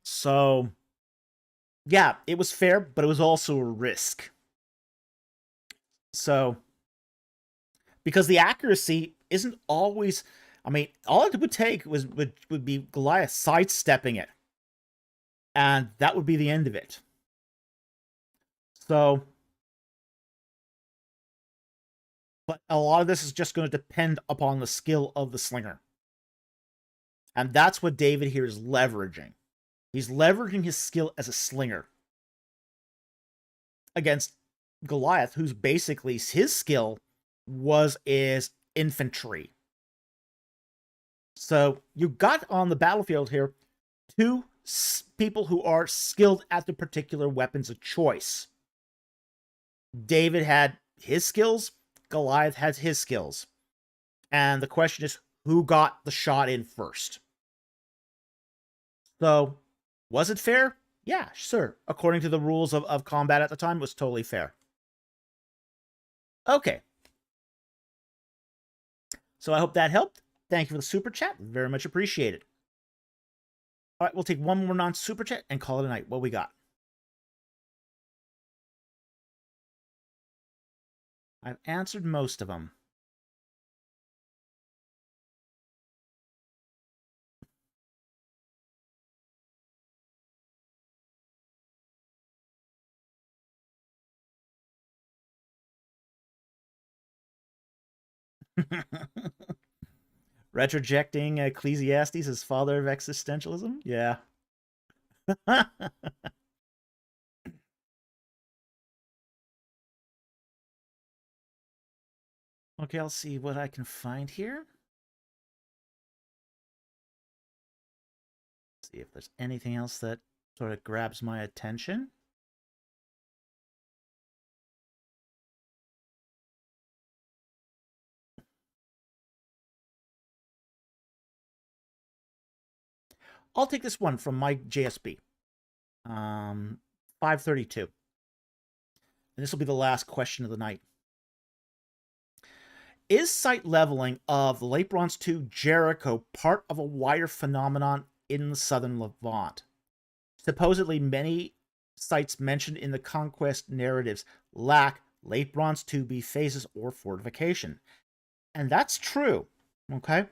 So, yeah, it was fair, but it was also a risk. So, because the accuracy isn't always, I mean, all it would take would be Goliath sidestepping it. And that would be the end of it. So, but a lot of this is just going to depend upon the skill of the slinger. And that's what David here is leveraging. He's leveraging his skill as a slinger against Goliath, who's basically, his skill is infantry. So you got on the battlefield here two people who are skilled at the particular weapons of choice. David had his skills, Goliath has his skills. And the question is, who got the shot in first? So, was it fair? Yeah, sure. According to the rules of combat at the time, it was totally fair. Okay. So I hope that helped. Thank you for the super chat. Very much appreciated. All right, we'll take one more non-super chat and call it a night. What we got? I've answered most of them. Retrojecting Ecclesiastes as father of existentialism? Yeah. Okay, I'll see what I can find here. See if there's anything else that sort of grabs my attention. I'll take this one from Mike JSB. 532. And this will be the last question of the night. Is site leveling of the Late Bronze II Jericho part of a wider phenomenon in the southern Levant? Supposedly, many sites mentioned in the conquest narratives lack Late Bronze II phases or fortification. And that's true. Okay?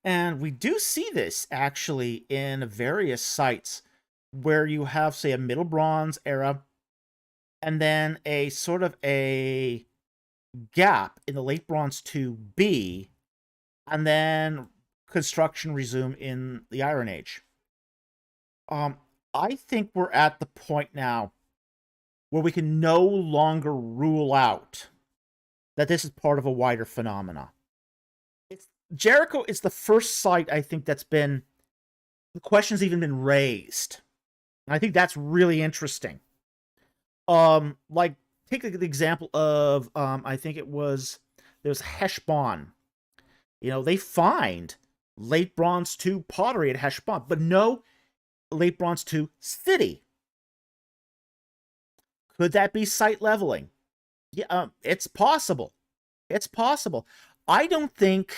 And we do see this, actually, in various sites where you have, say, a Middle Bronze era, and then a sort of a gap in the Late Bronze II-B, and then construction resume in the Iron Age. I think we're at the point now where we can no longer rule out that this is part of a wider phenomena. Jericho is the first site, I think, that's been, the question's even been raised. And I think that's really interesting. Like, take the example of, I think it was, there's Heshbon. You know, they find Late Bronze II pottery at Heshbon, but no Late Bronze II city. Could that be site leveling? Yeah, it's possible. It's possible. I don't think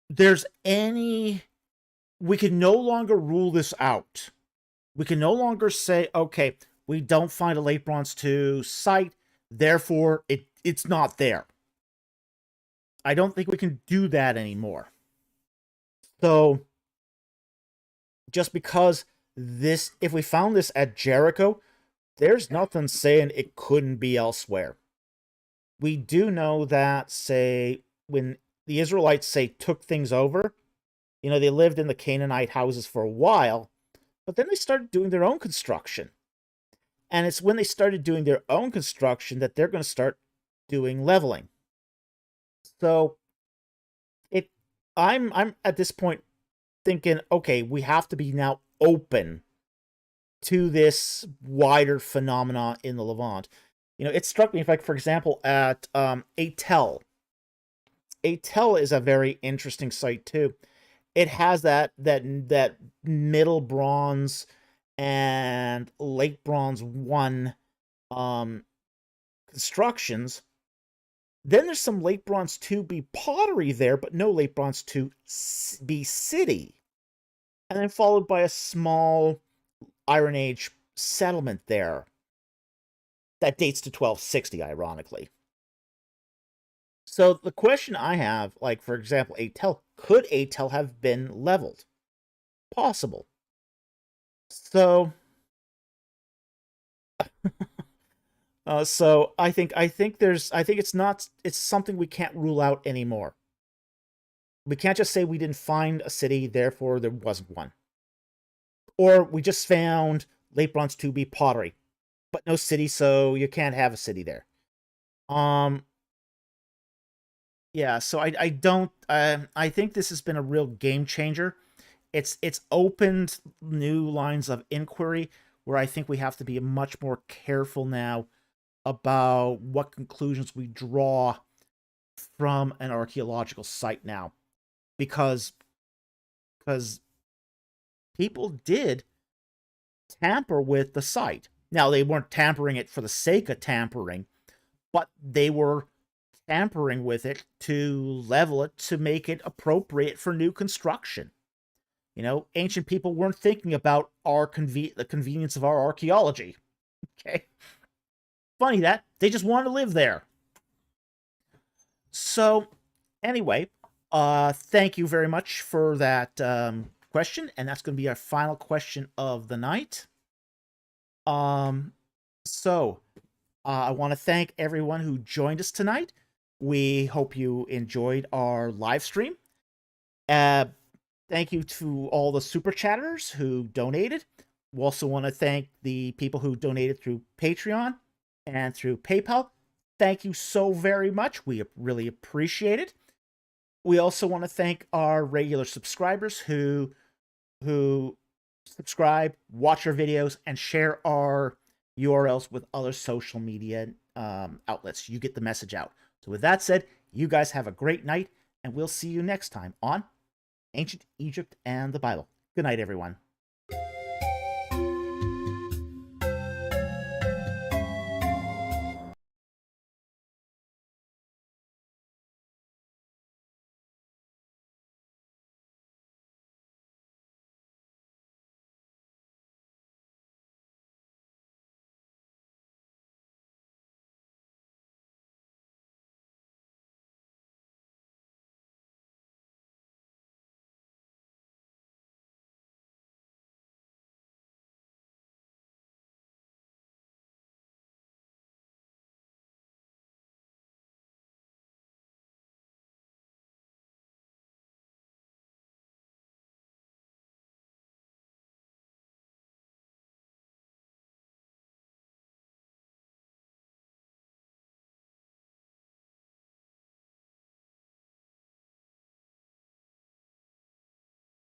there's any, we can no longer rule this out. We can no longer say, okay, we don't find a Late Bronze II site, therefore it's not there. I don't think we can do that anymore. So, just because this, if we found this at Jericho, there's nothing saying it couldn't be elsewhere. We do know that, say, when the Israelites, say, took things over, you know, they lived in the Canaanite houses for a while, but then they started doing their own construction. And it's when they started doing their own construction that they're going to start doing leveling. So I'm at this point thinking, okay, we have to be now open to this wider phenomena in the Levant. You know, it struck me, like, for example, at Atel. Atel is a very interesting site too. It has that Middle Bronze and Late Bronze I constructions. Then there's some Late Bronze II-B pottery there, but no Late Bronze II-B city. And then followed by a small Iron Age settlement there. That dates to 1260, ironically. So the question I have, like, for example, Atel, could Atel have been leveled? Possible. So, so I think it's something we can't rule out anymore. We can't just say we didn't find a city, therefore there wasn't one. Or we just found Late Bronze II-B pottery, but no city, so you can't have a city there. Yeah, so I don't, I think this has been a real game changer. It's opened new lines of inquiry where I think we have to be much more careful now about what conclusions we draw from an archaeological site now, because people did tamper with the site. Now, they weren't tampering it for the sake of tampering, but they were tampering with it to level it, to make it appropriate for new construction. You know, ancient people weren't thinking about the convenience of our archaeology. Okay? Funny that. They just wanted to live there. So, anyway, thank you very much for that question, and that's going to be our final question of the night. I want to thank everyone who joined us tonight. We hope you enjoyed our live stream. Thank you to all the super chatters who donated. We also want to thank the people who donated through Patreon and through PayPal. Thank you so very much. We really appreciate it. We also want to thank our regular subscribers who subscribe, watch our videos, and share our URLs with other social media outlets. You get the message out. So with that said, you guys have a great night, and we'll see you next time on Ancient Egypt and the Bible. Good night, everyone.